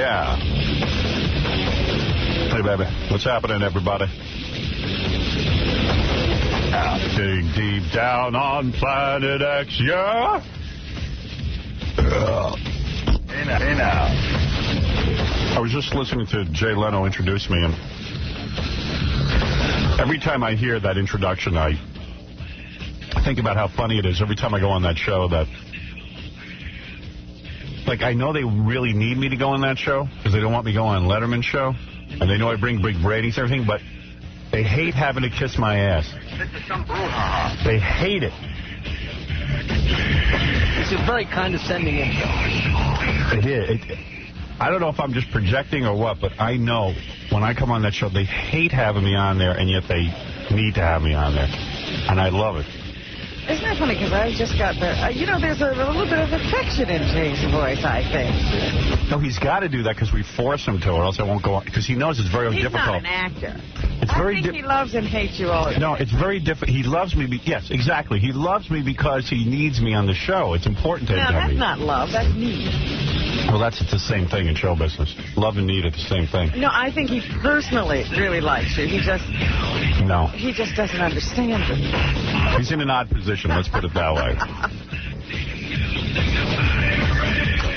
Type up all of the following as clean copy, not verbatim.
Yeah. Hey, baby. What's happening, everybody? Dig deep down on Planet X, yeah? Hey now. I was just listening to Jay Leno introduce me, and every time I hear that introduction, I think about how funny it is every time I go on that show that, like, I know they really need me to go on that show because they don't want me going on Letterman's show, and they know I bring big ratings and everything, but they hate having to kiss my ass. They hate it. It's a very condescending intro. It is. I don't know if I'm just projecting or what, but I know when I come on that show, they hate having me on there, and yet they need to have me on there. And I love it. Isn't that funny? Because I just got the... there's a little bit of affection in Jay's voice, I think. No, he's got to do that because we force him to, or else I won't go on. Because he knows it's very difficult. He's not an actor. It's I think he loves and hates you all the time. No, it's very different. He loves me. Yes, exactly. He loves me because he needs me on the show. It's important to him to have me. No, that's not love. That's need. Well, that's the same thing in show business. Love and need are the same thing. No, I think he personally really likes you. He just... No. He just doesn't understand it. He's in an odd position, let's put it that way.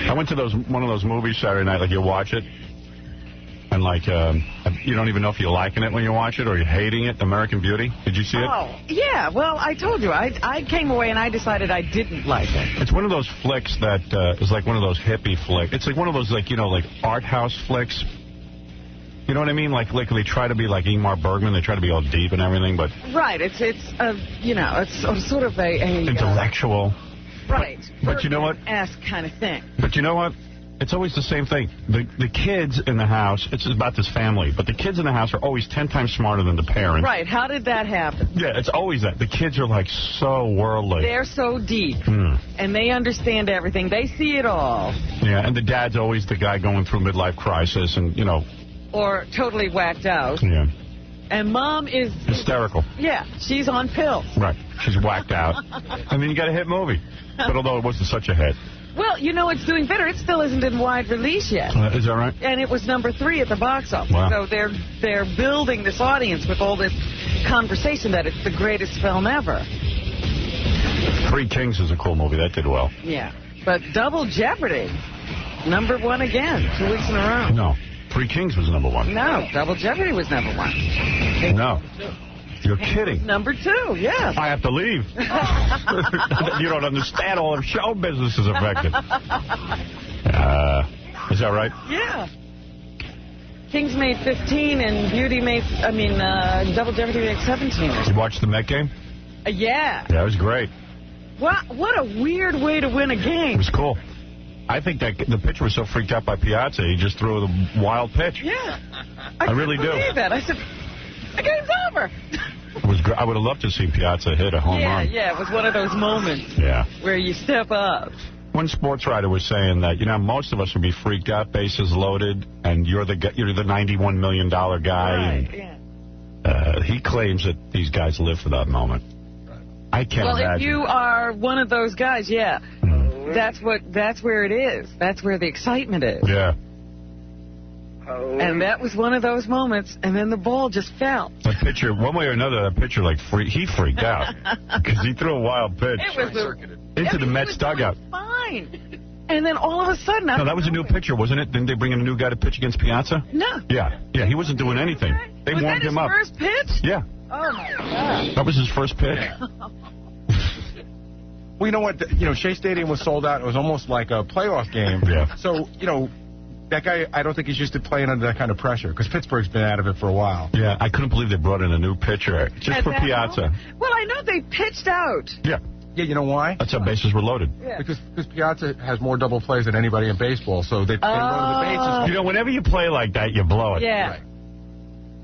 I went to one of those movies Saturday night, like you watch it, and like you don't even know if you're liking it when you watch it or you're hating it, American Beauty. Did you see it? Oh, yeah. Well, I told you. I came away and I decided I didn't like it. It's one of those flicks that is like one of those hippie flicks. It's like one of those, like, you know, like art house flicks. You know what I mean? Like they try to be like Ingmar Bergman. They try to be all deep and everything, but... Right. It's sort of a intellectual. Right. But you know what? Ask kind of thing. But you know what? It's always the same thing. The kids in the house, it's about this family, but the kids in the house are always 10 times smarter than the parents. Right. How did that happen? Yeah, it's always that. The kids are like so worldly. They're so deep. And they understand everything. They see it all. Yeah, and the dad's always the guy going through midlife crisis and, you know... Or totally whacked out. Yeah. And Mom is... hysterical. Yeah, she's on pills. Right. She's whacked out. And then you got a hit movie. But although it wasn't such a hit. Well, you know, it's doing better. It still isn't in wide release yet. Is that right? And it was #3 at the box office. Wow. So they're building this audience with all this conversation that it's the greatest film ever. Three Kings is a cool movie. That did well. Yeah. But Double Jeopardy, #1 again, 2 weeks in a row. No. Three Kings was #1. No, Double Jeopardy was #1. No. You're kidding. #2, yes. I have to leave. You don't understand. All of show business is affected. Is that right? Yeah. Kings made 15 and Double Jeopardy made 17. You watched the Met game? Yeah. Yeah, it was great. What a weird way to win a game. It was cool. I think that the pitcher was so freaked out by Piazza, he just threw the wild pitch. Yeah. I really do. I believe that. I said, the game's over. It was great. I would have loved to see Piazza hit a home run. Yeah, it was one of those moments where you step up. One sports writer was saying that, you know, most of us would be freaked out, bases loaded, and you're the $91 million guy. Right, and, he claims that these guys live for that moment. I can't imagine. Well, if you are one of those guys, that's where it is. That's where the excitement is. Yeah. And that was one of those moments, and then the ball just fell. The pitcher, one way or another, that pitcher, he freaked out because he threw a wild pitch into the Mets dugout. Fine. And then all of a sudden... No, that was a new pitcher, wasn't it? Didn't they bring in a new guy to pitch against Piazza? No. Yeah, he wasn't doing anything. They warmed him up. Was that his first pitch? Yeah. Oh, my God. That was his first pitch. Well, you know what? Shea Stadium was sold out. It was almost like a playoff game. Yeah. So, that guy, I don't think he's used to playing under that kind of pressure, because Pittsburgh's been out of it for a while. Yeah, I couldn't believe they brought in a new pitcher just for Piazza. Well, I know they pitched out. Yeah. Yeah, you know why? That's how bases were loaded. Yeah. Because Piazza has more double plays than anybody in baseball, so they load the bases. You know, whenever you play like that, you blow it. Yeah. Right.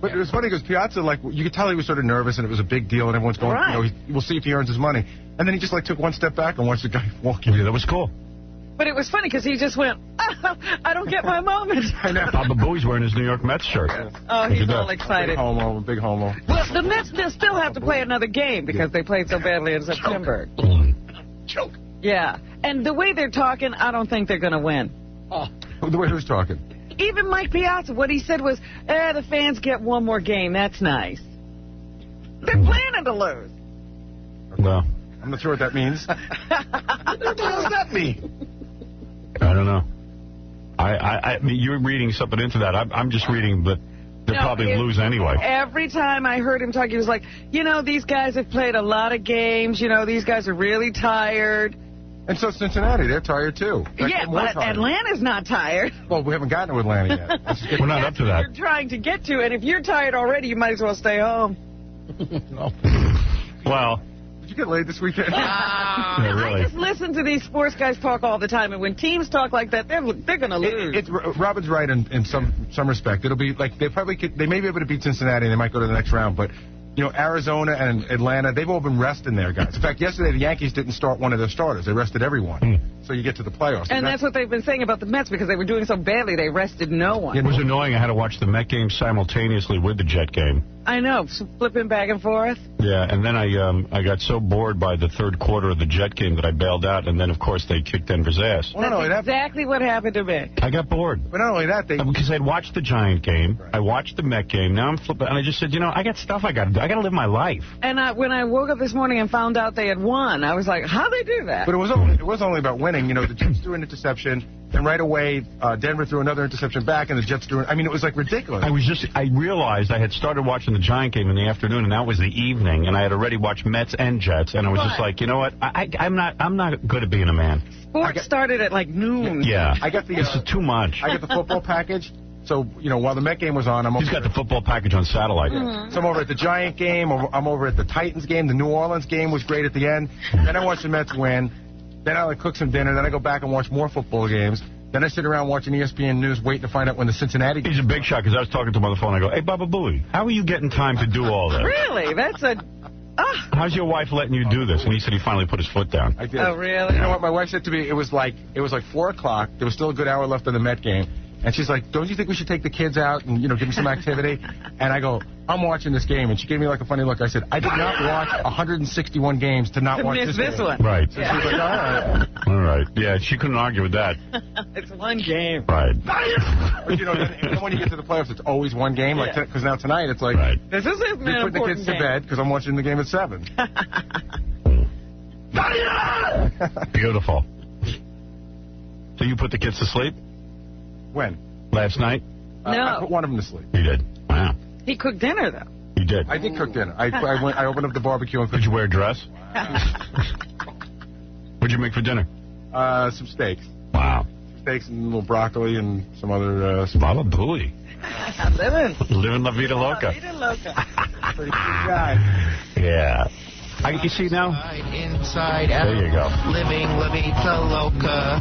But it was funny because Piazza, you could tell he was sort of nervous and it was a big deal and everyone's going, we'll see if he earns his money. And then he just took one step back and watched the guy walk in. Yeah, that was cool. But it was funny because he just went, I don't get my moment. I know. Baba Booey's wearing his New York Mets shirt. Oh, he's all excited. Big homo. Well, the Mets still have to play another game because they played so badly in September. Choke. Yeah. And the way they're talking, I don't think they're going to win. Oh, the way who's talking? even Mike Piazza, what he said was, the fans get one more game. That's nice. They're planning to lose. Well, I'm not sure what that means. What the hell does that mean? I don't know. I mean, you're reading something into that. I'm just reading that they'll probably lose anyway. Every time I heard him talk, he was like, these guys have played a lot of games. These guys are really tired. And so Cincinnati, they're tired too. Yeah, but Atlanta's not tired. Well, we haven't gotten to Atlanta yet. We're not up to that. You're trying to get to, and if you're tired already, you might as well stay home. Well... Did you get laid this weekend? Yeah, really. I just listen to these sports guys talk all the time, and when teams talk like that, they're going to lose. Robin's right in some respect. It'll be like they may be able to beat Cincinnati, and they might go to the next round, but Arizona and Atlanta, they've all been resting their guys. In fact, yesterday the Yankees didn't start one of their starters. They rested everyone. So you get to the playoffs. And that's what they've been saying about the Mets, because they were doing so badly, they rested no one. It was annoying. I had to watch the Met game simultaneously with the Jet game. I know, flipping back and forth. Yeah, and then I got so bored by the third quarter of the Jet game that I bailed out, and then, of course, they kicked Denver's ass. Well, that's exactly what happened to me. I got bored. But not only that, because I'd watched the Giant game, I watched the Met game, now I'm flipping, and I just said, I got stuff I got to do. I got to live my life. And when I woke up this morning and found out they had won, I was like, how'd they do that? But it was only about winning. The Jets threw an interception, and right away, Denver threw another interception back, and the Jets threw it was like ridiculous. I realized I had started watching the Giant game in the afternoon, and that was the evening, and I had already watched Mets and Jets, and I was just like, you know what? I'm not good at being a man. Sports started at like noon. Yeah. This is too much. I got the football package. So, while the Met game was on, He's got the football package on satellite. So I'm over at the Giant game, I'm over at the Titans game, the New Orleans game was great at the end. Then I watched the Mets win. Then I cook some dinner. Then I go back and watch more football games. Then I sit around watching ESPN News, waiting to find out when the Cincinnati game. He's a big shot, because I was talking to him on the phone. I go, hey, Baba Booey, how are you getting time to do all this? Really? That's a... How's your wife letting you do this? And he said he finally put his foot down. I did. Oh, really? You know what? My wife said to me, it was like 4 o'clock. There was still a good hour left of the Met game. And she's like, don't you think we should take the kids out and, give them some activity? And I go, I'm watching this game. And she gave me like a funny look. I said, I did not watch 161 games to not watch this one. Right. So she's like, all right. All right. Yeah, she couldn't argue with that. It's one game. Right. But, then when you get to the playoffs, it's always one game. Like, because now tonight, it's like, this is an they put the kids to bed because I'm watching the game at 7. Beautiful. So you put the kids to sleep? When? Last night? No. I put one of them to sleep. You did? Wow. He cooked dinner, though. You did? I did cook dinner. I opened up the barbecue and cooked. Did you wear a dress? What'd you make for dinner? Some steaks. Wow. Steaks and a little broccoli and some other... Baba Booey. Living La Vida Loca. La Vida Loca. Pretty good guy. Yeah. You see now? Inside out. There you go. Living La Vida Loca.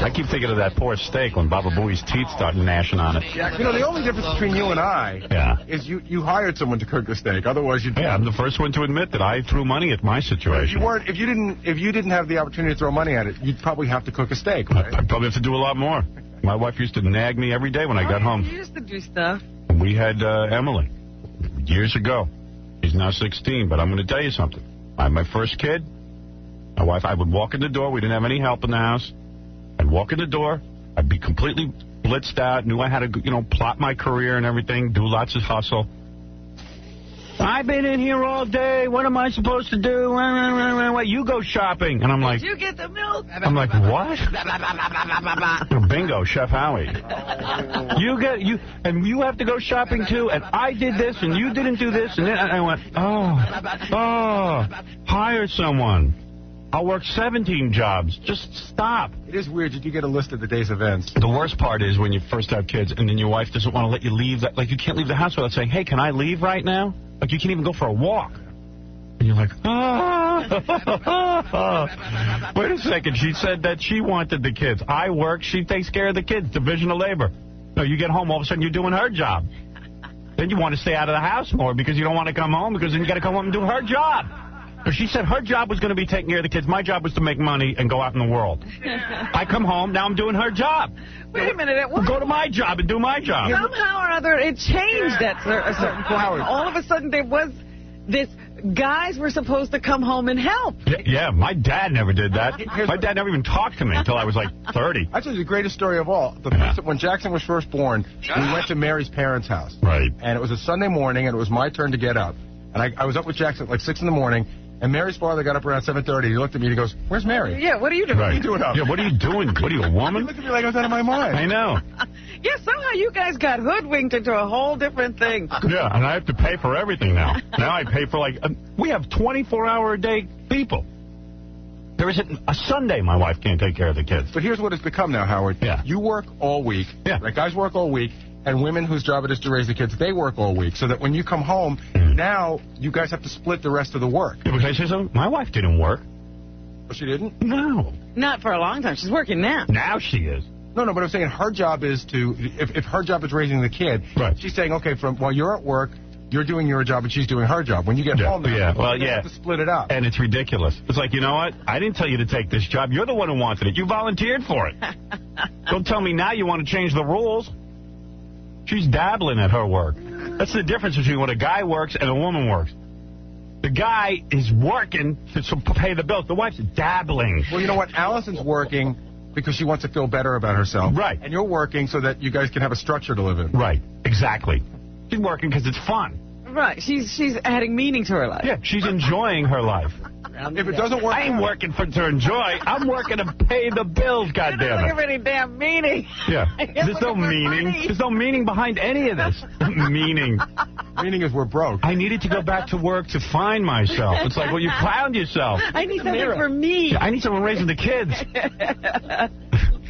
I keep thinking of that poor steak when Baba Booey's teeth start gnashing on it. Yeah, the only difference between you and I is you hired someone to cook a steak. Otherwise, you'd... Yeah, I'm the first one to admit that I threw money at my situation. If you didn't have the opportunity to throw money at it, you'd probably have to cook a steak, right? I'd probably have to do a lot more. My wife used to nag me every day when I got home. You used to do stuff. We had Emily years ago. She's now 16, but I'm going to tell you something. I had my first kid. My wife, I would walk in the door. We didn't have any help in the house. I'd walk in the door. I'd be completely blitzed out. Knew I had to, plot my career and everything, do lots of hustle. I've been in here all day. What am I supposed to do? You go shopping. And I'm like... Did you get the milk? I'm like, what? Bingo, Chef Howie. You have to go shopping too, and I did this, and you didn't do this, and then I went, hire someone. I'll work 17 jobs. Just stop. It is weird. You do get a list of the day's events. The worst part is when you first have kids, and then your wife doesn't want to let you leave. Like, you can't leave the house without saying, hey, can I leave right now? Like, you can't even go for a walk. And you're like, Wait a second. She said that she wanted the kids. I work. She takes care of the kids. Division of labor. No, you get home, all of a sudden you're doing her job. Then you want to stay out of the house more because you don't want to come home, because then you got to come home and do her job. So she said her job was going to be taking care of the kids. My job was to make money and go out in the world. I come home, now I'm doing her job. Wait a minute. Go to my job and do my job. Somehow or other, it changed at a certain point. All of a sudden, there was this guys were supposed to come home and help. Yeah, my dad never did that. My dad never even talked to me until I was like 30. Actually, the greatest story of all. When Jackson was first born, we went to Mary's parents' house. Right. And it was a Sunday morning, and it was my turn to get up. And I was up with Jackson at like 6 in the morning, and Mary's father got up around 7:30. He looked at me and he goes, "Where's Mary?" Yeah, what are you doing? Right. What are you doing up? Yeah, what are you doing? What are you, a woman? He looked at me like I was out of my mind. I know. Yeah, somehow you guys got hoodwinked into a whole different thing. Yeah, and I have to pay for everything now. Now I pay for we have 24-hour-a-day people. There isn't a Sunday my wife can't take care of the kids. But here's what it's become now, Howard. Yeah. You work all week. Yeah. Like guys work all week, and women whose job it is to raise the kids, they work all week. So that when you come home, now you guys have to split the rest of the work. Yeah, can I say something? My wife didn't work. Oh, she didn't? No. Not for a long time. She's working now. Now she is. No, but I'm saying her job is to, if her job is raising the kid, Right. she's saying, okay, while you're at work, you're doing your job and she's doing her job. When you get home, you have to split it up. And it's ridiculous. It's like, you know what? I didn't tell you to take this job. You're the one who wanted it. You volunteered for it. Don't tell me now you want to change the rules. She's dabbling at her work. That's the difference between when a guy works and a woman works. The guy is working to pay the bills. The wife's dabbling. Well, you know what? Allison's working because she wants to feel better about herself. Right. And you're working so that you guys can have a structure to live in. Right. Exactly. She's working because it's fun. Right. She's adding meaning to her life. Yeah, she's enjoying her life. If it doesn't work, I ain't working to enjoy. I'm working to pay the bills, You're not looking goddammit. for any damn meaning. Yeah. You're There's no looking for meaning. money. There's no meaning behind any of this. Meaning. Meaning is we're broke. I needed to go back to work to find myself. It's like, well, you found yourself. I need something for me. I need someone raising the kids.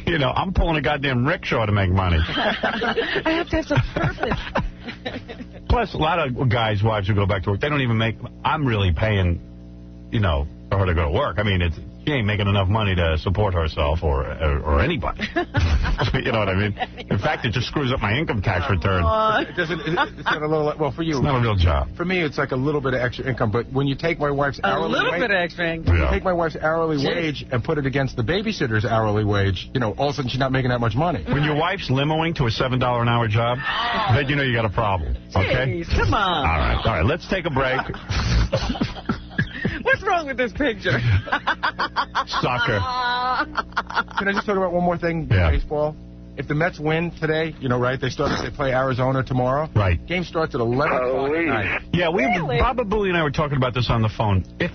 You know, I'm pulling a goddamn rickshaw to make money. I have to have some purpose. Plus, a lot of guys' wives who go back to work, they don't even make... I'm really paying, for her to go to work. I mean, she ain't making enough money to support herself or anybody. You know what I mean? In fact, it just screws up my income tax return. It's not a little... Well, for you... It's not a real job. For me, it's like a little bit of extra income. But when you take my wife's hourly wage... A little bit of extra income. When you take my wife's hourly wage and put it against the babysitter's hourly wage, all of a sudden she's not making that much money. When your wife's limoing to a $7 an hour job, then you know you got a problem. Okay? Jeez, come on. All right. Let's take a break. What's wrong with this picture? Sucker. Can I just talk about one more thing? Yeah. Baseball. If the Mets win today, right, they play Arizona tomorrow. Right. Game starts at 11 o'clock at night. Yeah, Really? Bob Booley and I were talking about this on the phone. If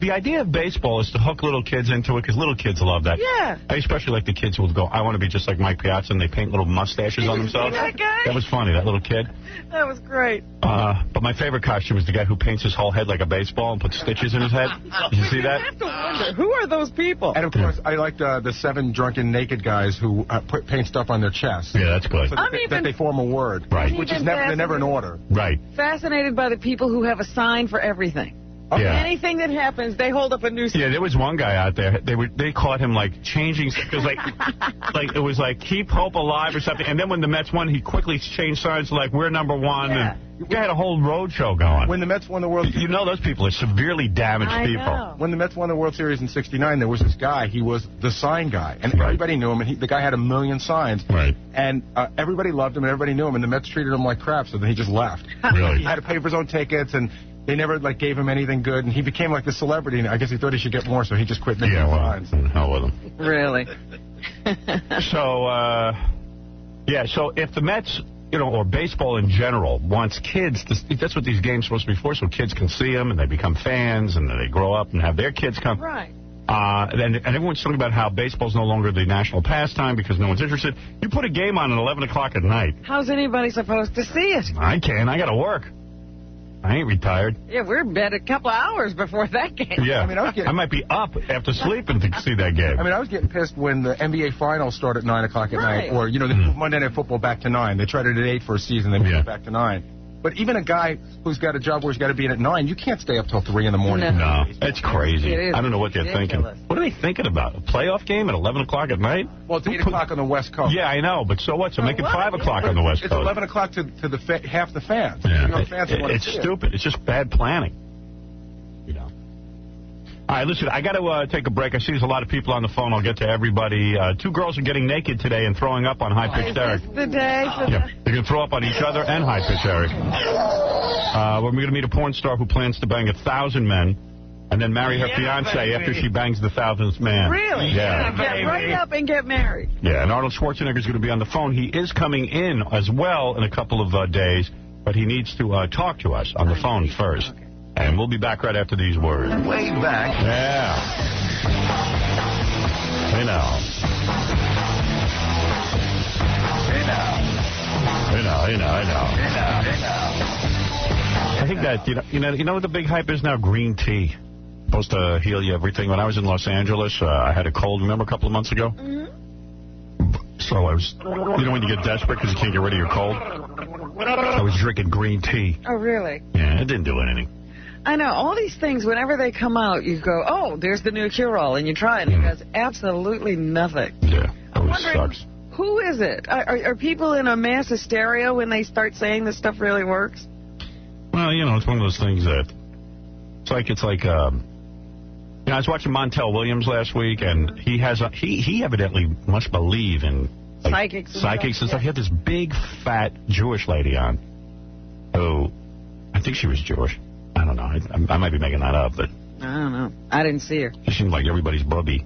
the idea of baseball is to hook little kids into it, because little kids love that. Yeah. I especially like the kids who will go, I want to be just like Mike Piazza, and they paint little mustaches on themselves. That guy? That was funny, that little kid. That was great. But my favorite costume is the guy who paints his whole head like a baseball and puts stitches in his head. Did you see I that? have to wonder, who are those people? And, of course, I like the 7 drunken naked guys who paint stuff on their chest. Yeah, that's good. So I'm that even- they form a word. Right. Which is even they're never in order. Right. Fascinated by the people who have a sign for everything. Yeah. Anything that happens, they hold up a new sign. Yeah, there was one guy out there. They caught him changing because like it was like keep hope alive or something. And then when the Mets won, he quickly changed signs to we're number one. Yeah. And we had a whole road show going. When the Mets won the World Series, Those people are severely damaged I people. know. when the Mets won the World Series in '69, there was this guy. He was the sign guy, and Right. everybody knew him. And the guy had 1 million signs. Right. And everybody loved him, and everybody knew him. And the Mets treated him like crap, so then he just left. Really? He had to pay for his own tickets, and they never gave him anything good. And he became the celebrity. And I guess he thought he should get more, so he just quit making Yeah, well, signs. hell with him. Really? So, so if the Mets, or baseball in general, wants kids, that's what these games are supposed to be for, so kids can see them and they become fans and then they grow up and have their kids come. Right. And everyone's talking about how baseball's no longer the national pastime because no one's interested. You put a game on at 11 o'clock at night. How's anybody supposed to see it? I can. I got to work. I ain't retired. Yeah, we're in bed a couple of hours before that game. Yeah. I might be up after sleeping to see that game. I was getting pissed when the NBA Finals started at 9 o'clock at Right. night. Or, they moved Monday Night Football back to 9. They tried it at 8 for a season. They moved it back to 9. But even a guy who's got a job where he's got to be in at 9, you can't stay up till 3 in the morning. No, it's crazy. It is I don't know what they're thinking. ridiculous. What are they thinking about? A playoff game at 11 o'clock at night? Well, it's 8 o'clock on the West Coast. Yeah, I know, but so what? So make it what? 5 o'clock on the West It's Coast. 11 o'clock to half the fans. Yeah. Fans who wanna It's see it. stupid. It's just bad planning. All right, listen, I got to take a break. I see there's a lot of people on the phone. I'll get to everybody. 2 girls are getting naked today and throwing up on High Pitched Eric. Is this the day for Yeah, they can throw up on each other and High Pitched Eric. We're going to meet a porn star who plans to bang 1,000 men and then marry her fiancé after she bangs the 1,000th man. Really? Yeah. Get right up and get married. Yeah, and Arnold Schwarzenegger's going to be on the phone. He is coming in as well in a couple of days, but he needs to talk to us on the phone first. Okay. And we'll be back right after these words. Way back. Yeah. Hey now. Hey now. Hey now, hey now, hey now. Hey now, hey now. I think that, you know what the big hype is now? Green tea. Supposed to heal you everything. When I was in Los Angeles, I had a cold, remember, a couple of months ago? Mm-hmm. So I was, when you get desperate because you can't get rid of your cold? I was drinking green tea. Oh, really? Yeah, it didn't do anything. I know. All these things, whenever they come out, you go, oh, there's the new cure-all, and you try it, and it does absolutely nothing. Yeah, it sucks. Who is it? Are people in a mass hysteria when they start saying this stuff really works? Well, it's one of those things that it's like I was watching Montel Williams last week, and he evidently must believe in psychics and stuff. He had this big, fat Jewish lady on who, I think she was Jewish. I don't know. I might be making that up, but I don't know. I didn't see her. She seemed like everybody's bubby.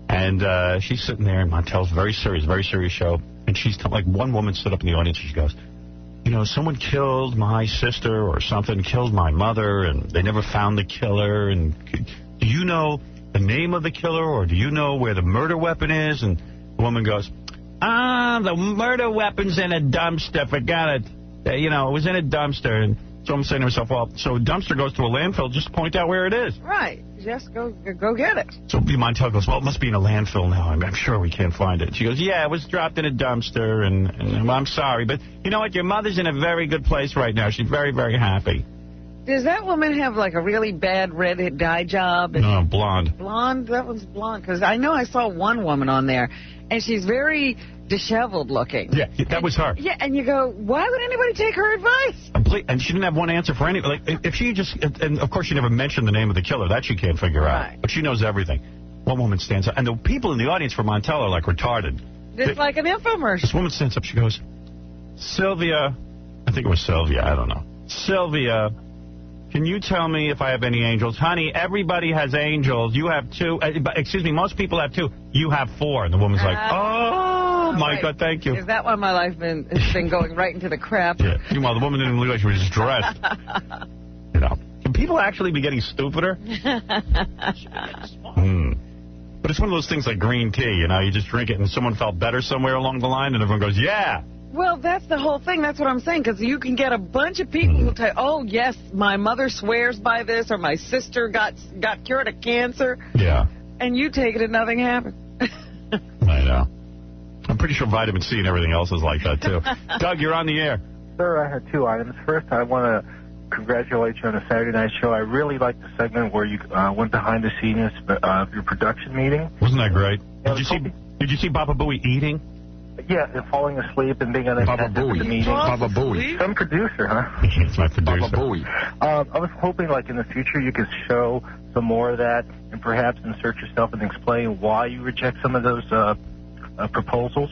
And she's sitting there, and Montel's very serious show. And she's like, one woman stood up in the audience, and she goes, someone killed my sister or something, killed my mother, and they never found the killer. And do you know the name of the killer, or do you know where the murder weapon is? And the woman goes, the murder weapon's in a dumpster. Forgot it. It was in a dumpster. And so I'm saying to myself, well, so a dumpster goes to a landfill, just point out where it is. Right. Just go get it. So Montel goes, well, it must be in a landfill now. I'm sure we can't find it. She goes, yeah, it was dropped in a dumpster, and well, I'm sorry. But you know what? Your mother's in a very good place right now. She's very, very happy. Does that woman have, like, a really bad red dye job? No, blonde. Blonde? That one's blonde. Because I know I saw one woman on there, and she's very disheveled looking. Yeah, that was her. Yeah, and you go, why would anybody take her advice? And she didn't have one answer for any. Like, if she just, and of course she never mentioned the name of the killer. That she can't figure out. But she knows everything. One woman stands up, and the people in the audience for Montel are like retarded. It's like an infomercial. This woman stands up. She goes, Sylvia, I think it was Sylvia. I don't know. Sylvia, can you tell me if I have any angels? Honey, everybody has angels. You have 2. Excuse me, most people have 2. You have 4. And the woman's like, oh, my God, thank you. Is that why my life has been going right into the crap? Yeah. Meanwhile, the woman didn't look like she was dressed. Can people actually be getting stupider? But it's one of those things like green tea. You just drink it and someone felt better somewhere along the line and everyone goes, yeah. Well, that's the whole thing. That's what I'm saying, because you can get a bunch of people who tell, oh, yes, my mother swears by this, or my sister got cured of cancer. Yeah. And you take it and nothing happened. I know. I'm pretty sure vitamin C and everything else is like that, too. Doug, you're on the air. Sir, I had 2 items. First, I want to congratulate you on a Saturday night show. I really liked the segment where you went behind the scenes of your production meeting. Wasn't that great? Did you see Baba Booey eating? Yeah, and falling asleep and being unattended to the meeting. Baba Booey. Some producer, huh? It's my producer. Baba Booey. I was hoping, like, in the future you could show some more of that and perhaps insert yourself and explain why you reject some of those proposals.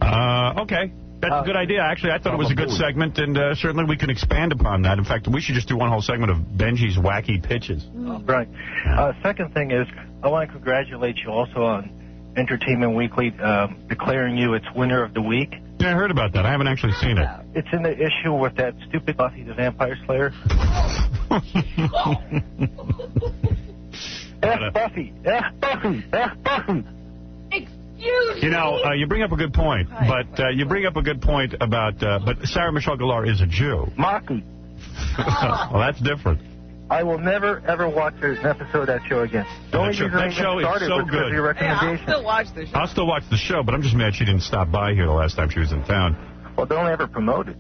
Okay. That's a good idea. Actually, I thought it was a good segment, and certainly we can expand upon that. In fact, we should just do one whole segment of Benji's wacky pitches. Right. Second thing is, I want to congratulate you also on Entertainment Weekly declaring you its winner of the week. Yeah, I heard about that. I haven't actually seen it. It's in the issue with that stupid Buffy the Vampire Slayer. Buffy! Buffy! Buffy! You bring up a good point, but you bring up a good point about, but Sarah Michelle Gellar is a Jew. Maki. Well, that's different. I will never, ever watch an episode of that show again. The only reason I show is so good. Your recommendation. I'll still watch the show. I'll still watch the show, but I'm just mad she didn't stop by here the last time she was in town. Well, don't ever promote it.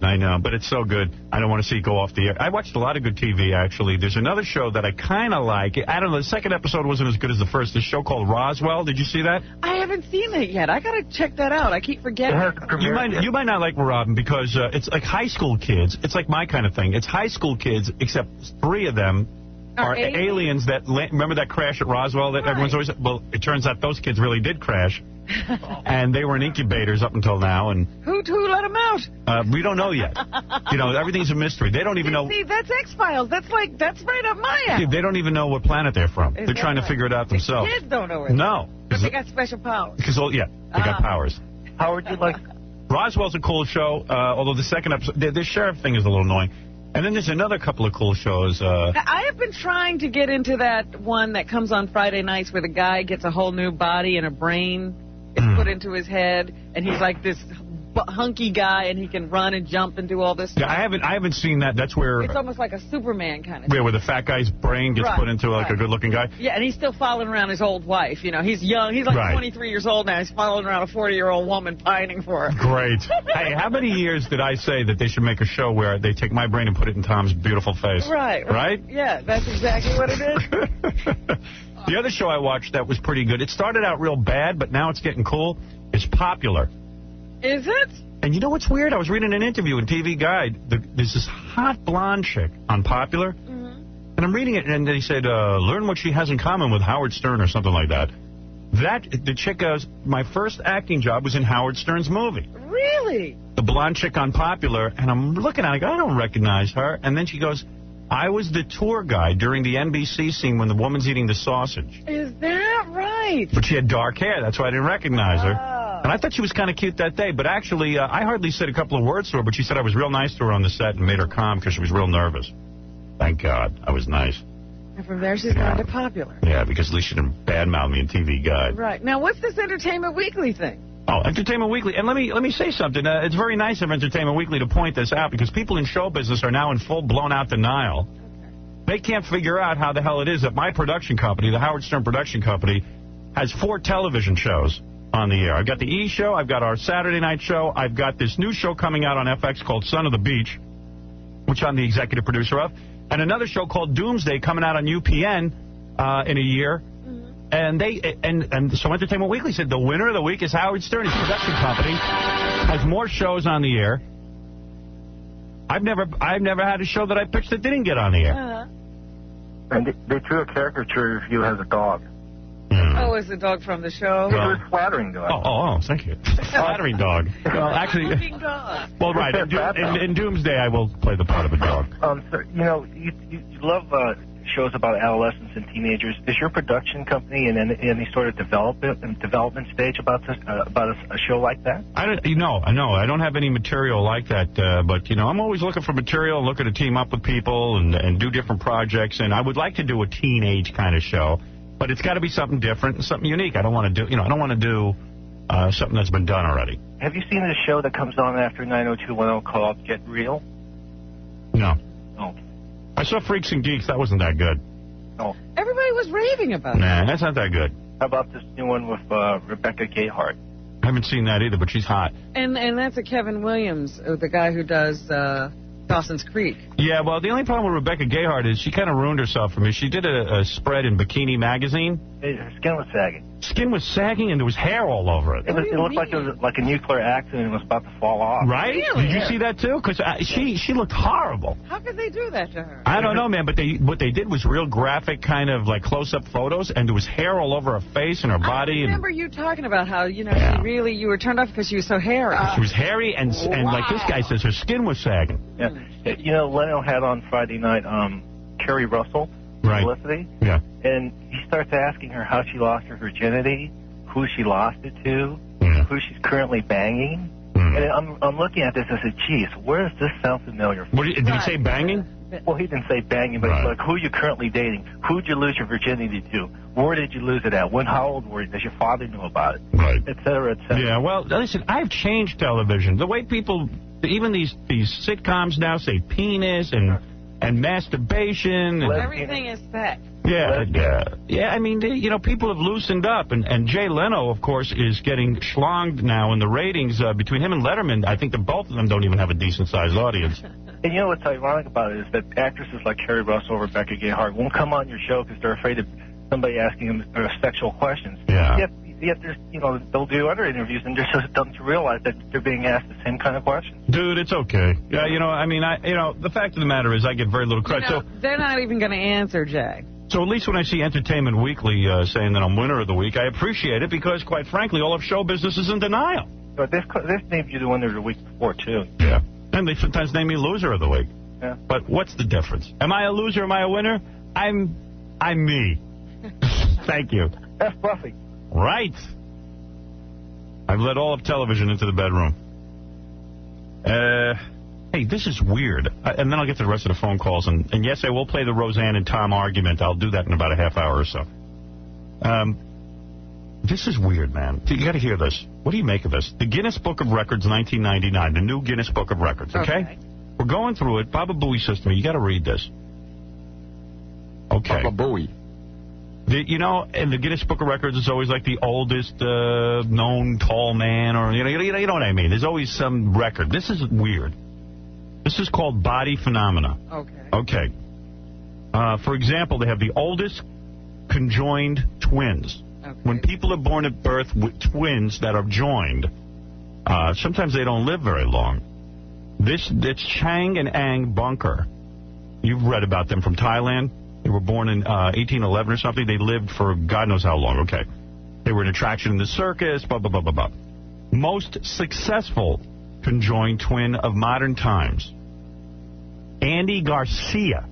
I know, but it's so good. I don't want to see it go off the air. I watched a lot of good TV, actually. There's another show that I kind of like. I don't know, the second episode wasn't as good as the first. This show called Roswell. Did you see that? I haven't seen it yet. I got to check that out. I keep forgetting. You might not like Robin because it's like high school kids. It's like my kind of thing. It's high school kids, except 3 of them Are aliens that remember that crash at Roswell that everyone's always. Well, it turns out those kids really did crash, and they were in incubators up until now. And who let them out? We don't know yet. Everything's a mystery. They don't even know. See, that's X-Files. That's right up my alley. They don't even know what planet they're from. They're trying to figure it out themselves. The kids don't know it. No, but they got special powers. Because they got powers. Howard, you like? Roswell's a cool show. Although the second episode, the sheriff thing is a little annoying. And then there's another couple of cool shows. I have been trying to get into that one that comes on Friday nights where the guy gets a whole new body and a brain is put into his head, and he's like this hunky guy, and he can run and jump and do all this stuff. Yeah, I haven't seen that. That's where it's almost like a Superman kind of thing. Where the fat guy's brain gets put into like a good-looking guy. Yeah, and he's still following around his old wife. He's young. He's like 23 years old now. He's following around a 40-year-old woman pining for her. Great. Hey, how many years did I say that they should make a show where they take my brain and put it in Tom's beautiful face? Right? Yeah, that's exactly what it is. The other show I watched that was pretty good, it started out real bad, but now it's getting cool. It's Popular. Is it? And you know what's weird? I was reading an interview in TV Guide. There's this hot blonde chick on Popular. And I'm reading it, and they said, learn what she has in common with Howard Stern or something like that. The chick goes, my first acting job was in Howard Stern's movie. Really? The blonde chick on Popular. And I'm looking at it, I don't recognize her. And then she goes, I was the tour guide during the NBC scene when the woman's eating the sausage. Is that right? But she had dark hair. That's why I didn't recognize her. And I thought she was kind of cute that day. But actually, I hardly said a couple of words to her, but she said I was real nice to her on the set and made her calm because she was real nervous. Thank God. I was nice. And from there, she's gone to Popular. Yeah, because at least she didn't badmouth me in TV Guide. Right. Now, what's this Entertainment Weekly thing? Oh, Entertainment Weekly. And let me say something. It's very nice of Entertainment Weekly to point this out because people in show business are now in full blown-out denial. They can't figure out how the hell it is that my production company, the Howard Stern Production Company, has 4 television shows on the air. I've got the E! Show, I've got our Saturday night show, I've got this new show coming out on FX called Son of the Beach, which I'm the executive producer of, and another show called Doomsday coming out on UPN in a year. And so Entertainment Weekly said the winner of the week is Howard Stern. His production company has more shows on the air. I've never had a show that I pitched that didn't get on the air. And they drew a caricature of you as a dog. Oh, is the dog from the show? It was flattering dog. Oh, thank you. Flattering dog. Well, actually, well, right. In Doomsday, I will play the part of a dog. So, you love shows about adolescents and teenagers. Is your production company in any sort of development stage about a show like that? I don't have any material like that. But I'm always looking for material and looking to team up with people and do different projects. And I would like to do a teenage kind of show. But it's got to be something different and something unique. I don't want to do, something that's been done already. Have you seen the show that comes on after 90210 called Get Real? No. Oh. I saw Freaks and Geeks. That wasn't that good. Oh. Everybody was raving about it. Nah, that's not that good. How about this new one with Rebecca Gayheart? I haven't seen that either, but she's hot. And that's a Kevin Williams, the guy who does Dawson's Creek. Yeah, well, the only problem with Rebecca Gayheart is she kind of ruined herself for me. She did a spread in Bikini Magazine. Her skin was sagging. Skin was sagging, and there was hair all over it. It looked like it was like a nuclear accident and was about to fall off. Right? Really? Did you see that, too? Because she looked horrible. How could they do that to her? I don't know, man, but what they did was real graphic kind of like close-up photos, and there was hair all over her face and her body. I remember you talking about how, you were turned off because she was so hairy. She was hairy, and like this guy says, her skin was sagging. Yeah. Leno had on Friday night Kerry Russell, Felicity. Yeah. And he starts asking her how she lost her virginity, who she lost it to, who she's currently banging. And I'm looking at this, I said, geez, where does this sound familiar? Did he say banging? Well, he didn't say banging, but like, who are you currently dating? Who did you lose your virginity to? Where did you lose it at? How old were you? Does your father know about it? Right. Et cetera, et cetera. Yeah, well, listen, I've changed television. The way people, even these sitcoms now say penis and masturbation. And everything is sex. Yeah. I mean, people have loosened up, and Jay Leno, of course, is getting schlonged now in the ratings. Between him and Letterman, I think that both of them don't even have a decent-sized audience. And you know what's ironic about it is that actresses like Kerry Russell or Rebecca Gayheart won't come on your show because they're afraid of somebody asking them sexual questions. Yeah. Yet yet there's, they'll do other interviews and just don't realize that they're being asked the same kind of questions. Dude, it's okay. Yeah, the fact of the matter is I get very little credit. They're not even going to answer, Jay. So at least when I see Entertainment Weekly saying that I'm winner of the week, I appreciate it because, quite frankly, all of show business is in denial. But this named you the winner of the week before, too. Yeah. And they sometimes name me loser of the week. Yeah. But what's the difference? Am I a loser? Am I a winner? I'm me. Thank you. That's Buffy. Right. I've let all of television into the bedroom. Hey, this is weird. And then I'll get to the rest of the phone calls. And yes, I will play the Roseanne and Tom argument. I'll do that in about a half hour or so. This is weird, man. You got to hear this. What do you make of this? The Guinness Book of Records, 1999. The new Guinness Book of Records, okay? We're going through it. Baba Booey says to me, you got to read this. Okay. Baba Booey. In the Guinness Book of Records, it's always like the oldest known tall man, or you know what I mean. There's always some record. This is weird. This is called body phenomena. Okay. For example, they have the oldest conjoined twins. When people are born at birth with twins that are joined, sometimes they don't live very long. It's Chang and Ang Bunker. You've read about them from Thailand. They were born in 1811 or something. They lived for God knows how long. Okay. They were an attraction in the circus, blah, blah, blah, blah, blah. Most successful conjoined twin of modern times. Andy Garcia.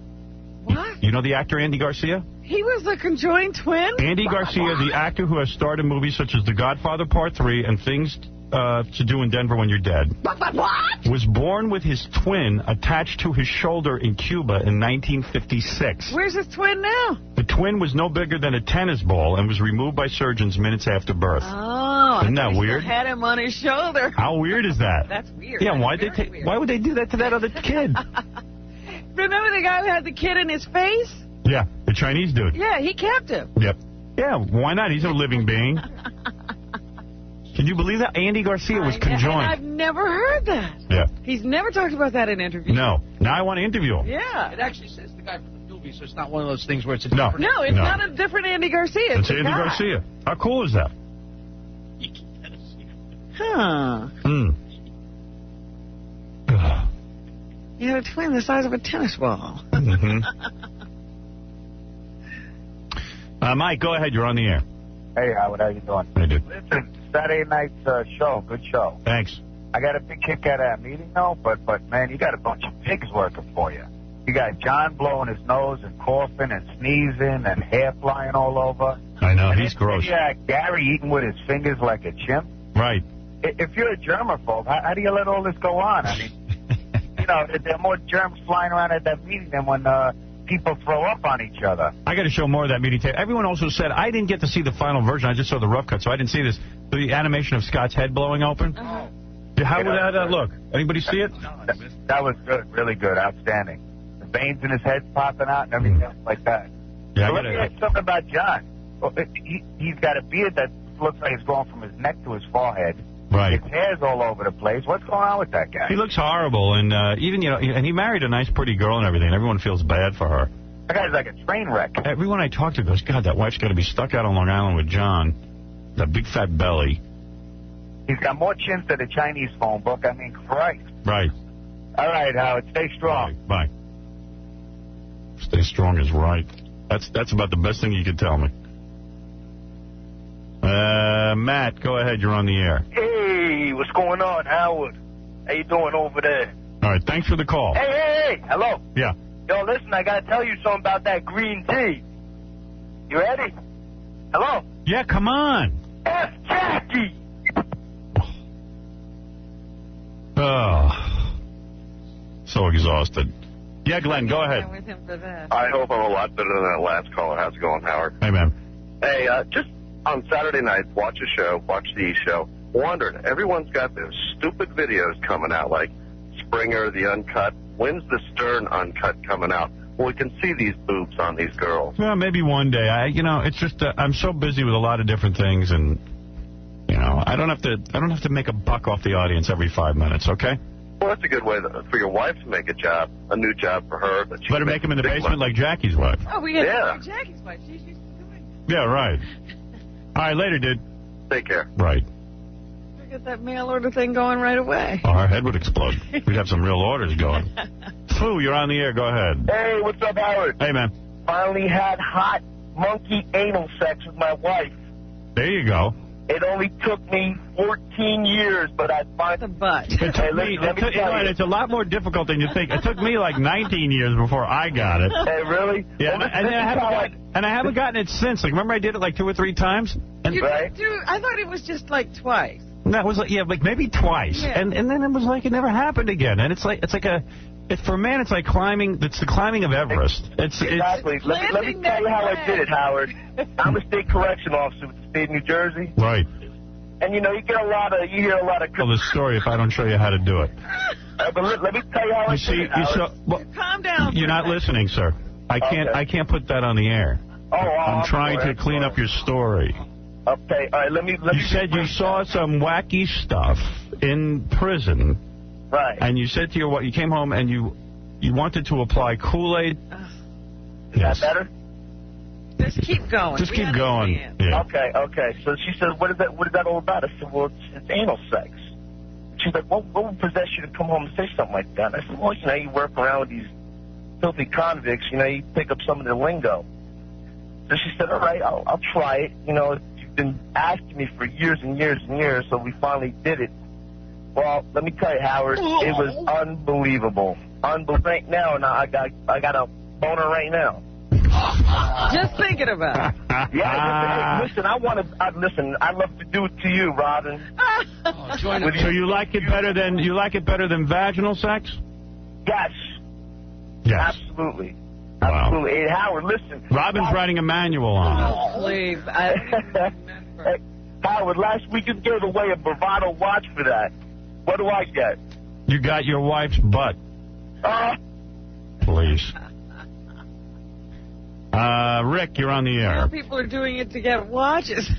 What? You know the actor Andy Garcia? He was a conjoined twin? Andy Garcia, the actor who has starred in movies such as The Godfather Part 3 and Things to Do in Denver When You're Dead, What? was born with his twin attached to his shoulder in Cuba in 1956. Where's his twin now? The twin was no bigger than a tennis ball and was removed by surgeons minutes after birth. Oh, Isn't that weird? He had him on his shoulder. How weird is that? That's weird. Yeah, That's why would they do that to that other kid? Remember the guy who had the kid in his face? Yeah, the Chinese dude. Yeah, he kept him. Yep. Yeah, why not? He's a living being. Can you believe that? Andy Garcia was conjoined. I've never heard that. Yeah. He's never talked about that in interviews. No. Now I want to interview him. Yeah. It actually says the guy from the movie, so it's not one of those things where it's a No. different... No, it's not a different Andy Garcia. It's Andy a guy. Garcia. How cool is that? Huh. You had a twin the size of a tennis ball. Mike, go ahead. You're on the air. Hey, Howard, how you doing? Hey, dude. Listen, Saturday night's show, good show. Thanks. I got a big kick out of that meeting, though, but man, you got a bunch of pigs working for you. You got John blowing his nose and coughing and sneezing and hair flying all over. I know, and he's gross. Yeah, Gary eating with his fingers like a chimp. Right. If you're a germaphobe, how do you let all this go on? I mean, there are more germs flying around at that meeting than when people throw up on each other. I got to show more of that meeting tape. Everyone also said, I didn't get to see the final version. I just saw the rough cut, so I didn't see this. The animation of Scott's head blowing open. How would that look? Anybody see it? That was good, really good, outstanding. The veins in his head popping out and everything else like that. Yeah, So let me ask you something about John. Well, he's got a beard that looks like it's going from his neck to his forehead. Right. His hair's all over the place. What's going on with that guy? He looks horrible, and even, and he married a nice, pretty girl and everything. Everyone feels bad for her. That guy's like a train wreck. Everyone I talk to goes, God, that wife's got to be stuck out on Long Island with John. That big fat belly. He's got more chins than a Chinese phone book. I mean, Christ. Right. All right, Howard, stay strong. Bye. Stay strong is right. That's about the best thing you could tell me. Matt, go ahead. You're on the air. Hey, what's going on, Howard? How you doing over there? All right, thanks for the call. Hey, hello. Yeah. Yo, listen, I got to tell you something about that green tea. You ready? Hello? Yeah, come on. F. Jackie. Oh, so exhausted. Yeah, Glenn, go ahead. With him for that. I hope I'm a lot better than that last caller. How's it going, Howard? Hey, man. Hey, just on Saturday nights, watch a show, watch the E! Show. Wondered, everyone's got those stupid videos coming out, like Springer, the Uncut. When's the Stern Uncut coming out? Well, we can see these boobs on these girls. Well, maybe one day. It's just I'm so busy with a lot of different things, and I don't have to make a buck off the audience every 5 minutes. Okay. Well, that's a good way for your wife to make a new job for her. That she better make him in the basement like Jackie's wife. Oh, we got Jackie's wife. She's used to doing it. Yeah, right. All right, later, dude. Take care. Right. Get that mail order thing going right away. Our head would explode. We'd have some real orders going. Foo, you're on the air. Go ahead. Hey, what's up, Howard? Hey, man. Finally had hot monkey anal sex with my wife. There you go. It only took me 14 years, but I finally... The butt. It took me, it's a lot more difficult than you think. It took me like 19 years before I got it. Hey, really? Yeah, and I haven't gotten it since. Like, remember I did it like 2 or 3 times? And Right. Dude, I thought it was just like twice. that was like, yeah, like maybe twice. Yeah. And then it was like it never happened again. And it's like for a man, it's like climbing. It's the climbing of Everest. Exactly. Let me tell you how I did it, Howard. I'm a state correction officer with the state of New Jersey. Right. And you hear a lot of. Tell the story if I don't show you how to do it. But let me tell you how I did it, Howard. Calm down. You're not listening, sir. I can't put that on the air. I'm trying to clean up your story. Okay, all right, let me. You said you saw some wacky stuff in prison. Right. And you said to your wife, you came home and you wanted to apply Kool-Aid. Is that better? Just keep going. Just keep going. Yeah. Okay. So she said, what is that all about? I said, well, it's anal sex. She's like, what would possess you to come home and say something like that? And I said, well, you work around with these filthy convicts, you pick up some of their lingo. So she said, all right, I'll try it. You've been asking me for years and years and years, so we finally did it. Well, let me tell you, Howard, it was unbelievable. Right now, and I got a boner right now. Just thinking about it. Yeah, listen, I'd love to do it to you, Robin. So you like it better than vaginal sex? Yes. Yes. Absolutely. Wow. Absolutely. Hey, Howard, listen. Robin's writing a manual on it. Oh, please. Hey, Howard, last week you gave away a Bravado watch for that. What do I get? You got your wife's butt. Please. Rick, you're on the air. Now people are doing it to get watches.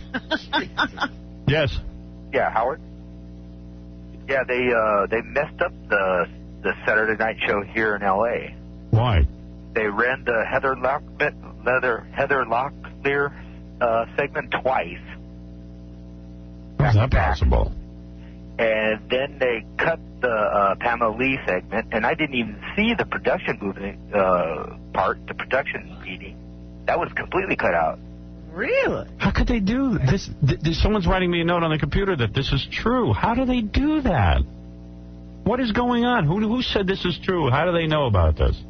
Yes. Yeah, Howard. Yeah, they messed up the Saturday night show here in L.A. Why? They ran the Heather Locklear segment twice. How's that possible? And then they cut the Pamela Lee segment, and I didn't even see the production movement part, the production meeting. That was completely cut out. Really? How could they do this? Someone's writing me a note on the computer that this is true. How do they do that? What is going on? Who said this is true? How do they know about this?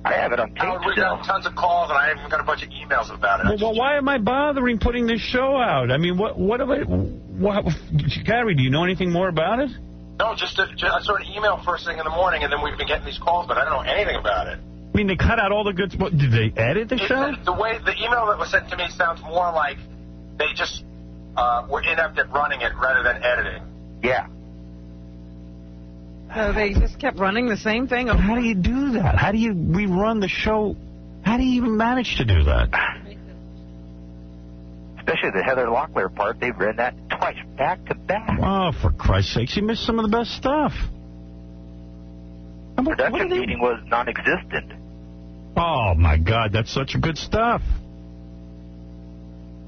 I have it on tape. Howard, we got tons of calls, and I even got a bunch of emails about it. Well, why am I bothering putting this show out? I mean, Gary, do you know anything more about it? No, I saw an email first thing in the morning, and then we've been getting these calls, but I don't know anything about it. I mean, they cut out all the good... What, did they edit the show? The email that was sent to me sounds more like they just were inept at running it rather than editing. Yeah. So they just kept running the same thing? But how do you do that? How do you rerun the show? How do you even manage to do that? Especially the Heather Locklear part, they ran that twice, back to back. Oh, for Christ's sakes, you missed some of the best stuff. The production meeting was non-existent. Oh, my God, that's such good stuff.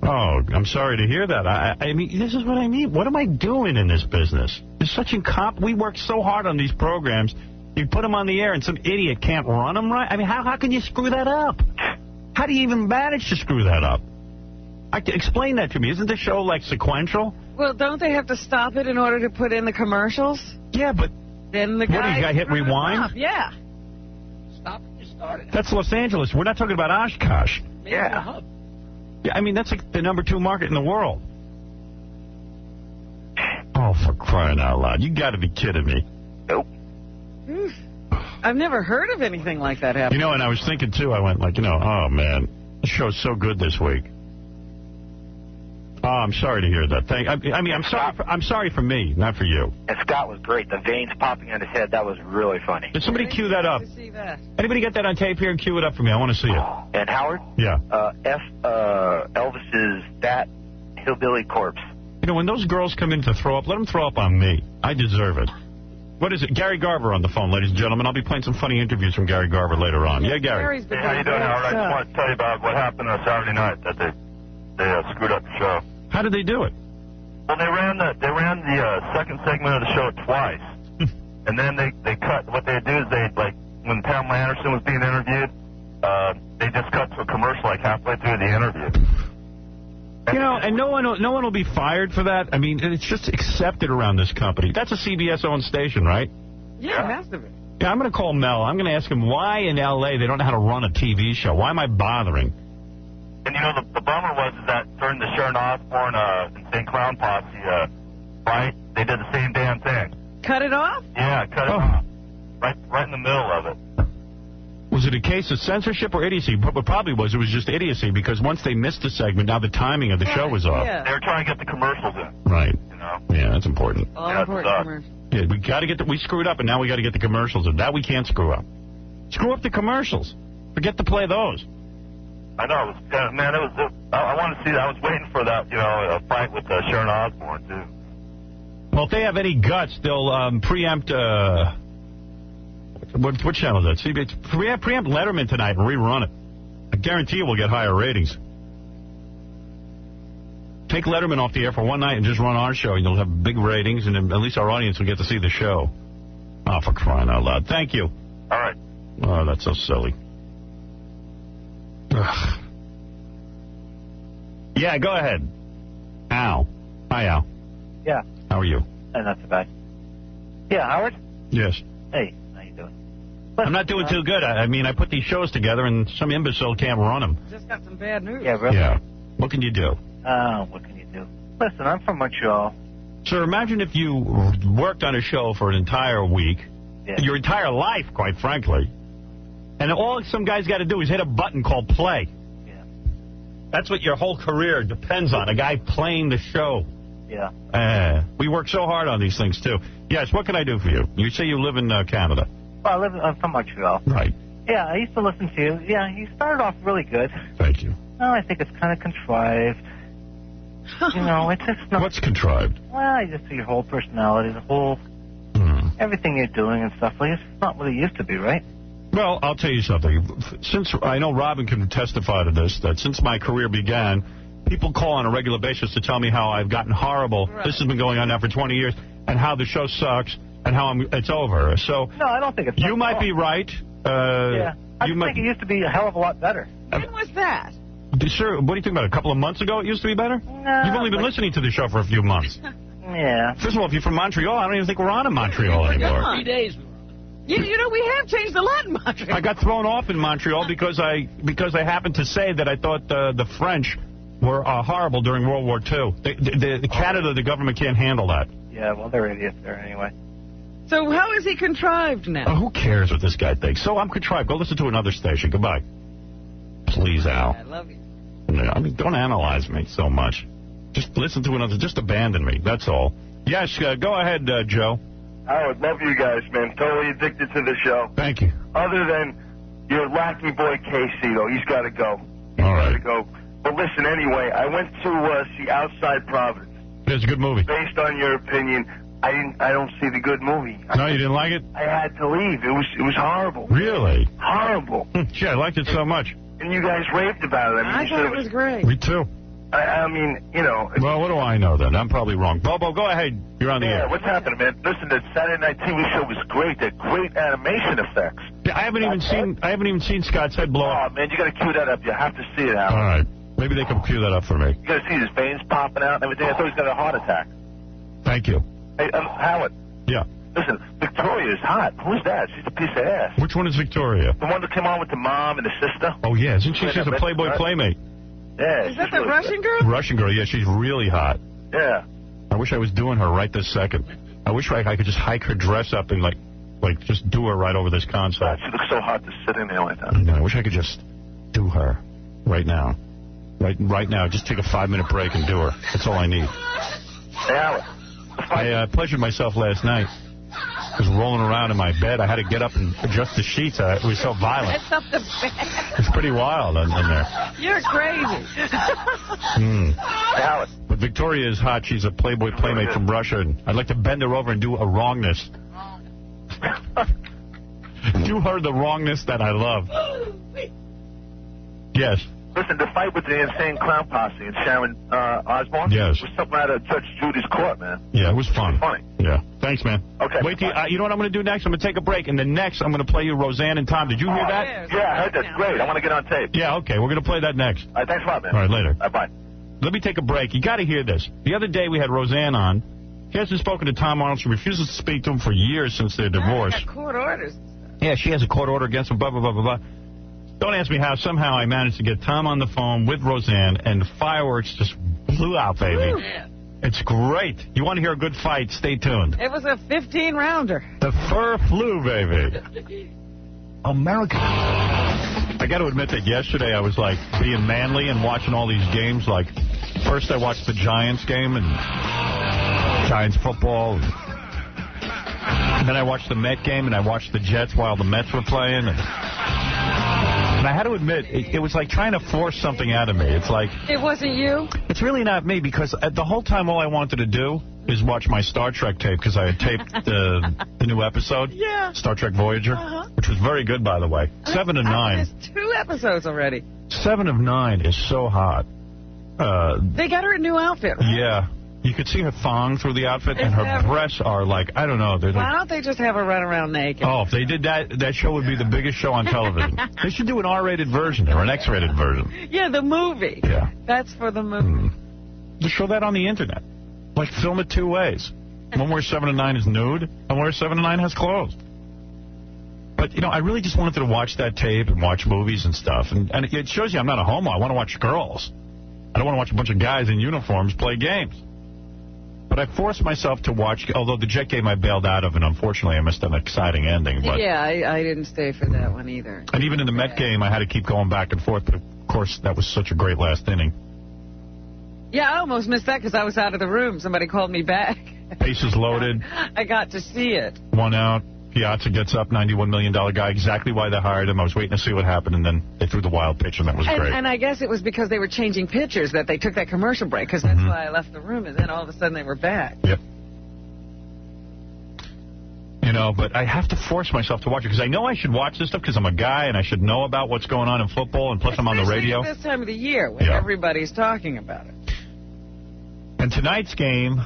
Oh, I'm sorry to hear that. I mean, this is what I mean. What am I doing in this business? There's such we work so hard on these programs. You put them on the air and some idiot can't run them right? I mean, how can you screw that up? How do you even manage to screw that up? Explain that to me. Isn't the show, like, sequential? Well, don't they have to stop it in order to put in the commercials? Yeah, but... Then the guy... What, you got to hit rewind? Yeah. Stop it. You started. That's Los Angeles. We're not talking about Oshkosh. Yeah. Yeah, I mean, that's like the #2 market in the world. Oh, for crying out loud. You got to be kidding me. Nope. I've never heard of anything like that happening. And I was thinking, too, I went like, oh, man, the show's so good this week. Oh, I'm sorry to hear that. I'm sorry for me, not for you. And Scott was great. The veins popping on his head, that was really funny. Did somebody cue that up? Anybody get that on tape here and cue it up for me? I want to see it. And Howard? Yeah. Elvis's fat hillbilly corpse. When those girls come in to throw up, let them throw up on me. I deserve it. What is it? Gary Garver on the phone, ladies and gentlemen. I'll be playing some funny interviews from Gary Garver later on. Yeah, Gary. Hey, how you doing, Howard? I just want to tell you about what happened on Saturday night, that they screwed up the show. How did they do it? Well, they ran the second segment of the show twice, and then they cut. What they do is when Pamela Anderson was being interviewed, they just cut to a commercial like halfway through the interview. You know, and no one will be fired for that. I mean, it's just accepted around this company. That's a CBS-owned station, right? Yeah, it has to be. Yeah, I'm going to call Mel. I'm going to ask him why in L.A. they don't know how to run a TV show. Why am I bothering? And, you know, the bummer was that during the Sharon Osbourne Insane Clown Posse fight, they did the same damn thing. Cut it off? Yeah, cut it off. Right in the middle of it. Was it a case of censorship or idiocy? What it probably was, it was just idiocy, because once they missed a segment, now the timing of the show was off. Yeah. They were trying to get the commercials in. Right. You know? Yeah, that's important. All important commercials. Yeah, we got to we screwed up, and now we got to get the commercials in. That we can't screw up. Screw up the commercials. Forget to play those. I know. Man, I wanted to see that. I was waiting for that, you know, a fight with Sharon Osbourne, too. Well, if they have any guts, they'll preempt... What channel is that? CBS. Preempt Letterman tonight and rerun it. I guarantee you we'll get higher ratings. Take Letterman off the air for one night and just run our show, and you'll have big ratings, and at least our audience will get to see the show. Oh, for crying out loud. Thank you. All right. Oh, that's so silly. Ugh. Yeah, go ahead. Al. Hi, Al. Yeah. How are you? Not too bad. Yeah, Howard? Yes. Hey, how you doing? I'm not doing too good. I mean, I put these shows together, and some imbecile can't run them. Just got some bad news. Yeah, really? Yeah. What can you do? What can you do? Listen, I'm from Montreal. Sir, imagine if you worked on a show for an entire week, your entire life, quite frankly, and all some guy's got to do is hit a button called play. Yeah. That's what your whole career depends on, a guy playing the show. Yeah. We work so hard on these things, too. Yes, what can I do for you? You say you live in Canada. Well, I'm from Montreal. Right. Yeah, I used to listen to you. Yeah, you started off really good. Thank you. Oh, I think it's kind of contrived. You know, it's just not... What's contrived? Well, I just see your whole personality, the whole... everything you're doing and stuff like it's not what it used to be, right? Well, I'll tell you something. Since I know Robin can testify to this, that since my career began, people call on a regular basis to tell me how I've gotten horrible. Right. This has been going on now for 20 years, and how the show sucks, and how it's over. So no, I don't think it's. You might be right. Yeah, I think it used to be a hell of a lot better. When was that? Sir, what do you think about it? A couple of months ago it used to be better? No. You've only been listening to the show for a few months. Yeah. First of all, if you're from Montreal, I don't even think we're on in Montreal anymore. 3 days. You know, we have changed a lot in Montreal. I got thrown off in Montreal because I happened to say that I thought the French were horrible during World War II. Canada, the government can't handle that. Yeah, well, they're idiots there anyway. So how is he contrived now? Who cares what this guy thinks? So I'm contrived. Go listen to another station. Goodbye. Please, Al. I love you. I mean, don't analyze me so much. Just listen to another. Just abandon me. That's all. Yes, go ahead, Joe. I would love you guys, man. Totally addicted to the show. Thank you. Other than your lackey boy Casey, though. He's got to go. All right. Got to go. But listen, anyway, I went to see Outside Providence. It's a good movie. Based on your opinion, I don't see the good movie. No, you didn't like it? I had to leave. It was horrible. Really? Horrible. Gee, I liked it so much. And you guys raved about it. I thought it was great. Me too. I mean, you know. Well, what do I know then? I'm probably wrong. Bobo, go ahead. You're on the air. Yeah, what's happening, man? Listen, the Saturday Night TV show was great. They're great animation effects. Yeah, I haven't even seen Scott's head blow up. Oh man, you got to cue that up. You have to see it, Howard. All right. Maybe they can cue that up for me. You got to see his veins popping out and everything. I thought he was got a heart attack. Thank you. Hey, Howard. Yeah. Listen, Victoria is hot. Who's that? She's a piece of ass. Which one is Victoria? The one that came on with the mom and the sister. Oh, yeah. Isn't she? She's a Playboy Playmate. Yeah. Is that the Russian girl? Russian girl, yeah. She's really hot. Yeah. I wish I was doing her right this second. I wish I could just hike her dress up and, like just do her right over this console. She looks so hot to sit in there like that. No, I wish I could just do her right now. Right now. Just take a 5-minute break and do her. That's all I need. Hey, Howard. I pleasured myself last night. I was rolling around in my bed. I had to get up and adjust the sheets. It was so violent. That's up the bed. It's pretty wild in there. You're crazy. Howard. But Victoria is hot. She's a Playboy Playmate from Russia. And I'd like to bend her over and do a wrongness. Do her the wrongness that I love. Yes. Listen, the fight with the Insane Clown Posse and Sharon Osbourne Yes. was something out of Judge Judy's court, man. Yeah, it was fun. Funny. Yeah. Thanks, man. Okay. Wait till you know what I'm going to do next? I'm going to take a break, and then next I'm going to play you Roseanne and Tom. Did you hear that? Yeah, I heard that. Great. I want to get on tape. Yeah, okay. We're going to play that next. All right, thanks a lot, man. All right, later. Bye. Let me take a break. You got to hear this. The other day we had Roseanne on. She hasn't spoken to Tom Arnold. She refuses to speak to him for years since their divorce. Got court orders. Yeah, she has a court order against him, blah, blah, blah, blah, blah. Don't ask me how. Somehow I managed to get Tom on the phone with Roseanne, and the fireworks just blew out, baby. Yeah. It's great. You want to hear a good fight? Stay tuned. It was a 15-rounder. The fur flew, baby. America. I got to admit that yesterday I was like being manly and watching all these games. Like, first I watched the Giants game and Giants football. And then I watched the Met game and I watched the Jets while the Mets were playing. And I had to admit, it was like trying to force something out of me. It's like... It wasn't you? It's really not me, because the whole time all I wanted to do is watch my Star Trek tape, because I had taped the new episode. Yeah. Star Trek Voyager, which was very good, by the way. 7 of 9. There's 2 episodes already. 7 of 9 is so hot. They got her a new outfit, right? Yeah. You could see her thong through the outfit, and her breasts are like, I don't know. They're Why don't they just have her run around naked? Oh, if they did that, that show would be the biggest show on television. They should do an R-rated version or an X-rated version. Yeah, the movie. Yeah. That's for the movie. Just show that on the internet. Like, film it 2 ways. One where 7 of 9 is nude, and where 7 of 9 has clothes. But, you know, I really just wanted to watch that tape and watch movies and stuff. And it shows you I'm not a homo. I want to watch girls. I don't want to watch a bunch of guys in uniforms play games. But I forced myself to watch, although the Jet game I bailed out of, and unfortunately I missed an exciting ending. But Yeah, I didn't stay for that one either. And even in the Met game, I had to keep going back and forth. But, of course, that was such a great last inning. Yeah, I almost missed that because I was out of the room. Somebody called me back. Bases loaded. I got to see it. 1 out. Piazza gets up, $91 million guy, exactly why they hired him. I was waiting to see what happened, and then they threw the wild pitch, and that was great. And I guess it was because they were changing pitchers that they took that commercial break, because that's why I left the room, and then all of a sudden they were back. Yep. You know, but I have to force myself to watch it, because I know I should watch this stuff, because I'm a guy, and I should know about what's going on in football, and plus I'm on the radio. Especially this time of the year, when everybody's talking about it. And tonight's game,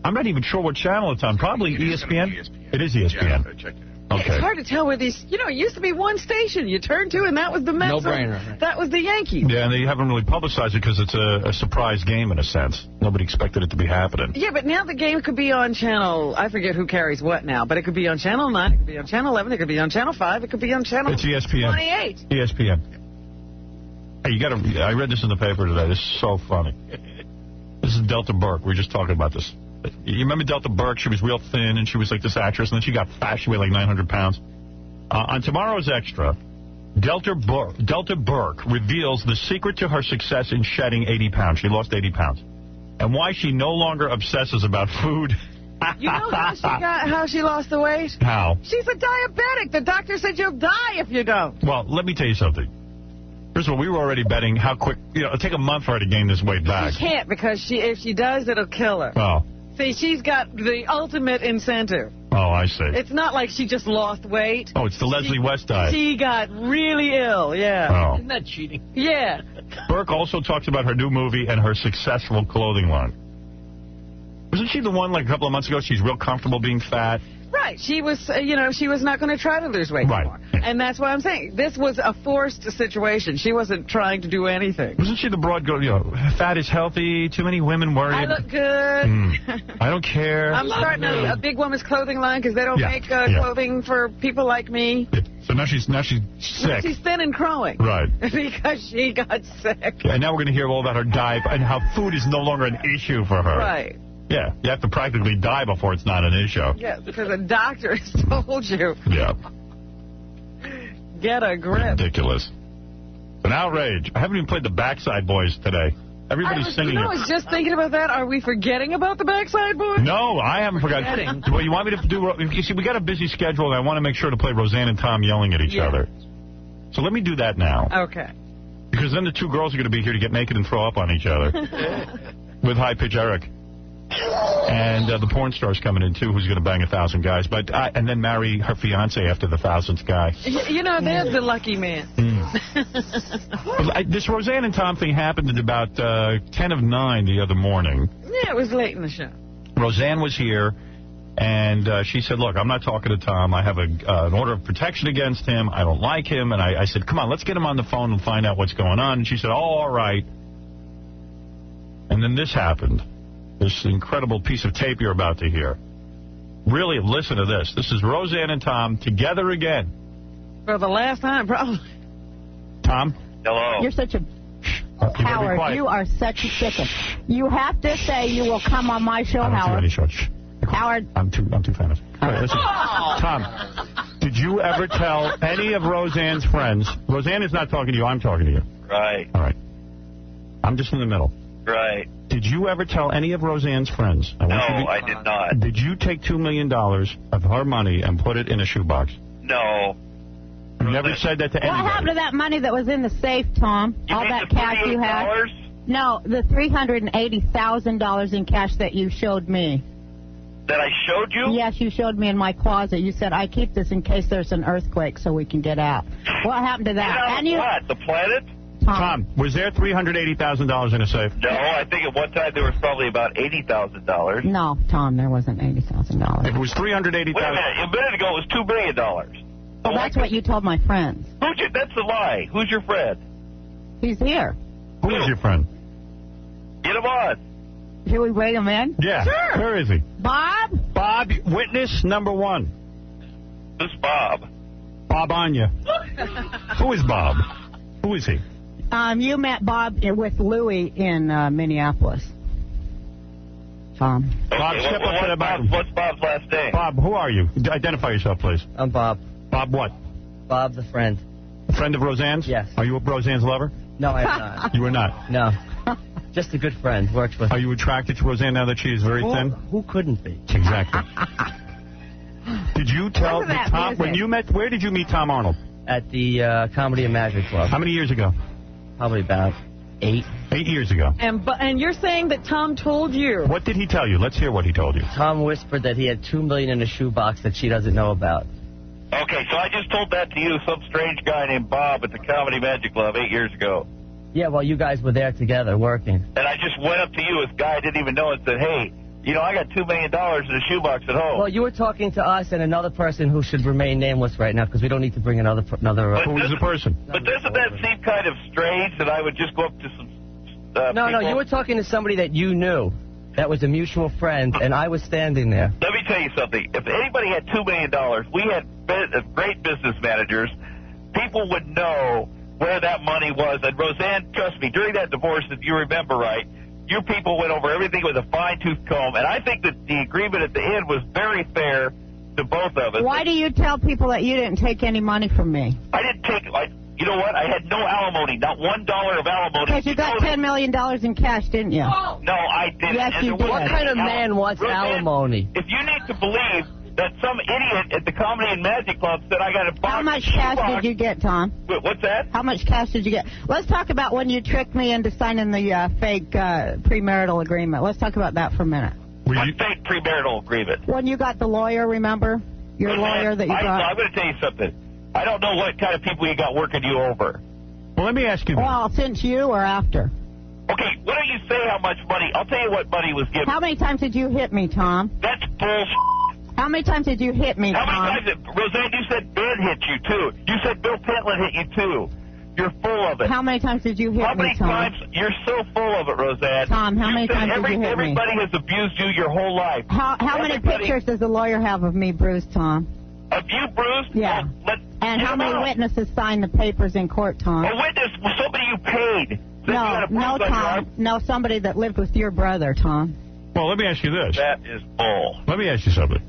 I'm not even sure what channel it's on. Probably ESPN? It is ESPN. Check it Okay. It's hard to tell where these, you know, it used to be one station you turned to, and that was the Mets. No-brainer, right? That was the Yankees. Yeah, and they haven't really publicized it because it's a surprise game in a sense. Nobody expected it to be happening. Yeah, but now the game could be on channel, I forget who carries what now, but it could be on channel 9, it could be on channel 11, it could be on channel 5, it could be on channel It's ESPN. 28. ESPN. Hey, you gotta. I read this in the paper today. This is so funny. This is Delta Burke. We were just talking about this. You remember Delta Burke? She was real thin, and she was like this actress, and then she got fat. She weighed like 900 pounds. On tomorrow's Extra, Delta Burke reveals the secret to her success in shedding 80 pounds. She lost 80 pounds. And why she no longer obsesses about food. You know how she lost the weight? How? She's a diabetic. The doctor said you'll die if you don't. Well, let me tell you something. First of all, we were already betting how quick, you know, it'll take a month for her to gain this weight back. She can't, because if she does, it'll kill her. Oh. See, she's got the ultimate incentive. Oh, I see. It's not like she just lost weight. Oh, it's the Leslie West diet. She got really ill, yeah. Oh. Isn't that cheating? Yeah. Burke also talks about her new movie and her successful clothing line. Wasn't she the one, like, a couple of months ago, she's real comfortable being fat? Right. She was, she was not going to try to lose weight anymore. And that's why I'm saying this was a forced situation. She wasn't trying to do anything. Wasn't she the broad girl, fat is healthy, too many women worry. I look good. I don't care. I'm starting a big woman's clothing line because they don't make clothing for people like me. So now she's sick. She's thin and crowing. Right. Because she got sick. And now we're going to hear all about her diet and how food is no longer an issue for her. Right. Yeah, you have to practically die before it's not an issue. Yeah, because a doctor has told you. Yeah. Get a grip. Ridiculous. It's an outrage. I haven't even played the Backside Boys today. Everybody's singing I was just thinking about that. Are we forgetting about the Backside Boys? No, I haven't forgotten. Well, you want me to do... You see, we got a busy schedule, and I want to make sure to play Roseanne and Tom yelling at each other. So let me do that now. Okay. Because then the two girls are going to be here to get naked and throw up on each other. With high-pitch Eric. And the porn star's coming in, too, who's going to bang 1,000 guys. And then marry her fiance after the 1,000th guy. You know, they're the lucky man. This Roseanne and Tom thing happened at about 10 of 9 the other morning. Yeah, it was late in the show. Roseanne was here, and she said, look, I'm not talking to Tom. I have an order of protection against him. I don't like him. And I said, come on, let's get him on the phone and find out what's going on. And she said, oh, all right. And then this happened. This incredible piece of tape you're about to hear. Really, listen to this. This is Roseanne and Tom together again. For the last time, probably. Tom? Hello. You're such a Howard. You are such a chicken. You have to say you will come on my show, Howard. Howard. I'm too famous. Right, listen. Tom, did you ever tell any of Roseanne's friends? Roseanne is not talking to you. I'm talking to you. Right. All right. I'm just in the middle. Right. Did you ever tell any of Roseanne's friends? No, I did not. Did you take $2 million of her money and put it in a shoebox? No. You never said that to anybody. What happened to that money that was in the safe, Tom? You all mean that the cash you had? $48? No, the $380,000 in cash that you showed me. That I showed you? Yes, you showed me in my closet. You said, I keep this in case there's an earthquake so we can get out. What happened to that? Get out and you, what? The planet? Tom, was there $380,000 in a safe? No, I think at one time there was probably about $80,000. No, Tom, there wasn't $80,000. If it was $380,000. Wait a minute. A minute ago it was $2 billion. Well, that's what you told my friends. That's a lie. Who's your friend? He's here. Who is your friend? Get him on. Should we bring him in? Yeah. Sure. Where is he? Bob? Bob, witness number 1. Who's Bob? Bob Anya. Who is Bob? Who is he? You met Bob with Louie in Minneapolis. Tom. Bob, step up to the bathroom. What's Bob's last name? Bob, who are you? Identify yourself, please. I'm Bob. Bob what? Bob the friend. Friend of Roseanne's? Yes. Are you Roseanne's lover? No, I'm not. You are not? No. Just a good friend. Works with Are you attracted to Roseanne now that she is very thin? Who couldn't be? Exactly. Did you tell Tom, when you met, where did you meet Tom Arnold? At the Comedy and Magic Club. How many years ago? Probably about 8. 8 years ago. And you're saying that Tom told you. What did he tell you? Let's hear what he told you. Tom whispered that he had $2 million in a shoebox that she doesn't know about. Okay, so I just told that to you, some strange guy named Bob at the Comedy Magic Club 8 years ago. Yeah, well, you guys were there together working. And I just went up to you, this guy I didn't even know, and said, hey, you know, I got $2 million in a shoebox at home. Well, you were talking to us and another person who should remain nameless right now because we don't need to bring another. Who is the person? But doesn't that seem kind of strange that I would just go up to some No, people? you were talking to somebody that you knew. That was a mutual friend, and I was standing there. Let me tell you something. If anybody had $2 million, we had great business managers. People would know where that money was. And Roseanne, trust me, during that divorce, if you remember right, you people went over everything with a fine-tooth comb. And I think that the agreement at the end was very fair to both of us. Why do you tell people that you didn't take any money from me? I didn't take... You know what? I had no alimony, not $1 of alimony. Because you got $10 million in cash, didn't you? No, I didn't. Yes, you did. What kind of man wants alimony? If you need to believe that some idiot at the Comedy and Magic Club said I got to buy... How much cash did you get, Tom? What's that? How much cash did you get? Let's talk about when you tricked me into signing the fake premarital agreement. Let's talk about that for a minute. What fake premarital agreement? When you got the lawyer, remember? Your lawyer that you got? I'm going to tell you something. I don't know what kind of people you got working you over. Well, let me ask you. Well, since you or after? Okay, why don't you say how much money? I'll tell you what money was given. How many times did you hit me, Tom? That's bullshit. How many times did you hit me, Tom? How many times Roseanne, you said Ben hit you, too. You said Bill Pentland hit you, too. You're full of it. How many times did you hit me, Tom? How many times? You're so full of it, Roseanne. Tom, how many times did you hit me? Everybody has abused you your whole life. How many pictures does the lawyer have of me bruised, Tom? Of you, Bruce? Yeah. And how many witnesses signed the papers in court, Tom? A witness? Somebody you paid. No, Tom. No, somebody that lived with your brother, Tom. Well, let me ask you this. That is bull. Let me ask you something.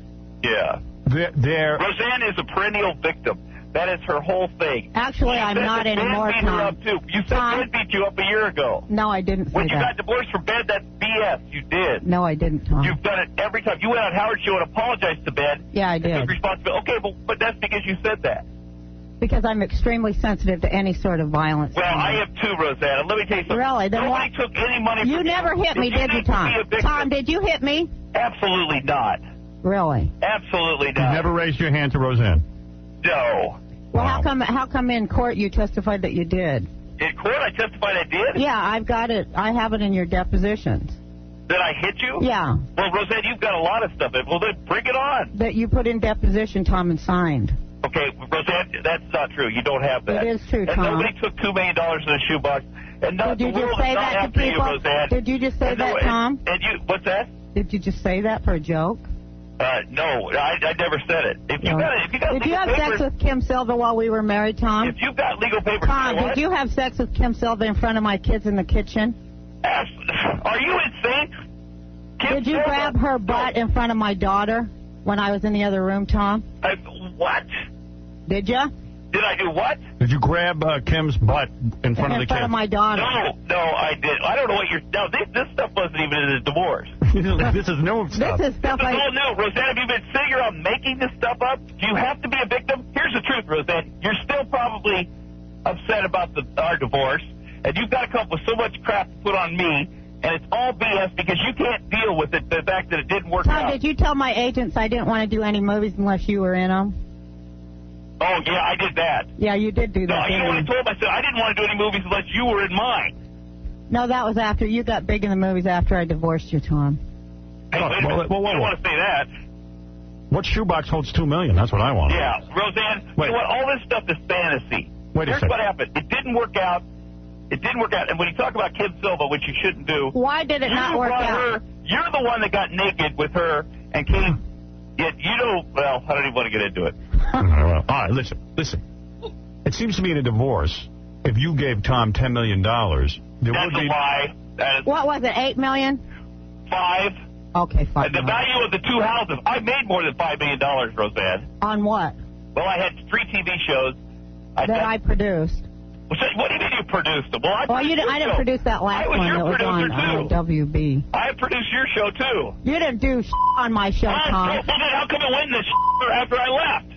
Yeah. Roseanne is a perennial victim. That is her whole thing. Actually, I'm not anymore, Tom. You said Ben beat you up a year ago. No, I didn't say When you that. got divorced from Ben, that's BS. You did. No, I didn't, Tom. You've done it every time. You went on Howard's show and apologized to Ben. Yeah, I did. Responsibility. Okay, but that's because you said that. Because I'm extremely sensitive to any sort of violence. Well, I am too, Rosanna. Let me tell you something. Really? Then Nobody took any money from you. Never hit me, did you, Tom? Tom, did you hit me? Absolutely not. Really? Absolutely not. You never raised your hand to Roseanne? No. Well, how come in court you testified that you did? In court, I testified I did? Yeah, I've got it. I have it in your depositions. That I hit you? Yeah. Well, Roseanne, you've got a lot of stuff. Well, then bring it on. That you put in deposition, Tom, and signed. Okay, Roseanne, that's not true. You don't have that. It is true, and Tom. nobody took $2 million in a shoebox. And not, Did you the just world say is not that to after you, people? Roseanne. Did you just say that, Tom? And you, what's that? Did you just say that for a joke? No, I never said it. If you got Did you have sex with Kim Silva while we were married, Tom? If you've got legal papers, Tom, did you have sex with Kim Silva in front of my kids in the kitchen? Are you insane? Did you grab her butt in front of my daughter when I was in the other room, Tom? What? Did you? Did I do what? Did you grab Kim's butt in front of the In front kid? of my daughter. No, I did. I don't know what you're... No, this stuff wasn't even in the divorce. This is new stuff. This is stuff This is all new. Roseanne, have you been sitting around making this stuff up? Do you have to be a victim? Here's the truth, Roseanne. You're still probably upset about our divorce, and you've got to come up with so much crap to put on me, and it's all BS because you can't deal with it, the fact that it didn't work out. Tom, did you tell my agents I didn't want to do any movies unless you were in them? Oh, yeah, I did that. Yeah, you did do that. No, you know what I told myself? I didn't want to do any movies unless you were in mine. No, that was after you got big in the movies after I divorced you, Tom. Hey, wait a minute. You don't want to say that. What shoebox holds $2 million? That's what I want. Yeah, Roseanne, you know what? All this stuff is fantasy. Here's what happened. It didn't work out. It didn't work out. And when you talk about Kim Silva, which you shouldn't do. Why did it not work out? You're the one that got naked with her and came. Yet you don't. Well, I don't even want to get into it. All right, listen. It seems to me in a divorce, if you gave Tom $10 million, there That's would be... a lie. That is What was it, $8 million? 5. Okay, $5 And the value of the 2 houses, I made more than $5 million, Roseanne. On what? Well, I had 3 TV shows. I produced. What do you mean you produced them? Well, I didn't produce that last one that was on WB. I produced your show, too. You didn't do on my show, Tom. Well, then how come it went in the after I left?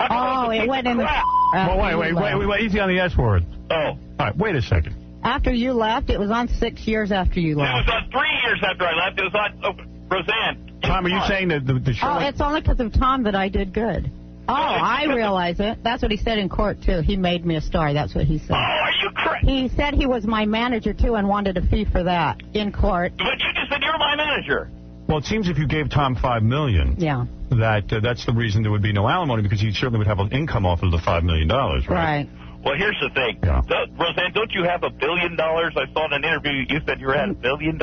It went in the Well, wait, easy on the S word. Oh. All right, wait a second. After you left, it was on 6 years after you left. It was on 3 years after I left. It was on Roseanne. Tom, are you saying that the show... Oh, it's only because of Tom that I did good. Oh, I realize it. That's what he said in court, too. He made me a star. That's what he said. Oh, are you crazy? He said he was my manager, too, and wanted a fee for that in court. But you just said you're my manager. Well, it seems if you gave Tom $5 million, that's the reason there would be no alimony, because he certainly would have an income off of the $5 million, right? Right. Well, here's the thing. Yeah. Roseanne, don't you have $1 billion? I saw in an interview you said you had $1 billion.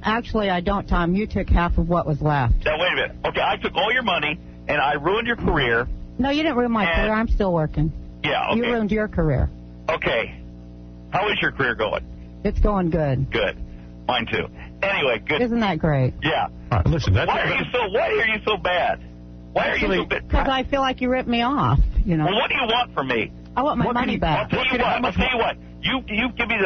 Actually, I don't, Tom. You took half of what was left. Now, wait a minute. Okay, I took all your money, and I ruined your career. No, you didn't ruin my career. I'm still working. Yeah, okay. You ruined your career. Okay. How is your career going? It's going good. Good. Mine, too. Anyway, good. Isn't that great? Yeah. All right, listen, Why are you so bad? Why are you so bad? Because I feel like you ripped me off, you know. Well, what do you want from me? I want my money back. I'll tell you what. You give me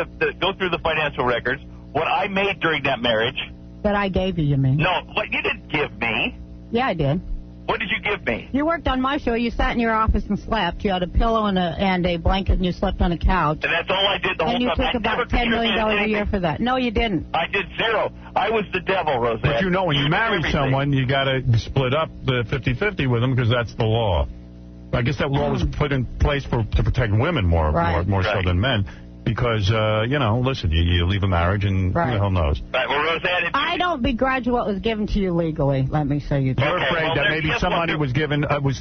go through the financial records, what I made during that marriage. That I gave you mean? No, what you didn't give me. Yeah, I did. What did you give me? You worked on my show. You sat in your office and slept. You had a pillow and a blanket, and you slept on a couch. And that's all I did the whole time. And you took about $10 million a year for that. No, you didn't. I did $0. I was the devil, Roseanne. But you know, when you marry someone, you got to split up the 50-50 with them, because that's the law. I guess that law was put in place to protect women more so than men. Because, listen, you leave a marriage and who the hell knows. Right, well, Roseanne, I don't begrudge what was given to you legally, let me say you. You're afraid that maybe some money was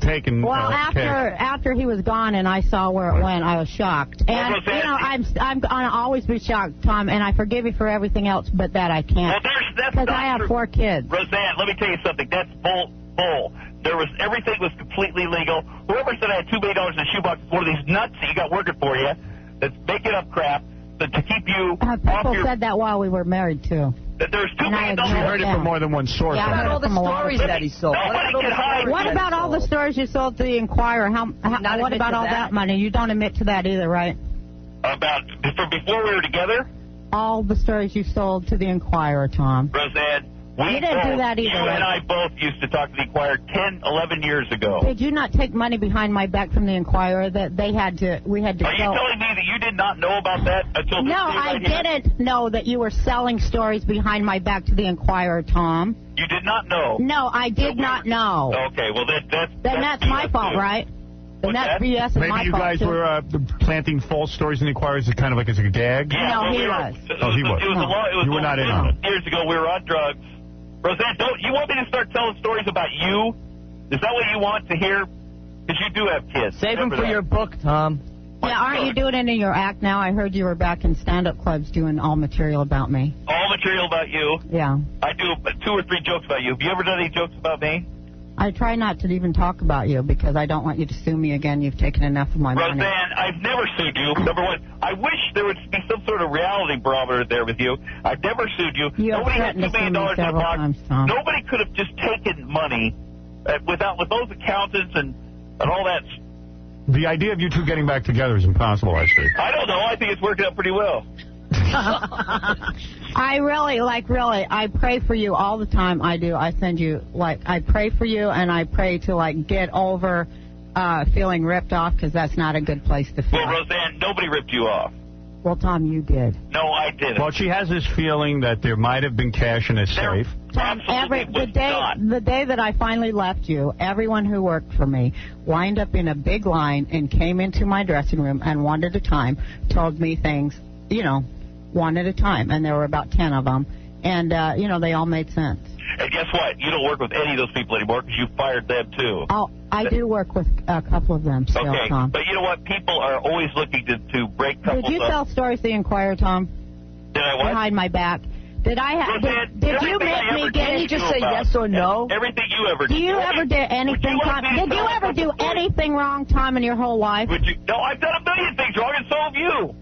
taken. Well, after he was gone and I saw where it went, I was shocked. And, I'm going to always be shocked, Tom, and I forgive you for everything else, but that I can't. Well, that's because I have 4 kids. Roseanne, let me tell you something. That's bull. Everything was completely legal. Whoever said I had $2 million in the shoebox is one of these nuts that you got working for you that's making up crap to keep you people said that while we were married, too. That there's $2 million. You heard it from more than one source. Yeah, what about all the stories that he sold? What about all the stories you sold to the Inquirer? What about all that money? You don't admit to that either, right? From before we were together? All the stories you sold to the Inquirer, Tom. Roseanne, You didn't do that either. You and I both used to talk to the Inquirer 10, 11 years ago. Did you not take money behind my back from the Inquirer that we had to Are you telling me that you did not know about that until No, I didn't know that you were selling stories behind my back to the Inquirer, Tom. You did not know? No, I did not know. Okay, well, that's my fault, right? Then that's BS and my Maybe you fault, guys too. were planting false stories in the Inquirer as kind of like as a gag? Yeah, No, well, he was. Oh, he was. You were not in on it. Years ago, we were on drugs. Roseanne, you want me to start telling stories about you? Is that what you want to hear? Because you do have kids. Save them for your book, Tom. Yeah, aren't you doing it in your act now? I heard you were back in stand-up clubs doing all material about me. All material about you? Yeah. I do 2 or 3 jokes about you. Have you ever done any jokes about me? I try not to even talk about you because I don't want you to sue me again. You've taken enough of my money. Roseanne, I've never sued you. Number one, I wish there would be some sort of reality barometer there with you. I've never sued you. You have Nobody has threatened to $2 million sue me in the several box. times, Tom. Nobody could have just taken money with those accountants and all that. The idea of you two getting back together is impossible, I see. I don't know. I think it's working out pretty well. I really, I pray for you all the time. I do. I send you, I pray for you, and I pray to, get over feeling ripped off, because that's not a good place to feel. Well, Roseanne, nobody ripped you off. Well, Tom, you did. No, I didn't. Well, she has this feeling that there might have been cash in a safe. Tom, the day that I finally left you, everyone who worked for me lined up in a big line and came into my dressing room and one at a time told me things, one at a time. And there were about 10 of them. And, they all made sense. And guess what? You don't work with any of those people anymore because you fired them, too. Oh, I do work with a couple of them still, okay, Tom. but you know what? People are always looking to break couples Did you up. tell stories to the Inquirer, Tom? Did I what? Behind my back. Did you make me get Can you just say yes or no? Everything you ever do. Do you ever do anything, Tom? Did you ever do anything wrong, Tom, in your whole life? No, I've done a million things wrong, and so have you.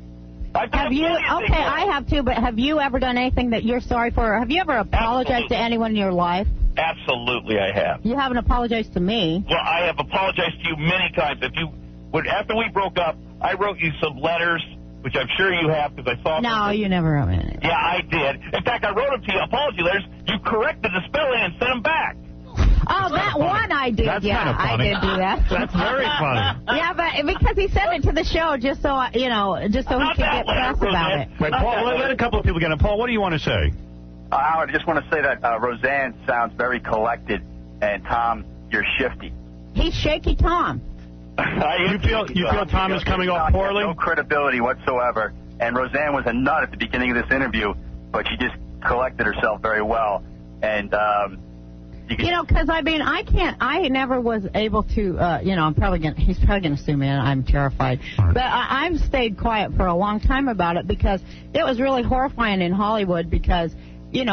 Have you? Okay, I have too, but have you ever done anything that you're sorry for? Or have you ever apologized to anyone in your life? Absolutely, I have. You haven't apologized to me. Well, I have apologized to you many times. After we broke up, I wrote you some letters, which I'm sure you have because I saw them. No, you never wrote anything. Yeah, I did. In fact, I wrote them to you, apology letters. You corrected the spelling and sent them back. Oh, that one I did. That's yeah, kind of funny. I did do that. That's very funny. Yeah, but because he sent it to the show just so he could get press about it. Right, Paul, let a couple of people get in. Paul, what do you want to say? Howard, I just want to say that Roseanne sounds very collected, and Tom, you're shifty. He's shaky Tom. You feel Tom is coming off poorly? No credibility whatsoever. And Roseanne was a nut at the beginning of this interview, but she just collected herself very well. And because I never was able to. He's probably gonna sue me, and I'm terrified. Right. But I've stayed quiet for a long time about it because it was really horrifying in Hollywood because. He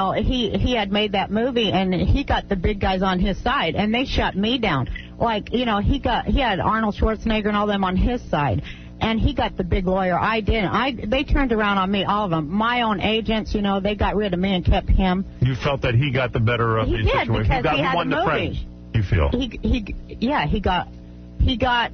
had made that movie, and he got the big guys on his side, and they shut me down. He had Arnold Schwarzenegger and all them on his side, and he got the big lawyer. I didn't. They turned around on me, all of them. My own agents, they got rid of me and kept him. You felt that he got the better of the situation. He did, because he had the movie. You feel? He got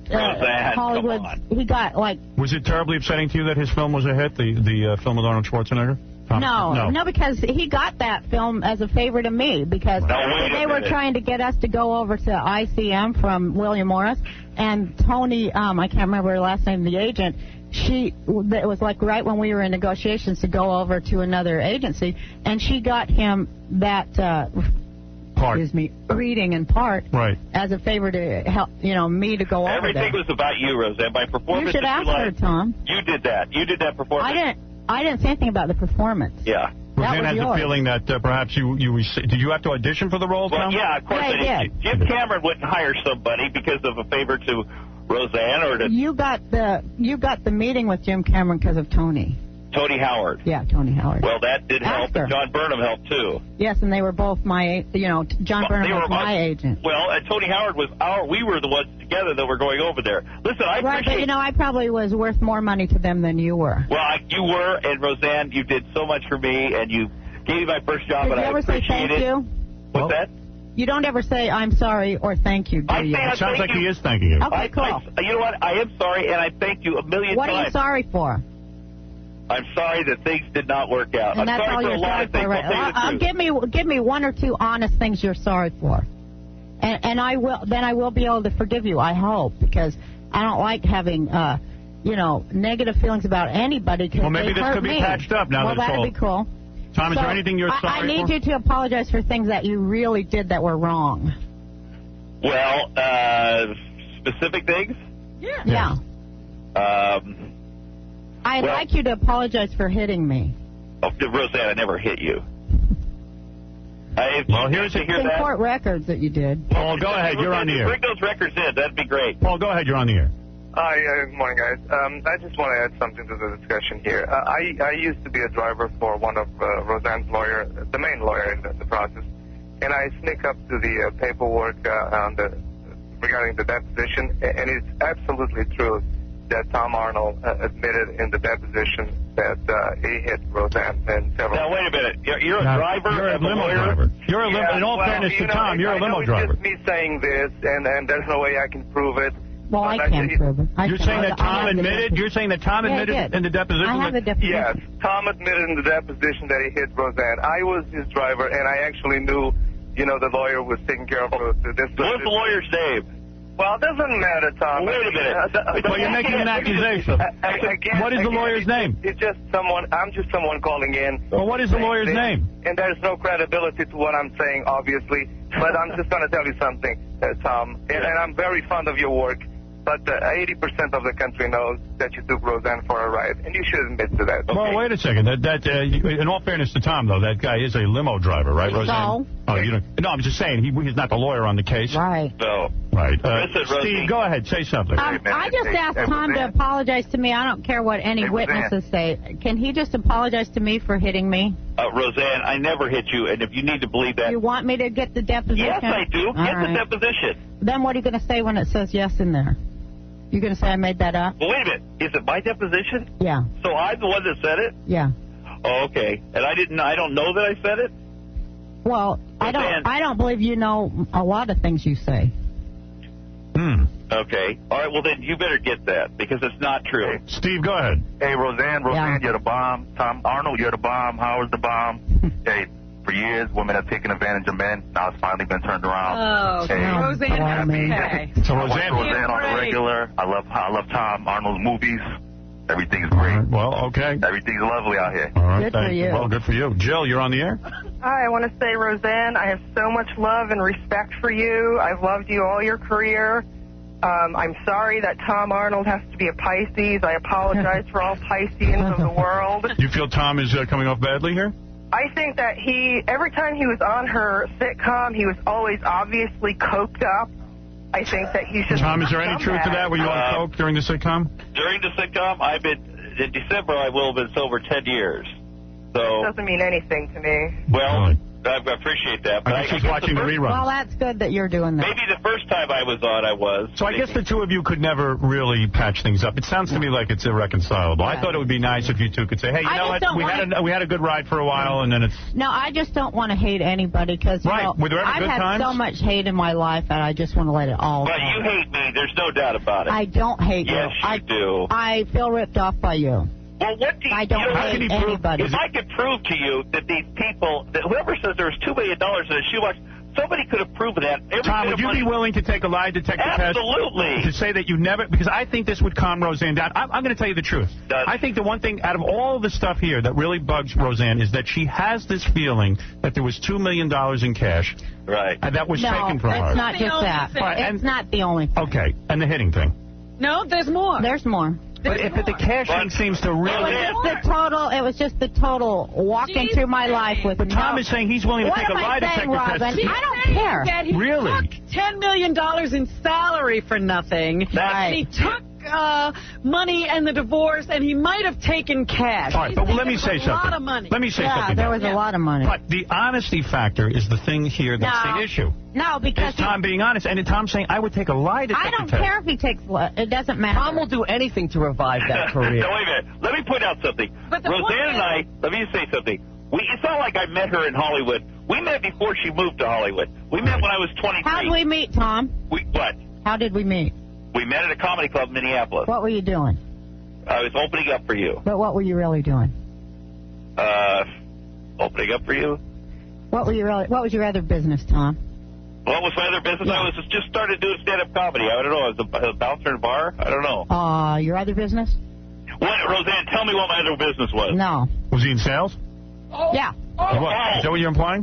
Hollywood. He got Was it terribly upsetting to you that his film was a hit? The film with Arnold Schwarzenegger. No, because he got that film as a favor to me because they were trying to get us to go over to ICM from William Morris, and Tony, I can't remember her last name, the agent, it was right when we were in negotiations to go over to another agency, and she got him that reading in part as a favor to help, me to go over Everything was about you, Roseanne. My performance. You should ask her, Tom. You did that. You did that performance. I didn't say anything about the performance. Yeah. Roseanne has a feeling that perhaps did you have to audition for the role, Tom? Well, yeah, of course I did. Jim Cameron wouldn't hire somebody because of a favor to Roseanne or to... You got the meeting with Jim Cameron because of Tony. Tony Howard. Yeah, Tony Howard. Well, that did help, and John Burnham helped, too. Yes, and they were both John Burnham was my agent. Well, and Tony Howard was we were the ones together that were going over there. Listen, I appreciate... But, I probably was worth more money to them than you were. Well, you were, and Roseanne, you did so much for me, and you gave me my first job, and I appreciate it. Did you ever say thank you? What's that? You don't ever say, I'm sorry, or thank you, do you? It sounds like he is thanking you. Okay, cool. You know what? I am sorry, and I thank you a million times. What are you sorry for? I'm sorry that things did not work out. And I'm that's sorry all for a you're lot sorry of things. for, right? I'll tell you the truth. Give me one or two honest things you're sorry for, and I will be able to forgive you. I hope, because I don't like having negative feelings about anybody. Well, maybe this could be patched up now. Well, that it's all... that'd be cool. Tom, is there anything you're sorry I need for? you to apologize for things that you really did that were wrong. Well, specific things? Yeah. I'd like you to apologize for hitting me. Oh, Roseanne, I never hit you. Well, here's to hear in that. court records that you did. Paul, go ahead. You're on the air. Bring those records in. That'd be great. Paul, go ahead. You're on the air. Hi, good morning, guys. I just want to add something to the discussion here. I used to be a driver for one of Roseanne's lawyers, the main lawyer in the process, and I sneak up to the paperwork regarding the deposition, and it's absolutely true that Tom Arnold admitted in the deposition that he hit Roseanne and several. Now, wait a minute. You're a driver? You're a limo driver. You're a limo. In all fairness to Tom, you're a limo driver. It's just me saying this, and there's no way I can prove it. Well, I can prove it. You're saying that Tom admitted? You're saying that Tom admitted in the deposition? I have the deposition. Yes, Tom admitted in the deposition that he hit Roseanne. I was his driver, and I actually knew, the lawyer was taking care of this. What's the lawyer's name? Well, it doesn't matter, Tom. Wait a minute. Well, you're making an accusation. What is the lawyer's name? It's just someone. I'm just someone calling in. Well, what is the lawyer's name? And there's no credibility to what I'm saying, obviously. But I'm just going to tell you something, Tom. And I'm very fond of your work. But 80% of the country knows that you took Roseanne for a ride, and you should admit to that. Okay? Well, wait a second. In all fairness to Tom, though, that guy is a limo driver, right, Roseanne? No. Oh, you don't. No, I'm just saying he's not the lawyer on the case. Right. No. Right. Listen, Steve, go ahead. Say something. I just asked Tom to apologize to me. I don't care what any witnesses say. Can he just apologize to me for hitting me? Roseanne, I never hit you, and if you need to believe that... You want me to get the deposition? Yes, I do. All Get right. the deposition. Then what are you going to say when it says yes in there? You're going to say I made that up? Well, wait a minute. Is it my deposition? Yeah. So I'm the one that said it? Yeah. Oh, okay. And I don't know that I said it? Well, I don't believe you know a lot of things you say. Okay. All right, well, then you better get that, because it's not true. Steve, go ahead. Hey, Roseanne, you're the bomb. Tom Arnold, you're the bomb. Howard's the bomb. Hey, for years, women have taken advantage of men. Now it's finally been turned around. Oh, hey, Roseanne, okay. So I watch Roseanne on the regular. I love Tom Arnold's movies. Everything's great. Right, well, okay. Everything's lovely out here. All right, Good for you. Well, good for you. Jill, you're on the air? Hi, I want to say, Roseanne, I have so much love and respect for you. I've loved you all your career. I'm sorry that Tom Arnold has to be a Pisces. I apologize for all Pisceans of the world. You feel Tom is coming off badly here? I think that every time he was on her sitcom, he was always obviously coked up. I think that he should... Tom, is there any truth to that? Were you on coke during the sitcom? During the sitcom, in December, I will have been sober 10 years. So... It doesn't mean anything to me. Well, I appreciate that. But I guess she's watching the reruns. Well, that's good that you're doing that. Maybe the first time I was on, I was. So I guess the two of you could never really patch things up. It sounds to me like it's irreconcilable. I thought it would be nice if you two could say, hey, you know what? We had a good ride for a while, and then it's... No, I just don't want to hate anybody, because Were there ever I've good had times? so much hate in my life that I just want to let it all But go. you hate me. There's no doubt about it. I don't hate you. Yes, you do. I feel ripped off by you. Well, what do you... I don't hate anybody. If I could prove to you that these people, that whoever says there was $2 million in a shoebox, somebody could have proven that. Tom, would you be willing to take a lie detector test? Absolutely. To say that you never... Because I think this would calm Roseanne down. I'm going to tell you the truth. I think the one thing out of all the stuff here that really bugs Roseanne is that she has this feeling that there was $2 million in cash. Right. And that was taken from her. No, it's not just that. It's not the only thing. Okay, and the hitting thing. No, there's more. There's more. But if the cash thing seems to really... It was just the total walking through my life with... But Tom is saying he's willing to take a lie detector test. I don't care. That he Really? took $10 million in salary for nothing. And he took money and the divorce, and he might have taken cash. All right, but let me say something. A lot of money. Let me say something. there was a lot of money. But the honesty factor is the thing here that's the issue. No, because... Is Tom being honest, and Tom saying, I would take a lie detector I don't test. care if he takes... It doesn't matter. Tom will do anything to revive that career. No, wait a minute. Let me point out something. But the Roseanne and I, let me say something. It's not like I met her in Hollywood. We met before she moved to Hollywood. We met when I was 23. How did we meet, Tom? What? How did we meet? We met at a comedy club in Minneapolis. What were you doing? I was opening up for you. But what were you really doing? Opening up for you? What was your other business, Tom? What was my other business? Yeah. I was just started doing stand-up comedy. I don't know. I was a bouncer in a bar. I don't know. Your other business? What, Roseanne, tell me what my other business was. No. Was he in sales? Yeah. What? Is that what you're implying?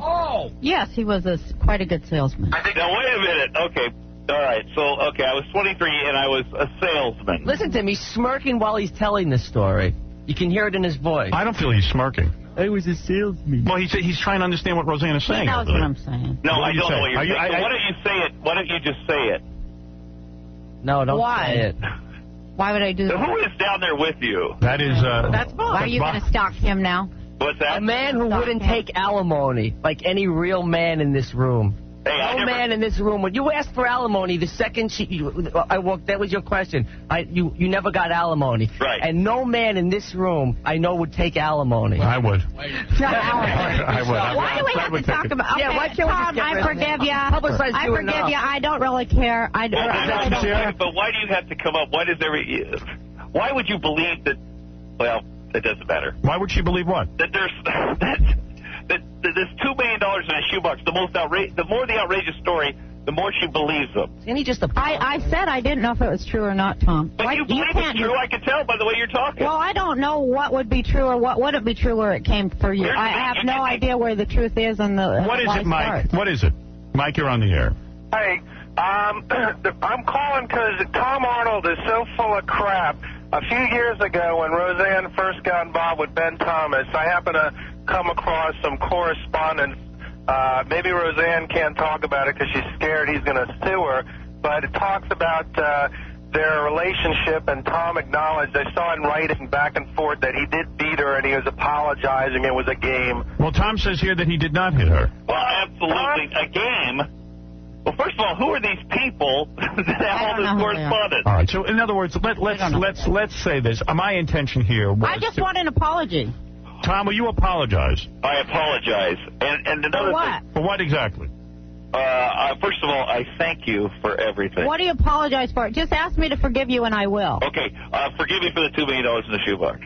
Yes, he was quite a good salesman. Now, wait a minute. Okay. All right. So, I was 23, and I was a salesman. Listen to him. He's smirking while he's telling this story. You can hear it in his voice. I don't feel he's smirking. I was a salesman. Well, he's trying to understand what Roseanne is saying. He knows what I'm saying. No, I don't know what you're saying. saying. So why don't you say it? Why don't you just say it? No, don't Why? say it. Why would I do So that? who is down there with you? That is... That's Bob. Why are you going to stalk him now? What's that? A man who wouldn't take alimony, like any real man in this room. Hey, no man in this room would. You asked for alimony the second I walked. That was your question. You never got alimony. Right. And no man in this room I know would take alimony. I would. I would. Why do we have to talk about? Okay, Yeah, why can't we Tom, just get I rid of forgive it? you. Publicize I you forgive enough. you. I don't really care. I really don't care. But why do you have to come up? Why why would you believe that? Well, it doesn't matter. Why would she believe what? That there's $2 million in a shoebox. The more the outrageous story, the more she believes them. And he just I said I didn't know if it was true or not, Tom. But you believe it's true. I can tell by the way you're talking. Well, I don't know what would be true or what wouldn't be true where it came for you. I have no idea where the truth is and the. What is it, Mike? What is it? Mike, you're on the air. Hey, I'm calling because Tom Arnold is so full of crap. A few years ago, when Roseanne first got involved with Ben Thomas, I happened to come across some correspondence. Maybe Roseanne can't talk about it because she's scared he's going to sue her, but it talks about their relationship, and Tom acknowledged, I saw in writing back and forth, that he did beat her and he was apologizing. It was a game. Well, Tom says here that he did not hit her. Well, absolutely. A game? Well, first of all, who are these people that have all this correspondence? All right. So, in other words, let's say this. My intention here was... I just want an apology. Tom, will you apologize? I apologize. And another for what? thing. For what exactly? First of all, I thank you for everything. What do you apologize for? Just ask me to forgive you and I will. Okay. Forgive me for the $2 million in the shoebox.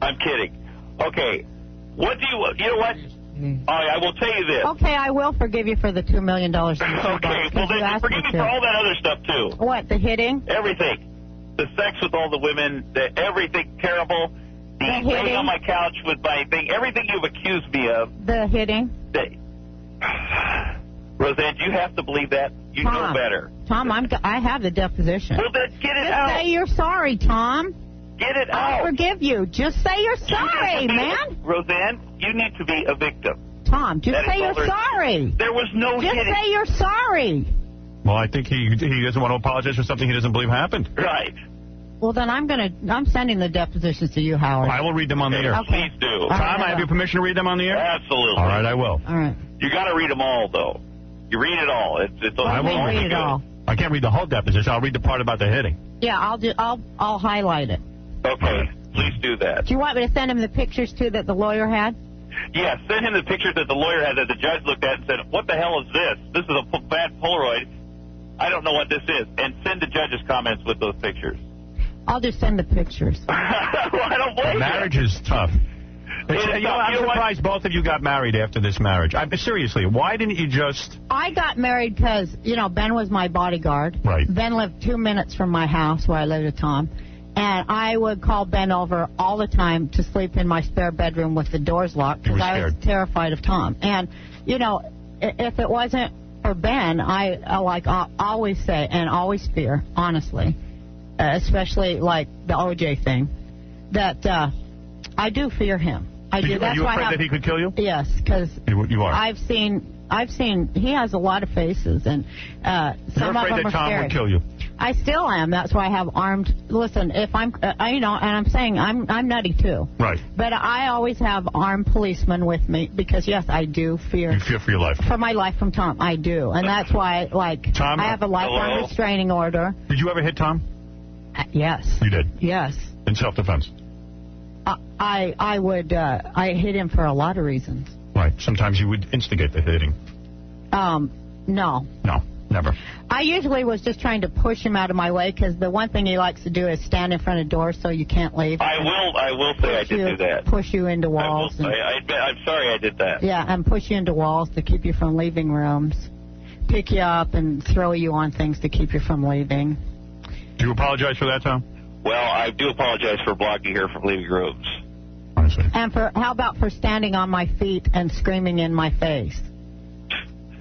I'm kidding. Okay. What do you know what? I will tell you this. Okay, I will forgive you for the $2 million. Okay, well then forgive me for all that other stuff too. What, the hitting? Everything. The sex with all the women, everything terrible. The laying on my couch with my thing, everything you've accused me of. The hitting? Roseanne, you have to believe that. You know better. Tom, I have the deposition. Well, then get it Just out. say you're sorry, Tom. Get it I out. forgive you. Just say you're sorry, man. Roseanne, you need to be a victim. Tom, just That say is all you're sorry. There was no Just hitting. say you're sorry. Well, I think he doesn't want to apologize for something he doesn't believe happened. Right. Well, then I'm sending the depositions to you, Howard. I will read them on the air. Okay. Please do. Tom, I have your permission to read them on the air? Absolutely. All right, I will. All right. You got to read them all, though. You read it all. I will read it all. I can't read the whole deposition. I'll read the part about the hitting. Yeah, I'll highlight it. Okay. Please do that. Do you want me to send him the pictures too that the lawyer had? Yeah, send him the pictures that the lawyer had that the judge looked at and said, what the hell is this? This is a bad Polaroid. I don't know what this is. And send the judge's comments with those pictures. I'll just send the pictures. I don't believe Marriage is tough. I'm surprised both of you got married after this marriage. Seriously, why didn't you just... I got married because, Ben was my bodyguard. Right. Ben lived 2 minutes from my house where I lived with Tom. And I would call Ben over all the time to sleep in my spare bedroom with the doors locked because I was terrified of Tom. And, if it wasn't for Ben, I always say and always fear, honestly, especially like the OJ thing, that I do fear him. I do. Are you afraid that he could kill you? Yes, because you are. I've seen he has a lot of faces, and some of them are scary. You're afraid that Tom would kill you? I still am. That's why I have armed. Listen, if I'm, and I'm saying I'm nutty too. Right. But I always have armed policemen with me because yes, I do fear. You fear for your life. For my life from Tom, I do, and that's why Tom, I have a lifetime restraining order. Did you ever hit Tom? Yes. You did. Yes. In self-defense. I hit him for a lot of reasons. Right. Sometimes you would instigate the hitting. No. No. Never. I usually was just trying to push him out of my way because the one thing he likes to do is stand in front of doors so you can't leave. I will say I did do that. Push you into walls. I'm sorry I did that. Yeah, and push you into walls to keep you from leaving rooms. Pick you up and throw you on things to keep you from leaving. Do you apologize for that, Tom? Well, I do apologize for blocking her from leaving rooms. And how about for standing on my feet and screaming in my face?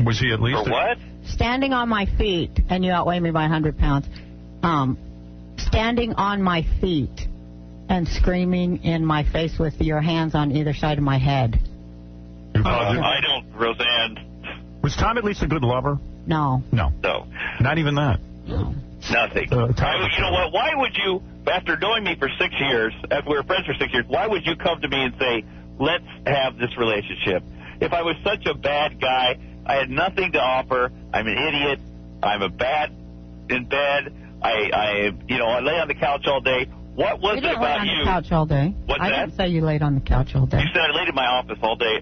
Was he at least... For what? Standing on my feet, and you outweigh me by 100 pounds, standing on my feet and screaming in my face with your hands on either side of my head. I don't, Roseanne. Was Tom at least a good lover? No. No. Not even that? No. Nothing. You know what? Why would you, after knowing me for 6 years, after we were friends for 6 years, why would you come to me and say, let's have this relationship? If I was such a bad guy, I had nothing to offer. I'm an idiot. I'm a bad in bed. I lay on the couch all day. What was it about you? You didn't lay on the couch all day. What's I that? didn't say you laid on the couch all day. You said I laid in my office all day.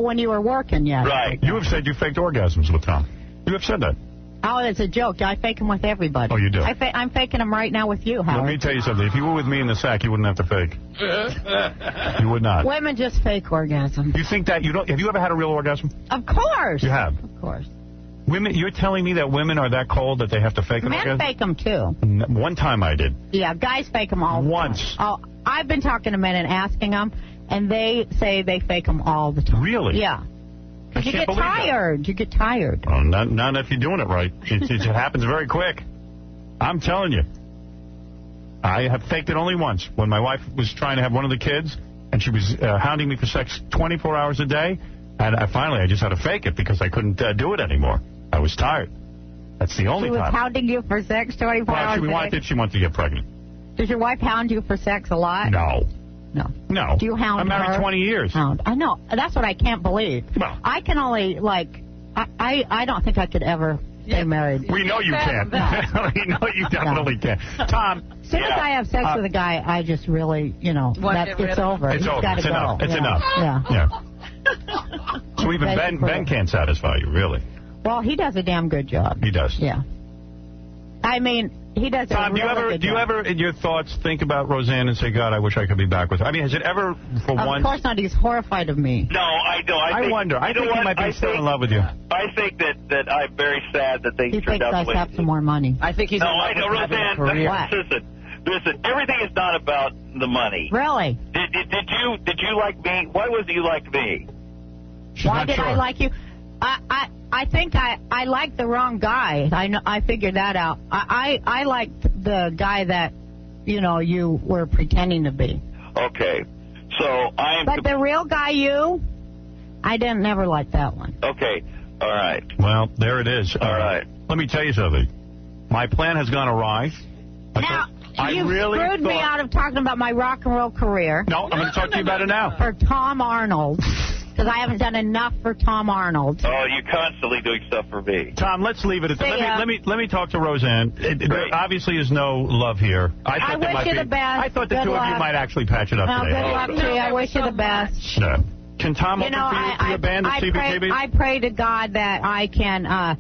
When you were working, yes. Right. You have said you faked orgasms with Tom. You have said that. Oh, it's a joke. I fake them with everybody. Oh, you do? I'm faking them right now with you, Howard. Let me tell you something. If you were with me in the sack, you wouldn't have to fake. You would not. Women just fake orgasms. You think that you don't? Have you ever had a real orgasm? Of course. You have. Of course. Women, you're telling me that women are that cold that they have to fake an orgasm? Men fake them too. One time I did. Yeah, guys fake them all the Once. time. Oh, I've been talking to men and asking them, and they say they fake them all the time. Really? Yeah. I You can't get believe tired. that. You get tired. Oh, not if you're doing it right. It happens very quick. I'm telling you. I have faked it only once. When my wife was trying to have one of the kids, and she was hounding me for sex 24 hours a day, and I just had to fake it because I couldn't do it anymore. I was tired. That's the only time. She was hounding you for sex 24 hours a day? She wanted to get pregnant. Does your wife hound you for sex a lot? No. No. Do you hound I'm married her? 20 years. Hound. I know. That's what I can't believe. Well. I can only, I don't think I could ever stay married. We know you can't. We know you definitely can't. Tom. As soon as I have sex with a guy, I just really, it's over. It's over. Gotta It's enough. go. It's enough. Yeah. So even Ben can't satisfy you, really. Well, he does a damn good job. He does. Yeah. I mean, he does Tom, a really good job. do you ever, in your thoughts, think about Roseanne and say, God, I wish I could be back with her? I mean, has it ever, for once... Of course not. He's horrified of me. No, I don't. I wonder. I think he might be still in love with you. I think that I'm very sad that things He turned thinks out I the way have some more money. I think he's No, I know, Roseanne. Listen, everything is not about the money. Really? Did you like me? Why was it you liked me? Why did I like you? I think I liked the wrong guy. I figured that out. I liked the guy that, you were pretending to be. Okay. So But the real guy I didn't never like that one. Okay. All right. Well, there it is. All right. Let me tell you something. My plan has gone awry. Now, you really screwed me out of talking about my rock and roll career. No, I'm going to talk to you about it now. For Tom Arnold. Because I haven't done enough for Tom Arnold. Oh, you're constantly doing stuff for me. Tom, let's leave it at that. Let me talk to Roseanne. There obviously is no love here. I wish you the best. I thought the Good two luck. of you might actually patch it up Well, today. good luck to you. I wish you the best. No. Can Tom open for your band at CBGB? I pray to God that I can,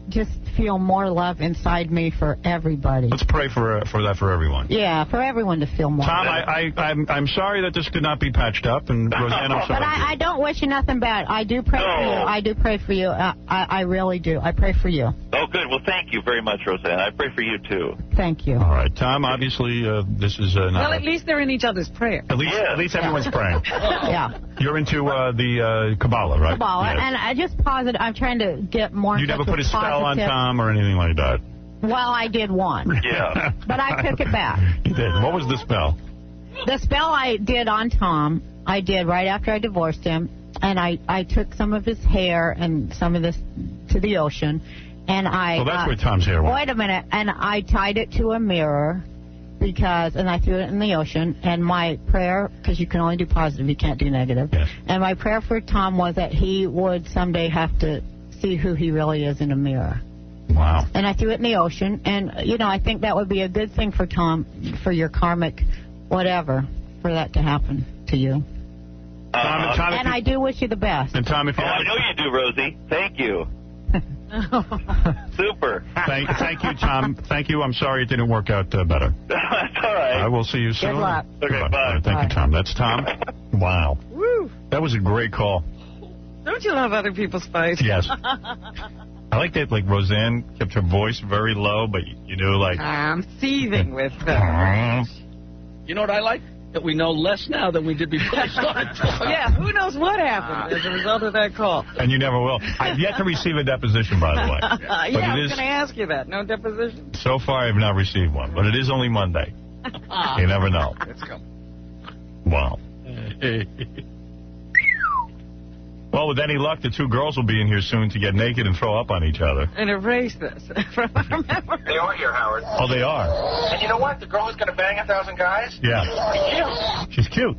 just feel more love inside me for everybody. Let's pray for that for everyone. Yeah, for everyone to feel more. Tom, I'm sorry that this could not be patched up, and Roseanne, I'm sorry. But I don't wish you nothing bad. I do pray for you. I do pray for you. I really do. I pray for you. Oh, good. Well, thank you very much, Roseanne. I pray for you, too. Thank you. All right, Tom, obviously, this is not... Well, at least they're in each other's prayer. At least everyone's praying. Yeah. You're into the Kabbalah, right? Kabbalah. Yes. And I just positive. I'm trying to get more... You never put a spell on Tom or anything like that? Well, I did one. Yeah. But I took it back. You did. What was the spell? The spell I did on Tom, I did right after I divorced him, and I took some of his hair and some of this to the ocean, and I... Well, that's where Tom's hair went. Wait a minute. And I tied it to a mirror, and I threw it in the ocean, and my prayer, because you can only do positive, you can't do negative, yes. And my prayer for Tom was that he would someday have to see who he really is in a mirror. Wow. And I threw it in the ocean. And, I think that would be a good thing for Tom, for your karmic whatever, for that to happen to you. Tom, and I do wish you the best. And Tom, if you I know you do, Rosie. Thank you. Super. Thank you, Tom. Thank you. I'm sorry it didn't work out better. That's all right. I will see you soon. Good luck. Okay, bye. Thank you, Tom. That's Tom. Wow. Woo. That was a great call. Don't you love other people's fights? Yes. I like that, like, Roseanne kept her voice very low, but you knew, like... I'm seething with them. You know what I like? That we know less now than we did before we started talking. Yeah, who knows what happened as a result of that call. And you never will. I've yet to receive a deposition, by the way. I was going to ask you that. No deposition? So far, I've not received one, but it is only Monday. You never know. Let's go. Wow. Well, with any luck, the two girls will be in here soon to get naked and throw up on each other. And erase this from our memory. They are here, Howard. Oh, they are? And you know what? The girl is going to bang 1,000 guys? Yeah. Cute. She's cute.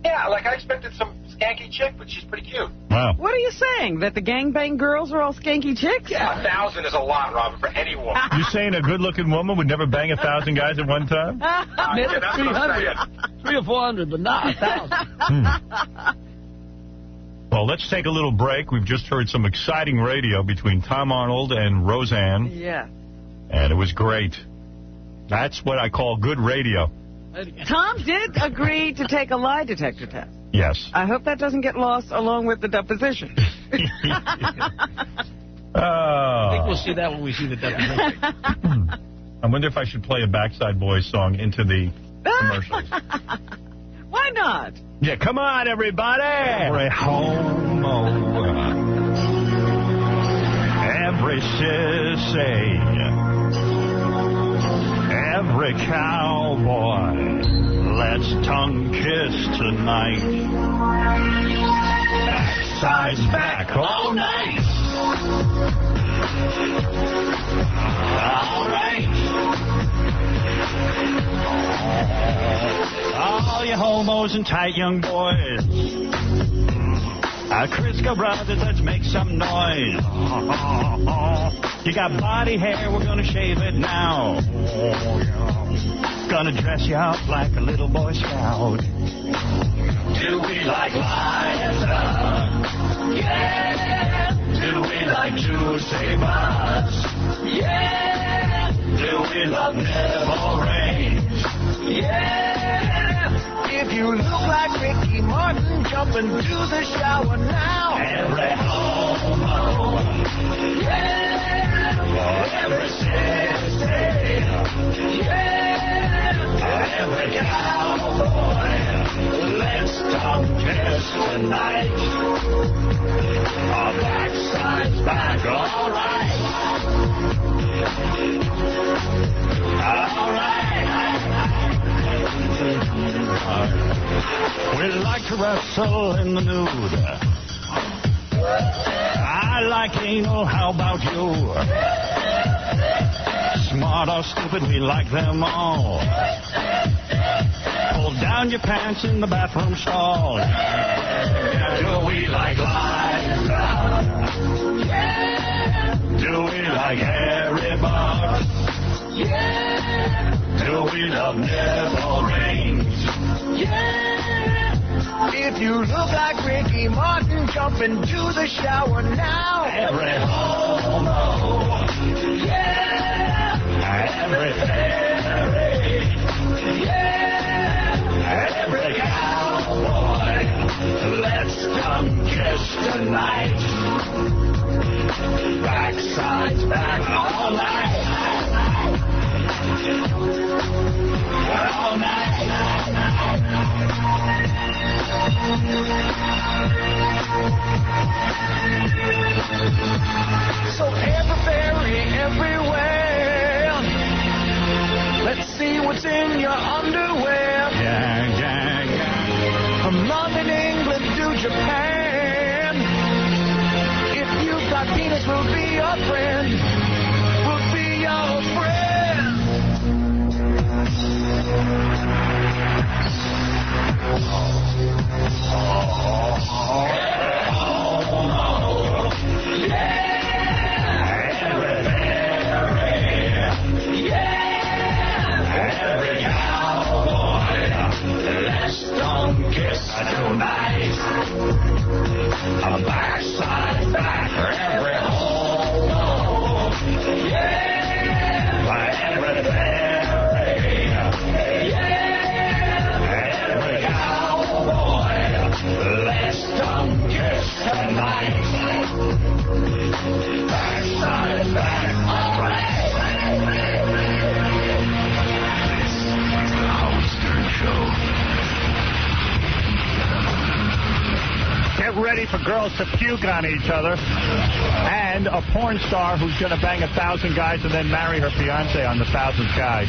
Yeah, like I expected some skanky chick, but she's pretty cute. Wow. What are you saying? That the gangbang girls are all skanky chicks? Yeah, 1,000 is a lot, Robin, for any woman. You saying a good-looking woman would never bang 1,000 guys at one time? Maybe yeah, that's what I'm saying. 300 or 400, but not 1,000. Well, let's take a little break. We've just heard some exciting radio between Tom Arnold and Roseanne. Yeah. And it was great. That's what I call good radio. Tom did agree to take a lie detector test. Yes. I hope that doesn't get lost along with the deposition. I think we'll see that when we see the deposition. I wonder if I should play a Backside Boys song into the commercials. Why not? Yeah, come on, everybody. Every homo, every sissy, every cowboy, let's tongue kiss tonight. Backside's back all night. All right. All you homos and tight young boys, Crisco brothers, let's make some noise. You got body hair, we're gonna shave it now. Gonna dress you up like a little Boy Scout. Do we like lions? Yeah. Do we like juicy butts? Yeah. Do we love nipple rings? Yeah. If you look like Ricky Martin, jump into the shower now. Every homo. Yeah. Every sissy. Yeah. Every cowboy. Let's tongue kiss tonight. Our backside's back, all right. All right. We like to wrestle in the nude. I like anal, how about you? Smart or stupid, we like them all. Pull down your pants in the bathroom stall. Do we like lions? Yeah. Do we like hairy butts? Yeah. Do we love nipple rings? Yeah. If you look like Ricky Martin, jump into the shower now. Every homo. Yeah. Every fairy. Yeah. Every cowboy. Let's tongue kiss tonight. Backside's back all night. All night. So every everywhere. Let's see what's in your underwear. Yeah, yeah, yeah. From London, England to Japan. If you've got penis, we'll be your friend. We'll be your friend. Tonight, a backside back, every hole. Get ready for girls to puke on each other. And a porn star who's going to bang 1,000 guys and then marry her fiance on the 1,000th guy.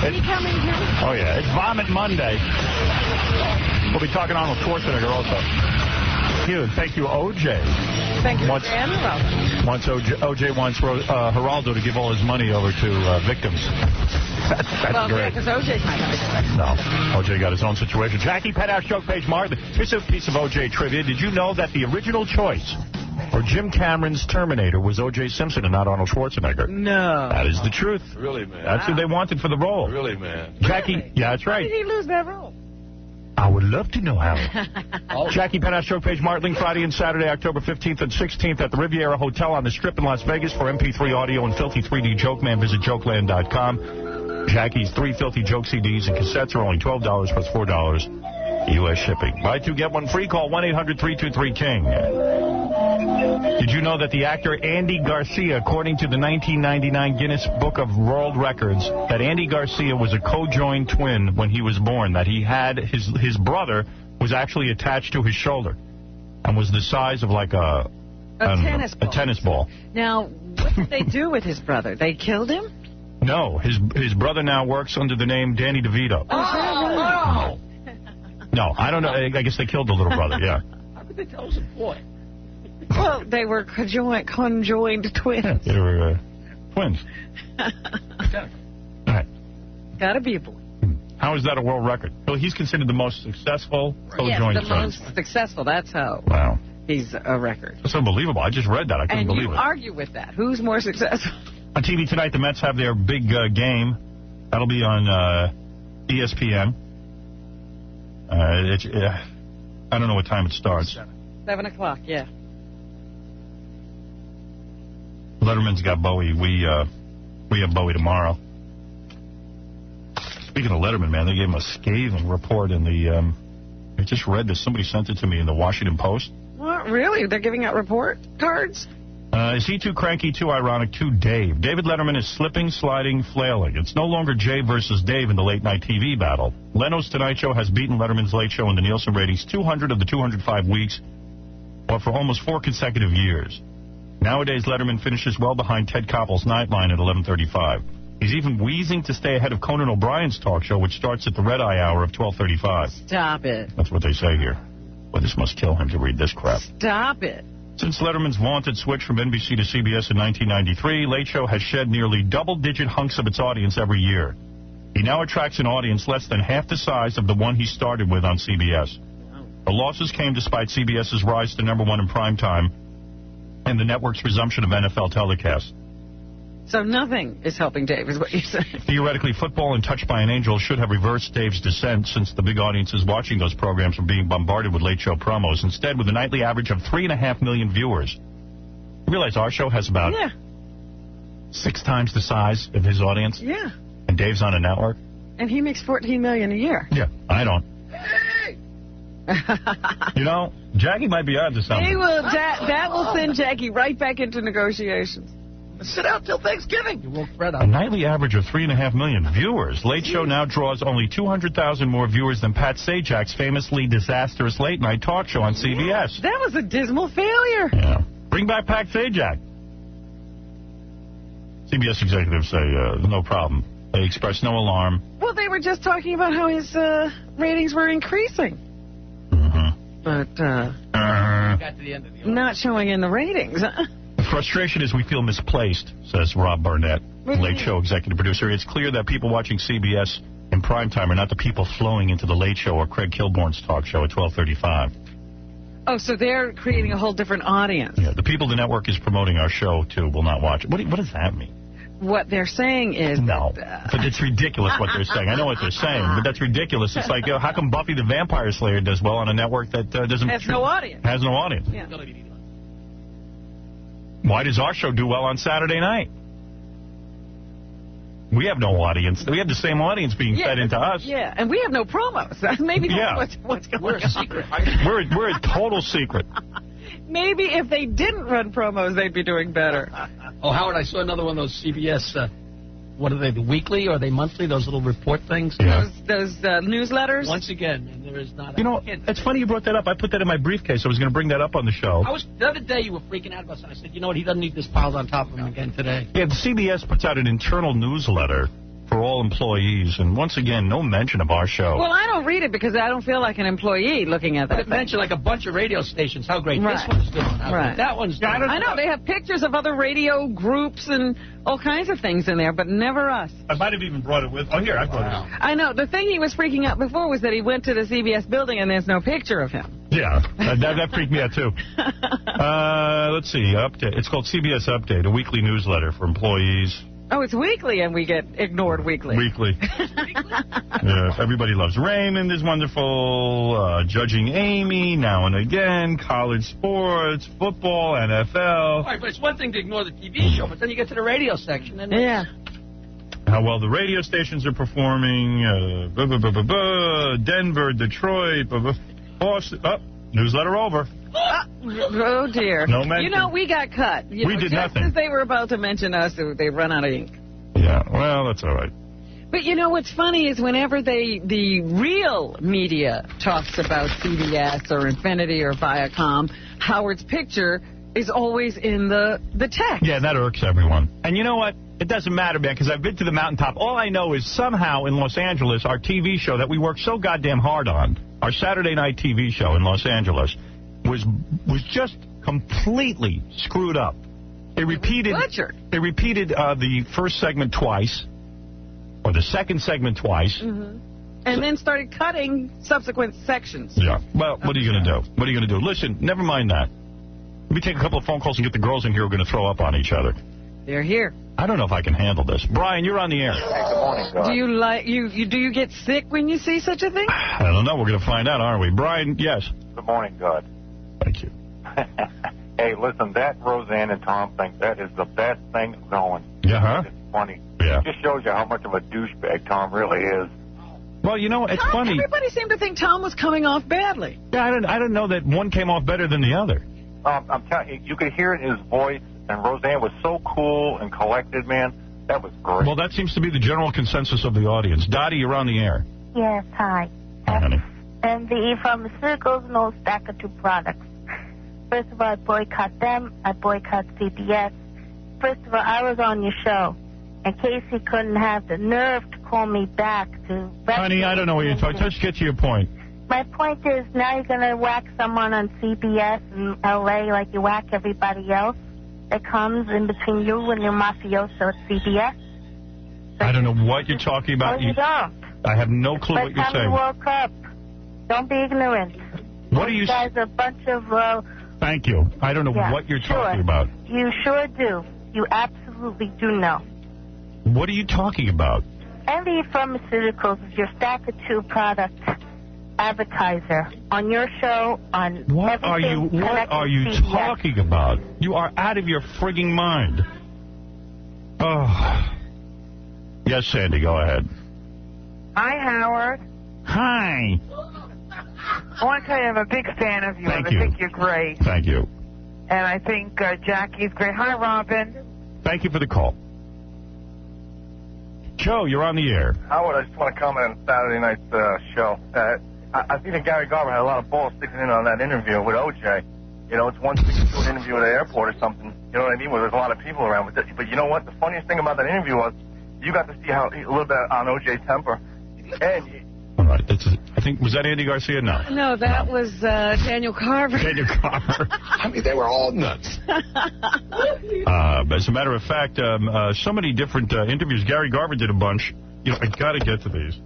Is he coming here? Oh, yeah. It's Vomit Monday. We'll be talking Arnold Schwarzenegger also. Thank you, O.J. Thank you, O.J. wants Geraldo to give all his money over to victims. That's great. Because O.J.'s not going to do that. No. O.J. got his own situation. Jackie Penthouse Joke Page Martin. Here's a piece of O.J. trivia. Did you know that the original choice for Jim Cameron's Terminator was O.J. Simpson and not Arnold Schwarzenegger? No. That is the truth. Really, man? That's who they wanted for the role. Really, man? Jackie, yeah, that's right. How did he lose that role? I would love to know how. Jackie Penthouse Joke Page Martling, Friday and Saturday, October 15th and 16th at the Riviera Hotel on the Strip in Las Vegas. For MP3 audio and filthy 3D Joke Man, visit jokeland.com. Jackie's 3 filthy joke CDs and cassettes are only $12 plus $4 U.S. shipping. Buy 2, get 1 free. Call 1-800-323-KING. Did you know that the actor Andy Garcia, according to the 1999 Guinness Book of World Records, that Andy Garcia was a co-joined twin when he was born, that he had his brother was actually attached to his shoulder and was the size of like a tennis ball. Now, what did they do with his brother? They killed him? No, his brother now works under the name Danny DeVito. Oh, no, I don't know. I guess they killed the little brother, yeah. How could they tell us a boy? Well, they were conjoined twins. They were twins. All right. Gotta be a boy. How is that a world record? Well, he's considered the most successful co-joined Yes, the most successful. That's how he's a record. That's unbelievable. I just read that. I couldn't believe it. And you argue with that. Who's more successful? On TV tonight, the Mets have their big game. That'll be on ESPN. I don't know what time it starts. 7 o'clock, yeah. Letterman's got Bowie. We have Bowie tomorrow. Speaking of Letterman, man, they gave him a scathing report in the... I just read this. Somebody sent it to me in the Washington Post. What, really? They're giving out report cards? Is he too cranky, too ironic, too Dave? David Letterman is slipping, sliding, flailing. It's no longer Jay versus Dave in the late-night TV battle. Leno's Tonight Show has beaten Letterman's Late Show in the Nielsen ratings 200 of the 205 weeks, or for almost 4 consecutive years. Nowadays, Letterman finishes well behind Ted Koppel's Nightline at 11:35. He's even wheezing to stay ahead of Conan O'Brien's talk show, which starts at the Red Eye Hour of 12:35. Stop it. That's what they say here. Well, this must kill him to read this crap. Stop it. Since Letterman's vaunted switch from NBC to CBS in 1993, Late Show has shed nearly double-digit hunks of its audience every year. He now attracts an audience less than half the size of the one he started with on CBS. The losses came despite CBS's rise to #1 in primetime and the network's resumption of NFL telecasts. So nothing is helping Dave, is what you're saying. Theoretically, Football and Touched by an Angel should have reversed Dave's descent since the big audiences watching those programs were being bombarded with Late Show promos. Instead, with a nightly average of 3.5 million viewers. You realize our show has about 6 times the size of his audience? Yeah. And Dave's on a network? And he makes $14 million a year. Yeah, I don't. You know, Jackie might be onto something. He will. That will send Jackie right back into negotiations. Sit out till Thanksgiving. You won't fret A nightly average of 3.5 million viewers. Late Show now draws only 200,000 more viewers than Pat Sajak's famously disastrous late-night talk show on CBS. That was a dismal failure. Yeah. Bring back Pat Sajak. CBS executives say no problem. They express no alarm. Well, they were just talking about how his ratings were increasing. But got to the end of the not showing in the ratings. The frustration is we feel misplaced, says Rob Barnett, Late Show executive producer. It's clear that people watching CBS in primetime are not the people flowing into the Late Show or Craig Kilborn's talk show at 12:35. Oh, so they're creating a whole different audience. Yeah, the people the network is promoting our show to will not watch it. What does that mean? What they're saying is... No, but it's ridiculous what they're saying. I know what they're saying, but that's ridiculous. It's like, how come Buffy the Vampire Slayer does well on a network that doesn't... Has no audience. Has no audience. Yeah. Why does our show do well on Saturday night? We have no audience. We have the same audience being fed into us. Yeah, and we have no promos. Maybe that's what's going on. We're a secret. We're a total secret. Maybe if they didn't run promos, they'd be doing better. Oh, Howard, I saw another one of those CBS, what are they, the weekly or are they monthly, those little report things? Yeah. Those newsletters? Once again, and there is not... You know, it's funny you brought that up. I put that in my briefcase. I was going to bring that up on the show. The other day you were freaking out about something. I said, you know what, he doesn't need this piled on top of him again today. Yeah, the CBS puts out an internal newsletter for all employees, and once again, no mention of our show. Well, I don't read it because I don't feel like an employee looking at that. It mentioned like a bunch of radio stations, how great Right. this one's doing, how Right. great that one's doing. I know, they have pictures of other radio groups and all kinds of things in there, but never us. I might have even brought it with. Oh, here, I brought it out. I know. The thing he was freaking out before was that he went to the CBS building and there's no picture of him. Yeah, that freaked me out, too. Let's see, update. It's called CBS Update, a weekly newsletter for employees. Oh, it's weekly, and we get ignored weekly. Weekly. Yeah, everybody loves Raymond is wonderful. Judging Amy, now and again. College sports, football, NFL. All right, but it's one thing to ignore the TV show, but then you get to the radio section. And How well the radio stations are performing. Denver, Detroit, Boston. Oh, newsletter over. Oh, dear. No mention. You know, we got cut. You We know, did just nothing. as they were about to mention us, they run out of ink. Yeah, well, that's all right. But you know what's funny is whenever the real media talks about CBS or Infinity or Viacom, Howard's picture is always in the text. Yeah, that irks everyone. And you know what? It doesn't matter, man, because I've been to the mountaintop. All I know is somehow in Los Angeles, our TV show that we worked so goddamn hard on, our Saturday night TV show in Los Angeles, was just completely screwed up. They repeated the first segment twice, or the second segment twice. Mm-hmm. And then started cutting subsequent sections. Yeah. Well, what are you going to do? What are you going to do? Listen, never mind that. Let me take a couple of phone calls and get the girls in here who are going to throw up on each other. They're here. I don't know if I can handle this. Brian, you're on the air. Hey, good morning, God. Do you do you get sick when you see such a thing? I don't know. We're going to find out, aren't we? Brian, yes. Good morning, God. Thank you. Hey, listen, that Roseanne and Tom thing, that is the best thing going. Yeah, huh? It's funny. Yeah. It just shows you how much of a douchebag Tom really is. Well, you know, it's funny. Everybody seemed to think Tom was coming off badly. Yeah, I don't know that one came off better than the other. I'm telling you, you could hear it in his voice, and Roseanne was so cool and collected, man. That was great. Well, that seems to be the general consensus of the audience. Dottie, you're on the air. Yes, hi. Hi, honey. And the pharmaceuticals no stack of two products. First of all, I boycott them. I boycott CBS. First of all, I was on your show, and Casey couldn't have the nerve to call me back to... Honey, I don't know what you're talking. Just get to your point. My point is, now you're going to whack someone on CBS in L.A. like you whack everybody else that comes in between you and your mafioso at CBS. I don't know what you're talking about. No, you don't. I have no clue By what the you're time you saying. woke up, don't be ignorant. What are you... You guys are a bunch of... Thank you. I don't know Yeah, what you're sure. talking about. You sure do. You absolutely do know. What are you talking about? MD Pharmaceuticals is your stack of two product advertiser on your show, on What are you everything connected to CBS. talking about? You are out of your frigging mind. Oh. Yes, Sandy, go ahead. Hi, Howard. Hi. I want to tell you I'm a big fan of you. Thank I you. think you're great. Thank you. And I think Jackie's great. Hi, Robin. Thank you for the call. Joe, you're on the air. Howard, I just want to comment on Saturday night's show. I think that Gary Garver had a lot of balls sticking in on that interview with O.J. You know, it's one thing to do an interview at an airport or something, you know what I mean, where there's a lot of people around. But you know what? The funniest thing about that interview was you got to see how a little bit on O.J.'s temper. And All right. I think, was that Andy Garcia? No. No, that was Daniel Carver. Daniel Carver. I mean, they were all nuts. As a matter of fact, so many different interviews. Gary Garver did a bunch. You know, I got to get to these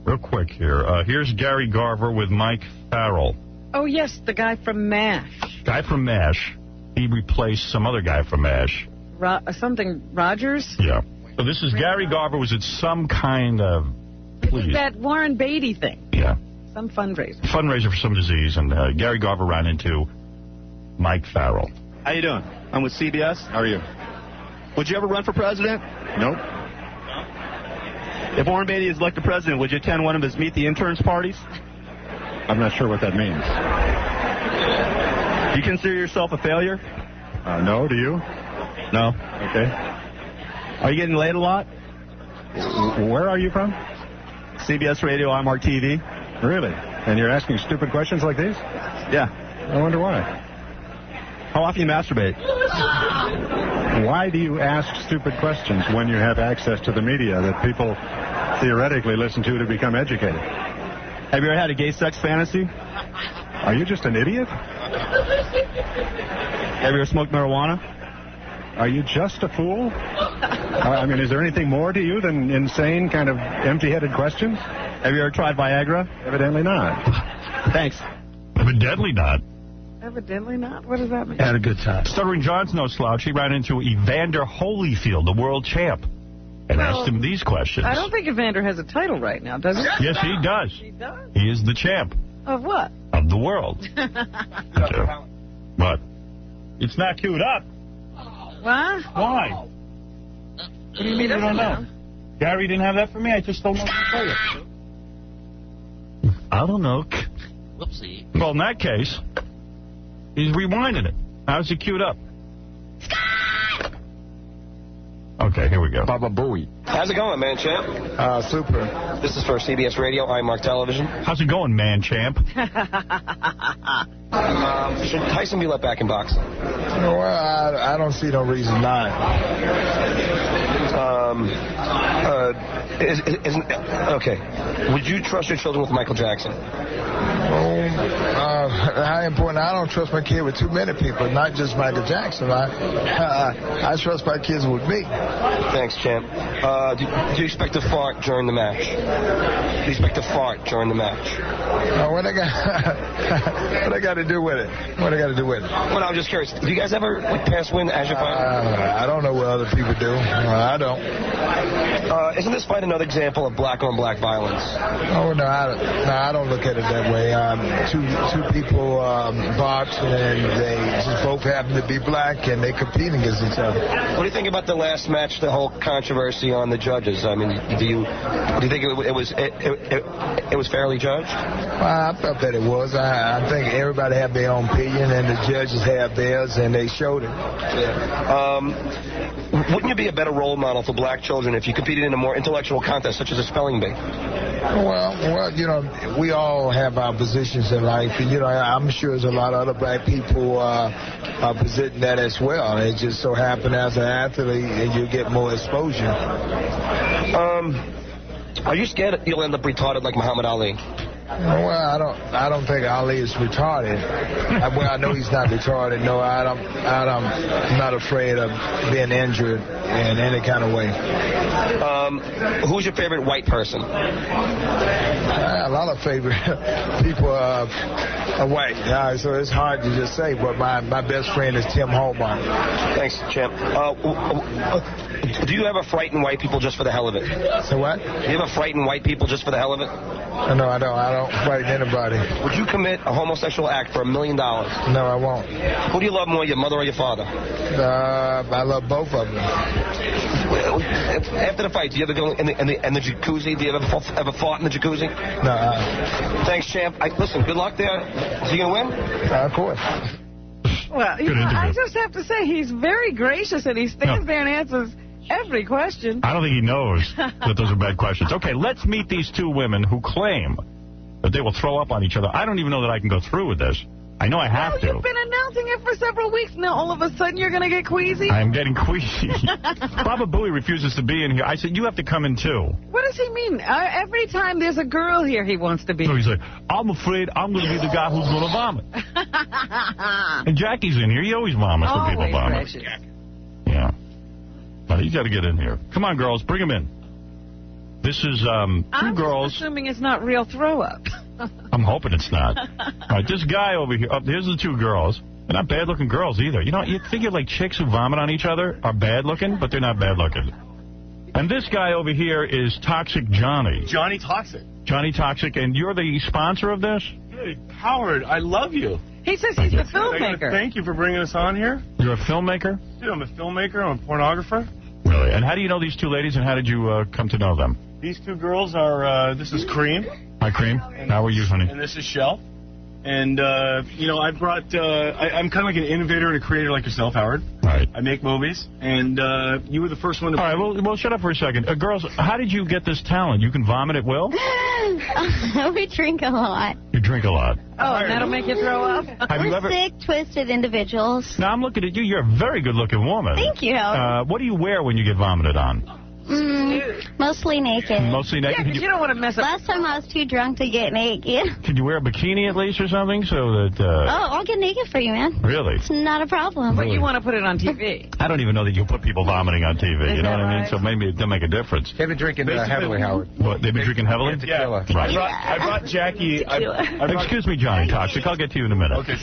real quick here. Here's Gary Garver with Mike Farrell. Oh, yes, the guy from MASH. Guy from MASH. He replaced some other guy from MASH. Something Rogers? Yeah. So this is Gary Garver. Was it some kind of... Please. That Warren Beatty thing. Yeah. Some fundraiser. Fundraiser for some disease, and Gary Garver ran into Mike Farrell. How you doing? I'm with CBS. How are you? Would you ever run for president? Nope. If Warren Beatty is elected president, would you attend one of his Meet the Interns parties? I'm not sure what that means. Do you consider yourself a failure? No, do you? No. Okay. Are you getting laid a lot? Where are you from? CBS Radio, iMark TV. Really? And you're asking stupid questions like these? Yeah. I wonder why. How often you masturbate? Why do you ask stupid questions when you have access to the media that people theoretically listen to become educated? Have you ever had a gay sex fantasy? Are you just an idiot? Have you ever smoked marijuana? Are you just a fool? I mean, is there anything more to you than insane, kind of empty-headed questions? Have you ever tried Viagra? Evidently not. Thanks. Evidently not. Evidently not? What does that mean? Had a good time. Stuttering John's no slouch. He ran into Evander Holyfield, the world champ, and asked him these questions. I don't think Evander has a title right now, does he? Yes, he does. He does? He is the champ Of what? of the world. What? It's not queued up. What? Why? What do you mean you don't know? Gary didn't have that for me? I just don't know what to tell you. I don't know. Whoopsie. Well, in that case, he's rewinding it. How's it queued up? Okay, here we go. Baba Booey. How's it going, man, champ? Super. This is for CBS Radio, iMark Television. How's it going, man, champ? Should Tyson be let back in boxing? Well, I don't see no reason not. Okay. Would you trust your children with Michael Jackson? How important? I don't trust my kid with too many people, not just Michael Jackson. I trust my kids with me. Thanks, champ. Do you expect to fart during the match? Do you expect to fart during the match? What I got to do with it? What I got to do with it? Well, I'm just curious. Do you guys ever pass wind as your fight? I don't know what other people do. I don't. Isn't this fight another example of black-on-black violence? Oh, no, I don't look at it that way. Two people box, and they just both happen to be black, and they compete against each other. What do you think about the last match, the whole controversy on the judges? I mean, do you think it was fairly judged? I thought that it was. I think everybody had their own opinion, and the judges had theirs, and they showed it. Yeah. Wouldn't you be a better role model for black children if you competed in a more intellectual contest, such as a spelling bee? Well, you know, we all have our positions in life, and, you know, I'm sure there's a lot of other black people are presenting that as well. It just so happened as an athlete, and you get more exposure. Are you scared you'll end up retarded like Muhammad Ali? Well, I don't think Ali is retarded. I know he's not retarded. No, I'm not afraid of being injured in any kind of way. Who's your favorite white person? A lot of favorite people are white, so it's hard to just say. But my best friend is Tim Hallmark. Thanks, champ. Do you ever frighten white people just for the hell of it? So what? Do you ever frighten white people just for the hell of it? No, I don't. I don't frighten anybody. Would you commit a homosexual act for $1 million? No, I won't. Who do you love more, your mother or your father? I love both of them. After the fight, do you ever go in the jacuzzi? Do you ever fart in the jacuzzi? No. Thanks, champ. Listen, good luck there. Is he going to win? Of course. Well, you know, I just have to say, he's very gracious, and he stands there and answers every question. I don't think he knows that those are bad questions. Okay, let's meet these two women who claim that they will throw up on each other. I don't even know that I can go through with this. I know I have to. You've been announcing it for several weeks. Now, all of a sudden, you're going to get queasy? I'm getting queasy. Baba Booey refuses to be in here. I said, you have to come in, too. What does he mean? Every time there's a girl here, he wants to be. So he's like, I'm afraid I'm going to be the guy who's going to vomit. And Jackie's in here. He always vomits when people vomit. Gracious. Yeah. Well, you got to get in here. Come on, girls. Bring them in. This is two girls. I'm assuming it's not real throw-up. I'm hoping it's not. All right, this guy over here. Here's the two girls. They're not bad-looking girls either. You know, you figure like chicks who vomit on each other are bad-looking, but they're not bad-looking. And this guy over here is Toxic Johnny. Johnny Toxic. Johnny Toxic, and you're the sponsor of this? Hey, Howard, I love you. He says he's a filmmaker. Thank you for bringing us on here. You're a filmmaker? Dude, I'm a filmmaker. I'm a pornographer. Really? And how do you know these two ladies, and how did you come to know them? These two girls are, this is Cream. Hi, Cream. How are you, honey? And this is Shell. And, I brought, I'm kind of like an innovator and a creator like yourself, Howard. Right. I make movies, and you were the first one to... All right, well, shut up for a second. Girls, how did you get this talent? You can vomit at will? We drink a lot. You drink a lot. Oh, and that'll make you throw up? Have you We're ever... sick, twisted individuals. Now, I'm looking at you. You're a very good-looking woman. Thank you, Howard. What do you wear when you get vomited on? Mostly naked. Mostly naked? Yeah, because you don't want to mess up. Last time I was too drunk to get naked. Could you wear a bikini at least or something so that... Oh, I'll get naked for you, man. Really? It's not a problem. But you want to put it on TV. I don't even know that you put people vomiting on TV. You know what I mean? So maybe it doesn't make a difference. They've been drinking heavily, Howard. What, they've been drinking heavily? Tequila. Right. I brought Jackie... Excuse me, Johnny Toxic. I'll get to you in a minute. Okay,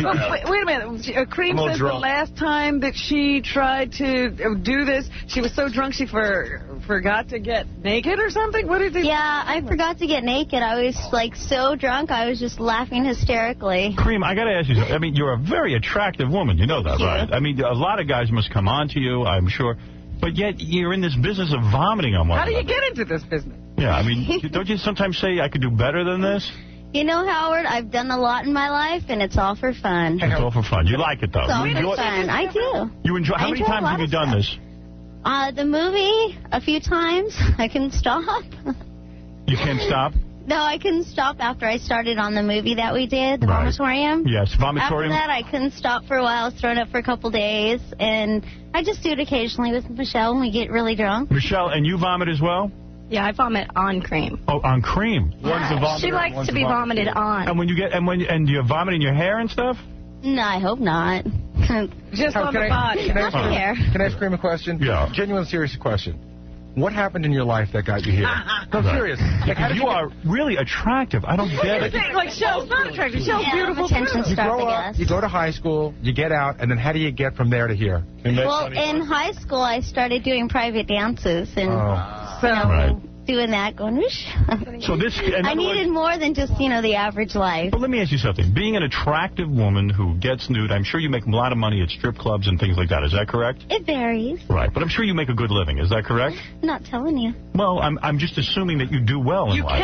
Wait a minute. Cream I'm a little says the drunk. last time that she tried to do this, she was so drunk she forgot to get naked or something? What did they... Yeah, I forgot to get naked. I was, like, so drunk, I was just laughing hysterically. Cream, I got to ask you something. I mean, you're a very attractive woman. You know that, right? I mean, a lot of guys must come on to you, I'm sure. But yet, you're in this business of vomiting on one How do you another. get into this business? Yeah, I mean, don't you sometimes say I could do better than this? You know, Howard, I've done a lot in my life, and it's all for fun. It's all for fun. You like it, though. It's all You for enjoy fun. I do. You enjoy. How many times have you done this? The movie, a few times. I couldn't stop. You can't stop? No, I couldn't stop after I started on the movie that we did, the Right. Vomitorium. Yes, After Vomitorium. that, I couldn't stop for a while. I was thrown up for a couple days, and I just do it occasionally with Michelle when we get really drunk. Michelle, and you vomit as well? Yeah, I vomit on cream. Oh, on cream. She likes to be vomited on. And when you get and do you vomit in your hair and stuff? No, I hope not. Just Howard, on the body. Can I ask Cream a question? Yeah. Genuine, serious question. What happened in your life that got you here? I'm serious. Like, how did you are really attractive. I don't get it. Like, Shell's not attractive. Shell's beautiful. You grow up, you go to high school, you get out, and then how do you get from there to here? Well, in high school, I started doing private dances and doing that, going whoosh. So this, in I other words- needed more than just, the average life. But let me ask you something. Being an attractive woman who gets nude, I'm sure you make a lot of money at strip clubs and things like that. Is that correct? It varies. Right. But I'm sure you make a good living. Is that correct? I'm not telling you. Well, I'm just assuming that you do well in life.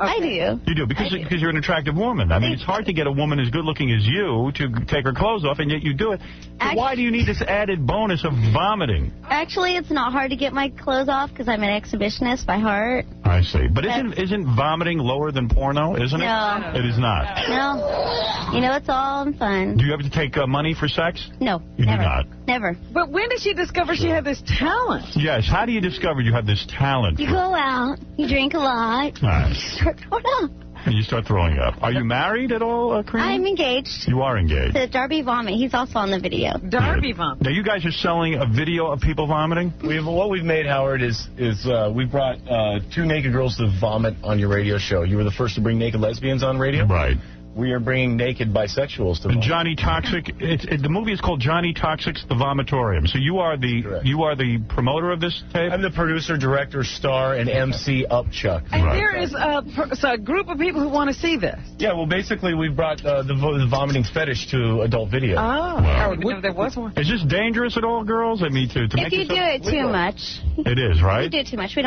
I do. You do, because you're an attractive woman. I mean, it's hard to get a woman as good looking as you to take her clothes off, and yet you do it. So why do you need this added bonus of vomiting? Actually, it's not hard to get my clothes off because I'm an exhibitionist by heart. I see. But isn't vomiting lower than porno, isn't it? No. It is not. No. It's all fun. Do you have to take money for sex? No. You never. do not. Never. But when did she discover she had this talent? Yes. How do you discover you have this talent? You go out, you drink a lot, All right. start throwing up. And you start throwing up. Are you married at all, Cream? I'm engaged You are engaged. to Darby Vomit. He's also on the video. Darby Vomit. Now, you guys are selling a video of people vomiting? What we've made, Howard, is we brought two naked girls to vomit on your radio show. You were the first to bring naked lesbians on radio. Right. We are bringing naked bisexuals to vomit. Johnny Toxic. The movie is called Johnny Toxic's The Vomitorium. So you are the promoter of this tape? I'm the producer, director, star, and MC of Chuck. And there is a group of people who want to see this. Yeah, well, basically, we brought the vomiting fetish to adult video. Oh, I didn't know there was one. Is this dangerous at all, girls? I mean, to If make you do yourself- it too much. It is, right? You do it too much. We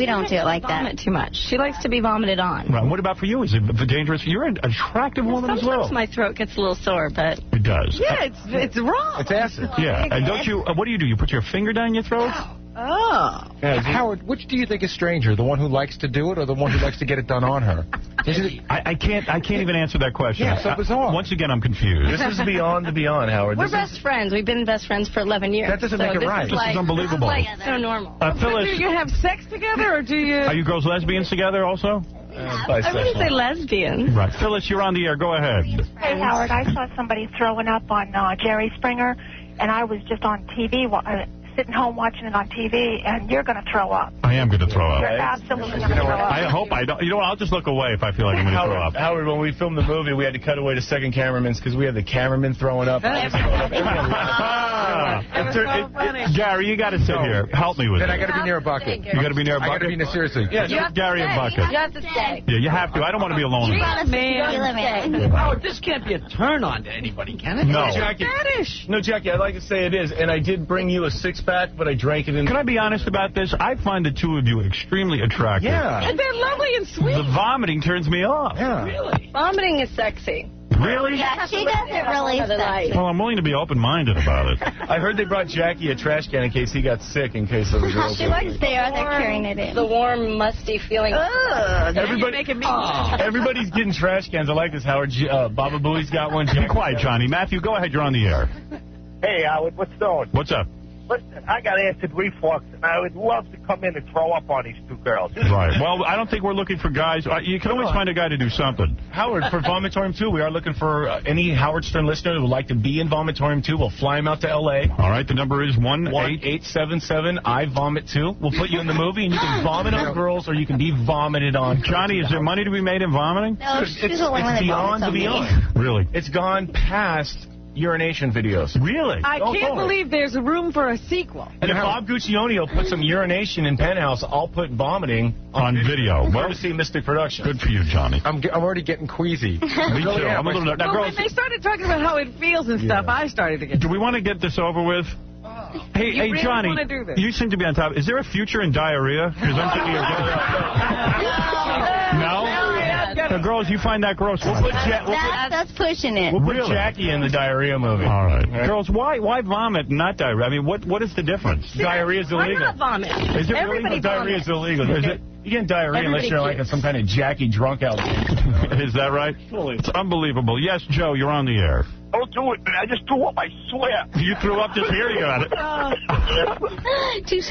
don't do it like that. Vomit too much. She likes to be vomited on. Right. What about for you? Is it dangerous? You're an attractive woman as well. Sometimes my throat gets a little sore, but... It does. Yeah, it's wrong. It's acid. Yeah. And don't you? What do? You put your finger down your throat? Oh. Howard, which do you think is stranger, the one who likes to do it or the one who likes to get it done on her? I can't even answer that question. Yeah, so bizarre. Once again, I'm confused. This is beyond the beyond, Howard. We're best friends. We've been best friends for 11 years. That doesn't so make it this right. Is This like, is unbelievable. Like so normal. Phyllis, Do you have sex together, or do you... are you girls lesbians together also? I wouldn't say lesbian. Right. Phyllis, you're on the air. Go ahead. Hey, Howard, I saw somebody throwing up on Jerry Springer, and I was just on TV, sitting home watching it on TV, and you're going to throw up. I am going to throw up. You're absolutely going to throw up. I hope I don't. You know what? I'll just look away if I feel like I'm going to throw up. Howard, when we filmed the movie, we had to cut away to second cameramen because we had the cameraman throwing up. Gary, you got to sit here. Help me with Then it. I got to be near a bucket. You got to be near a I got to bucket? be near, seriously. Yeah, just Gary a bucket. You have to stay. Yeah, you have to. I don't want to be alone. in that. Howard, this can't be a turn on to anybody, can it? No. Jackie, no, Jackie, I'd like to say it is, and I did bring you a six-pack, but I drank it in... Can I be honest about this? I find the two of you extremely attractive. Yeah. And they're lovely and sweet. The vomiting turns me off. Yeah. Really? Vomiting is sexy. Really? Yeah, she does it really sexy. Well, I'm willing to be open-minded about it. I heard they brought Jackie a trash can in case he got sick, in case of the girls. She works there. They're carrying it in. The warm, musty feeling. Everybody's getting trash cans. I like this, Howard. Baba Booey's got one. Be quiet, Johnny. Matthew, go ahead. You're on the air. Hey, Howard, what's going? What's up? Listen, I got acid reflux, and I would love to come in and throw up on these two girls. Right. Well, I don't think we're looking for guys. You can always find a guy to do something. Howard, for Vomitorium 2, we are looking for any Howard Stern listener who would like to be in Vomitorium 2. We'll fly him out to L.A. All right. The number is 1-877-I-VOMIT-2. We'll put you in the movie, and you can vomit on girls, or you can be vomited on. Johnny, is there money to be made in vomiting? No, It's beyond the beyond. Really? It's gone past urination videos. Really? I can't believe there's room for a sequel. And if Bob Guccione will put some urination in Penthouse, I'll put vomiting on video. Well, to see Mystic Productions. Good for you, Johnny. I'm already getting queasy. Me too. I'm a little. Now, Well, girls, when they started talking about how it feels and stuff, I started to get... do we want to get this over with? Hey, You really Johnny, wanna do this? you seem to be on top. Is there a future in diarrhea? Because I'm thinking No? The girls, you find that gross. That's pushing it. We'll put Jackie in the diarrhea movie. All right. Girls, why vomit and not diarrhea? I mean, what is the difference? Diarrhea is illegal. Why not vomit? Is it really? Everybody Diarrhea is illegal. Is it? You get diarrhea unless you're like some kind of Jackie drunk out. Is that right? It's unbelievable. Yes, Joe, you're on the air. Don't do it, man. I just threw up, I swear. You threw up just hearing about it. Touche.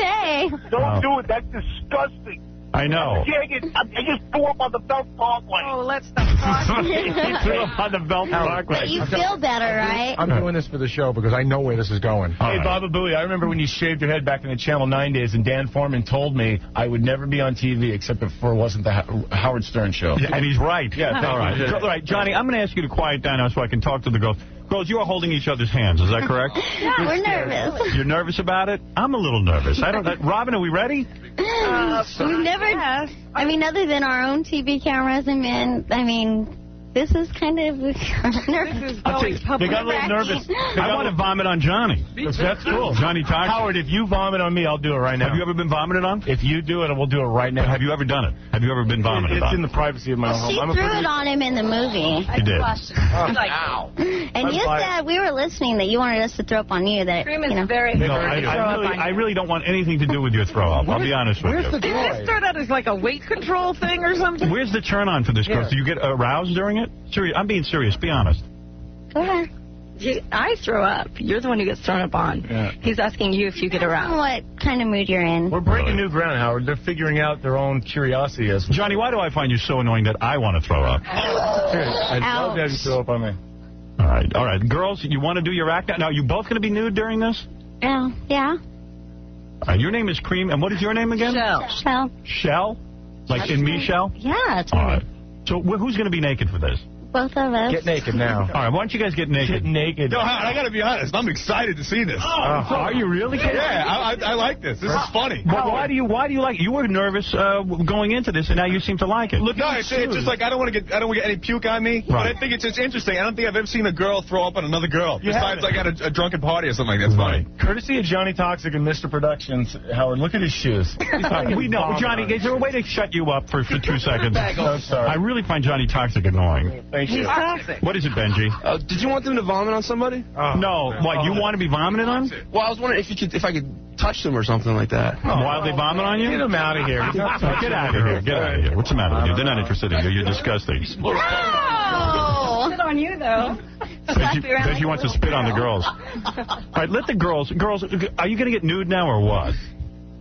Don't do it. That's disgusting. I know. I just threw up on the Belt Parkway. Oh, let's stop talking. He threw up on the Belt Parkway. But you feel better, right? I'm doing this for the show because I know where this is going. Hey, Baba Booey, I remember when you shaved your head back in the Channel 9 days, and Dan Foreman told me I would never be on TV except if it wasn't the Howard Stern show. Yeah, and he's right. Yeah, all right. All right, Johnny, I'm going to ask you to quiet down now so I can talk to the girls. Girls, you are holding each other's hands. Is that correct? Yeah, we're nervous. You're nervous about it? I'm a little nervous. I don't. Robin, are we ready? We've never. I mean, other than our own TV cameras, this is kind of nervous. They got a little nervous. I want to vomit on Johnny. That's cool. Johnny Toxic. Howard, if you vomit on me, I'll do it right now. Have you ever been vomited on? If you do it, we'll do it right now. Have you ever done it? Have you ever been vomited on? It's in the privacy of my home. She threw it on him in the movie. You did. Ow. And you said, we were listening, that you wanted us to throw up on you. That Cream is very No, I really don't want anything to do with your throw up. I'll be honest with you. Did this start out as like a weight control thing or something? Where's the turn on for this girl? Do you get aroused during it? I'm being serious. Be honest. Go ahead. I throw up. You're the one who gets thrown up on. Yeah. He's asking you if you get around. What kind of mood you're in? We're breaking new ground, Howard. They're figuring out their own curiosity. As Johnny, why do I find you so annoying that I want to throw up? I'd love to have you throw up on me. All right. Girls, you want to do your act? Now, are you both going to be nude during this? Yeah. Your name is Cream, and what is your name again? Shell. Shell? Like in Michelle? Yeah, it's all right. So who's going to be naked for this? Both of us. Get naked now. All right, why don't you guys get naked? Get naked. No, I got to be honest. I'm excited to see this. Are you really? Yeah, I like this. This is funny. But why do you like it? You were nervous going into this, and now you seem to like it. Look, no, it's just like I don't want to get any puke on me. Right. But I think it's just interesting. I don't think I've ever seen a girl throw up on another girl. Besides, like at a drunken party or something like that. That's funny. Courtesy of Johnny Toxic and Mr. Productions, Howard, look at his shoes. We know. Johnny, is there a way to shut you up for 2 seconds? I'm sorry. I really find Johnny Toxic annoying. Thank you. He's toxic. What is it, Benji? Did you want them to vomit on somebody? No. What, you want to be vomited on? Well, I was wondering if I could touch them or something like that. While they vomit on you? Get them out of here. Get out of here. Get out of here. What's the matter with you? They're not interested in you. You're disgusting. Oh! Sit on you, though. Benji wants to spit on the girls. All right, let the girls, are you going to get nude now or what?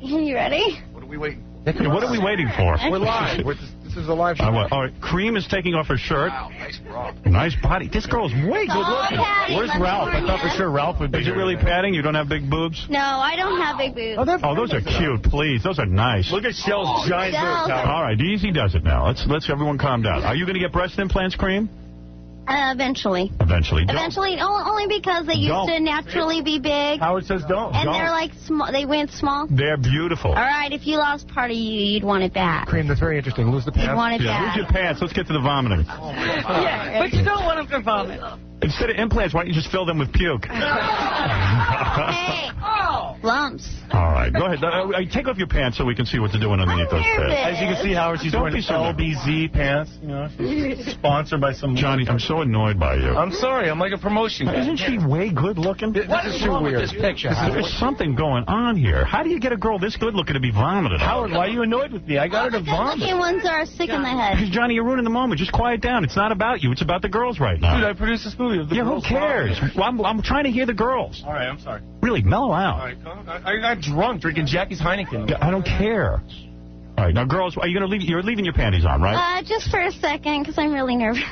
You ready? What are we waiting for? What are we waiting for? We're live. This is a live show. All right, Cream is taking off her shirt. Wow, nice bra. Nice body. This girl's way good looking. Where's Ralph? I thought for sure Ralph would be. Is it really padding? You don't have big boobs? No, I don't have big boobs. Oh, those are cute. Please, those are nice. Look at Shell's giant boobs. All right, easy does it now. Let's everyone calm down. Are you going to get breast implants, Cream? Eventually. Eventually, only because they used to naturally be big. Howard says don't. And they're like small. They went small. They're beautiful. All right, if you lost part of you, you'd want it back. Cream, that's very interesting. Lose the pants. You'd want it back. Lose your pants. Let's get to the vomiting. Yeah, but you don't want them to vomit. Instead of implants, why don't you just fill them with puke? Hey, lumps. All right. right, go ahead. Take off your pants so we can see what they're doing underneath those pants. As you can see, Howard, she's wearing LBZ pants. You know, she's sponsored by some... Johnny, I'm so annoyed by you. I'm sorry. I'm like a promotion guy. Isn't she way good looking? What is wrong with this picture, Howard? There's something going on here. How do you get a girl this good looking to be vomited on? Howard, why are you annoyed with me? I got her to vomit. The ones are sick in the head. Because, Johnny, you're ruining the moment. Just quiet down. It's not about you. It's about the girls right now. Dude, I produced this movie. Yeah, who cares? Well, I'm trying to hear the girls. All right, I'm sorry. Really, mellow out. All right, I got drunk drinking Jackie's Heineken. I don't care. All right, now, girls, are you going to leave? You're leaving your panties on, right? Just for a second, because I'm really nervous.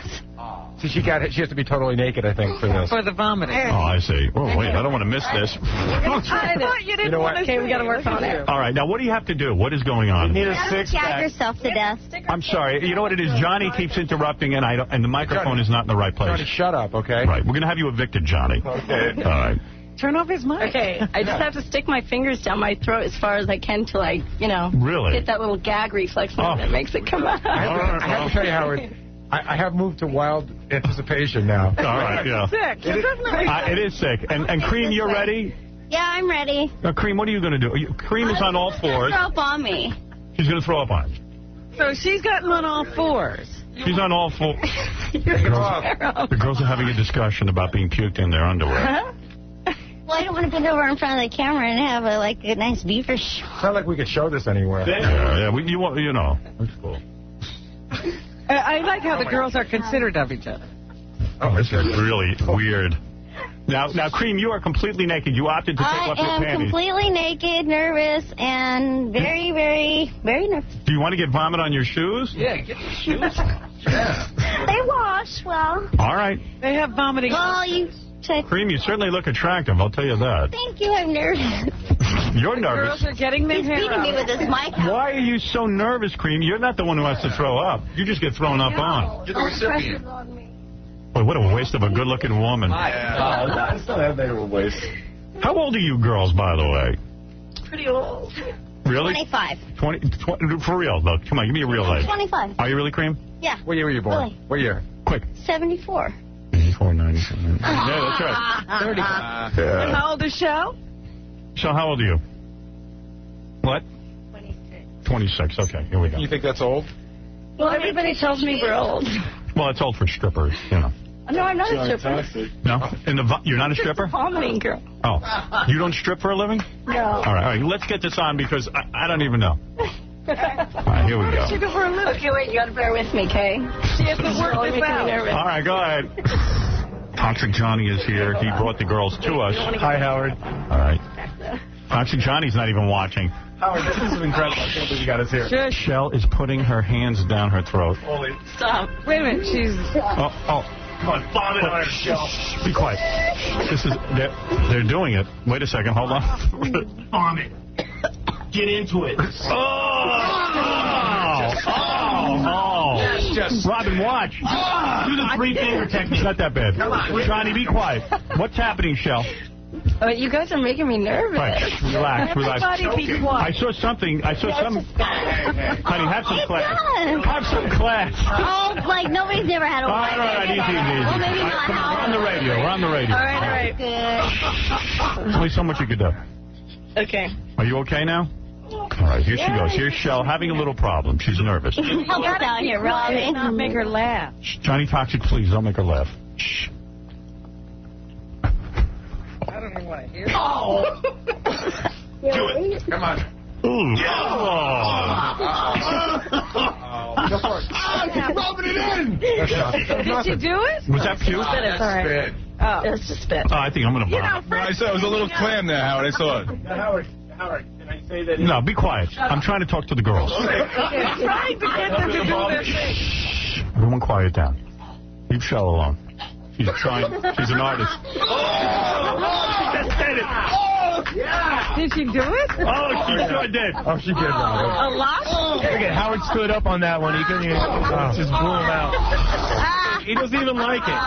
So she has to be totally naked, I think, for this. For the vomiting. Oh, I see. Oh, wait, I don't want to miss this. I thought you didn't want to. Okay, we got to work on it. All right, now, what do you have to do? What is going on? You need a six-pack. Gag yourself to death. I'm sorry. You know what it is? Johnny keeps interrupting, and the microphone is not in the right place. Johnny, shut up, okay? Right, we're going to have you evicted, Johnny. Okay. All right. Turn off his mic. Okay, I just have to stick my fingers down my throat as far as I can to, like, you know, Really? get that little gag reflex that makes it come out. I have to tell you, Howard, I have moved to wild anticipation now. All right, yeah. Sick. It is sick. And Cream, you're ready? Yeah, I'm ready. Now, Cream, what are you going to do? Cream is on all fours. Throw up on me. She's going to throw up on you. So she's gotten on all fours. She's on all fours. The girls are having a discussion about being puked in their underwear. Well, I don't want to bend over in front of the camera and have a nice beaver shot. It's not like we could show this anywhere. Yeah, you know. That's cool. I like how the girls are considerate of each other. Oh, this is really weird. Now, Cream, you are completely naked. You opted to take off your panties. I am completely naked, nervous, and very, very, very nervous. Do you want to get vomit on your shoes? Yeah, get the shoes. They wash well. All right. They have vomiting. Well, you check. Cream, you certainly look attractive. I'll tell you that. Thank you. I'm nervous. You're nervous. Girls are getting their He's hair beating me with his mic. Why are you so nervous, Cream? You're not the one who has to throw up. You just get thrown up on. You're the recipient. Boy, what a waste of a good-looking woman. It's not that big of a waste. How old are you girls, by the way? Pretty old. Really? 25. 20, for real, though. Come on, give me a real age. 25. Are you really, Cream? Yeah. What year were you born? Really? What year? Quick. 74. 84, 97. Yeah, that's right. 30. Yeah. And how old is Shell? So how old are you? What? 26. Okay, here we go. You think that's old? Well, everybody tells me we're old. Well, it's old for strippers, you know. No, I'm not a stripper. No? You're not a stripper? Vomiting girl. Oh. You don't strip for a living? No. All right, let's get this on because I don't even know. All right, here we go. She do for a living. Okay, wait, you got to bear with me, okay? She has to work this out. All right, go ahead. Toxic Johnny is here. He brought the girls to us. Hi, Howard. All right. Toxic Johnny's not even watching. Howard, this is incredible. I can't believe you got us here. Shell is putting her hands down her throat. Holy. Stop. Wait a minute, she's... Oh. Come on, vomit on her shell. Be quiet. They're doing it. Wait a second. Hold on. Vomit. Get into it. Yes, Robin, watch. Do the three-finger technique. It's not that bad. Johnny, be quiet. What's happening, Shell? Oh, you guys are making me nervous. Right, relax. Everybody be quiet. I saw some. Honey, have some class. Have some class. Oh, like nobody's ever had a All right, easy. Well, maybe not. We're on the radio. All right. Good. There's only so much you could do. Okay. Are you okay now? All right, here she goes. Here's Shell having a little problem. She's nervous. Help us out here, Robbie. Not make her laugh. Johnny Toxic, please don't make her laugh. Shh. I don't even want to hear. Oh! Do it. Come on. Ooh. You're rubbing it in. Did you do it? Was that puke? It's all right. Spit. Oh, it's just spit. Oh, I think I'm going to vomit. I saw it was a little clam there, Howard. I saw it. Howard, can I say that? No, be quiet. I'm trying to talk to the girls. Trying to get them to do their thing. Shh. Everyone quiet down. Leave Shell alone. She's trying. She's an artist. She just did it. Yeah. Did she do it? Oh, she sure did. Oh, she did, Robert. A lot? Look at Howard stood up on that one. He couldn't even just blew him out. He doesn't even like it.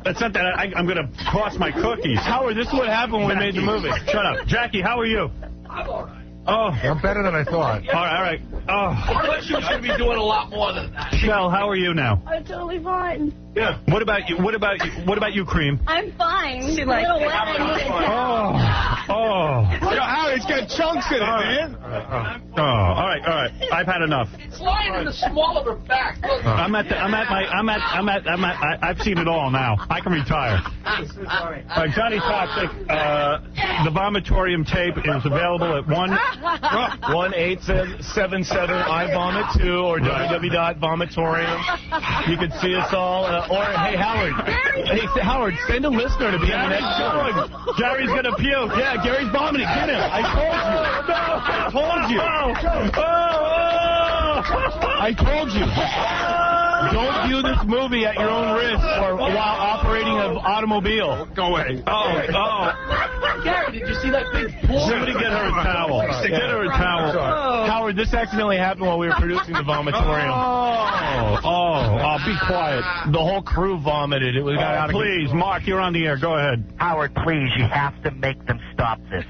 That's not that. I'm going to toss my cookies. Howard, this is what happened when we made the movie. Shut up. Jackie, how are you? I'm all right. Oh. I'm better than I thought. All right. Oh. But you should be doing a lot more than that. Shell, how are you now? I'm totally fine. Yeah. What about you? What about you, Cream? I'm fine. She like, a little wet. I need a towel. Oh. Yo, Howard, it's got chunks in it, man. Oh, all right. I've had enough. It's lying in the small of her back. Look. I've seen it all now. I can retire. All right, Johnny Toxic, the Vomitorium tape is available at 1-877-I-VOMIT2 or www.vomitorium. You can see us all. Or, hey, Howard. Hey, Howard, send a listener to be on the next show. Gary's going to puke. Yeah, Gary's vomiting. Get him. I told you. I told you. Don't view this movie at your own risk or while operating an automobile. Go away. Gary, did you see that big pool? Somebody get her a towel. Get her a towel. Howard, this accidentally happened while we were producing the Vomitorium. Be quiet. The whole crew vomited. It got out of Please, Mark, you're on the air. Go ahead. Howard, please, you have to make them stop this.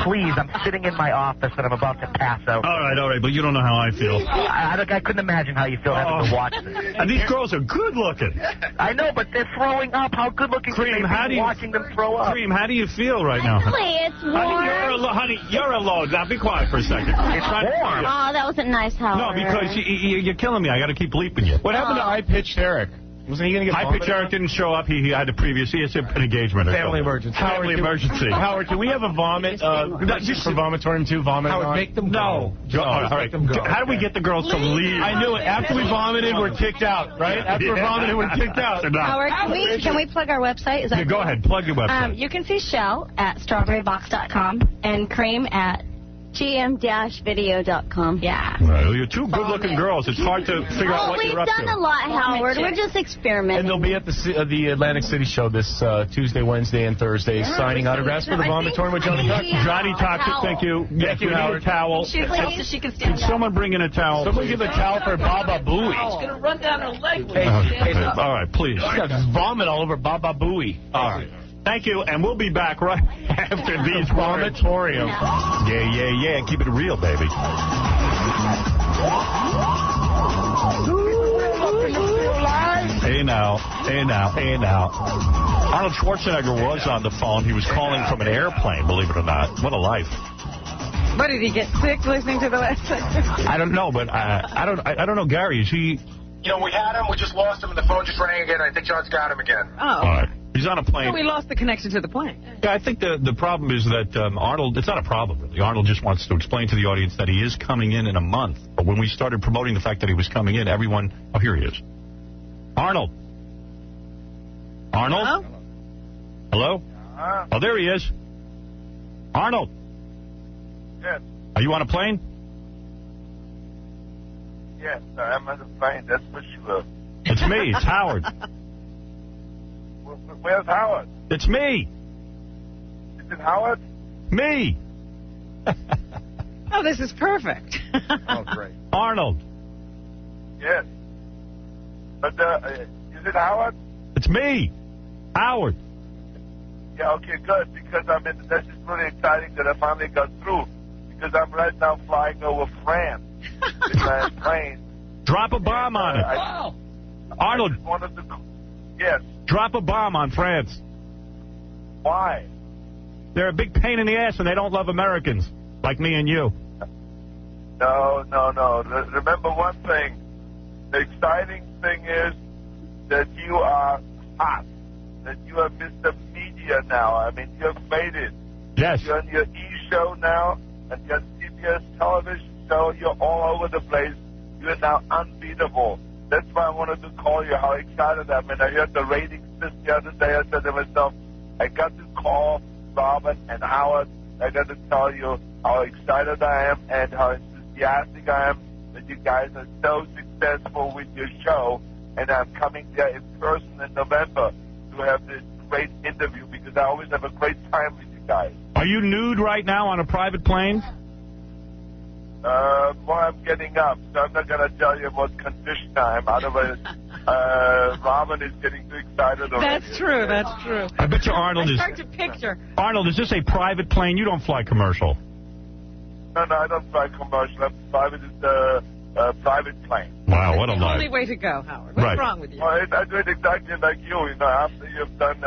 Please, I'm sitting in my office and I'm about to pass out. All right, but you don't know how I feel. I couldn't imagine how you feel having to watch this. And these girls are good looking. I know, but they're throwing up. How good looking Cream, can they be watching them throw up? Cream, how do you feel right now? It's warm. Honey, you're alone. Now, be quiet for a second. It's warm. Oh, that wasn't nice, Howard. No, because you're killing me. I got to keep bleeping you. What happened to I Pitched Eric? Wasn't he going to get High-pitched Eric didn't show up. He had a previous. He has an engagement. Family emergency. Family emergency. Howard, can we have a vomit? Just for Vomitorium 2, vomit. Howard, make them go. All right. How do we get the girls to leave? I knew it. After we vomited, we're kicked out, right? After we vomited, we're kicked out. Howard, can we plug our website? Is that go ahead. Plug your website. You can see Shell at strawberrybox.com and Cream at gm-video.com. Yeah. Well, you're two good-looking girls. It's hard to figure out what you're up to. We've done a lot, Howard. We're just experimenting. And they'll be at the Atlantic City show this Tuesday, Wednesday, and Thursday, signing autographs for the Vomitorium with Johnny Toxic. Johnny Toxic, thank you. Thank you, Howard. A towel. She's late so she can stand up. Can someone bring in a towel? Someone give a towel for Baba Booey. It's going to run down her leg. All right, please. She's got vomit all over Baba Booey. All right. Thank you, and we'll be back right after these Vomitorium. Yeah. Keep it real, baby. Hey now. Arnold Schwarzenegger was on the phone. He was calling from an airplane, believe it or not. What a life. What, did he get sick listening to the last segment? I don't know, but I don't know, Gary. Is he... You know, we had him, we just lost him, and the phone just rang again. I think John's got him again. Oh. All right. He's on a plane. So we lost the connection to the plane. Yeah, I think the problem is that Arnold, it's not a problem, really. Arnold just wants to explain to the audience that he is coming in a month. But when we started promoting the fact that he was coming in, everyone... Oh, here he is. Arnold? Hello? Oh, there he is. Arnold? Yes. Are you on a plane? Yes, I'm on the plane, that's for sure. It's me. It's Howard. Where's Howard? It's me. Is it Howard? Me. Oh, this is perfect. Oh, great. Arnold. Yes. But is it Howard? It's me. Howard. Yeah, okay, good, because this is really exciting that I finally got through, because I'm right now flying over France in my plane. Drop a bomb on it. Arnold. I just wanted to... Yes. Drop a bomb on France. Why? They're a big pain in the ass and they don't love Americans, like me and you. No. Remember one thing. The exciting thing is that you are hot. That you are Mr. Media now. I mean, you have made it. Yes. You're on your E! show now, and your CBS television show. You're all over the place. You are now unbeatable. That's why I wanted to call you, how excited I am. And I heard the ratings this the other day. I said to myself, I got to call Robin and Howard. I got to tell you how excited I am and how enthusiastic I am that you guys are so successful with your show. And I'm coming there in person in November to have this great interview because I always have a great time with you guys. Are you nude right now on a private plane? Well, I'm getting up, so I'm not going to tell you about condition time. Otherwise, Robin is getting too excited already. That's true. I bet you Arnold is... Start to picture. Arnold, is this a private plane? You don't fly commercial. No, I don't fly commercial. I'm private. It's a private plane. Wow, what a the life. only way to go, Howard. What's wrong with you? Well, I do it exactly like you. You know, after you've done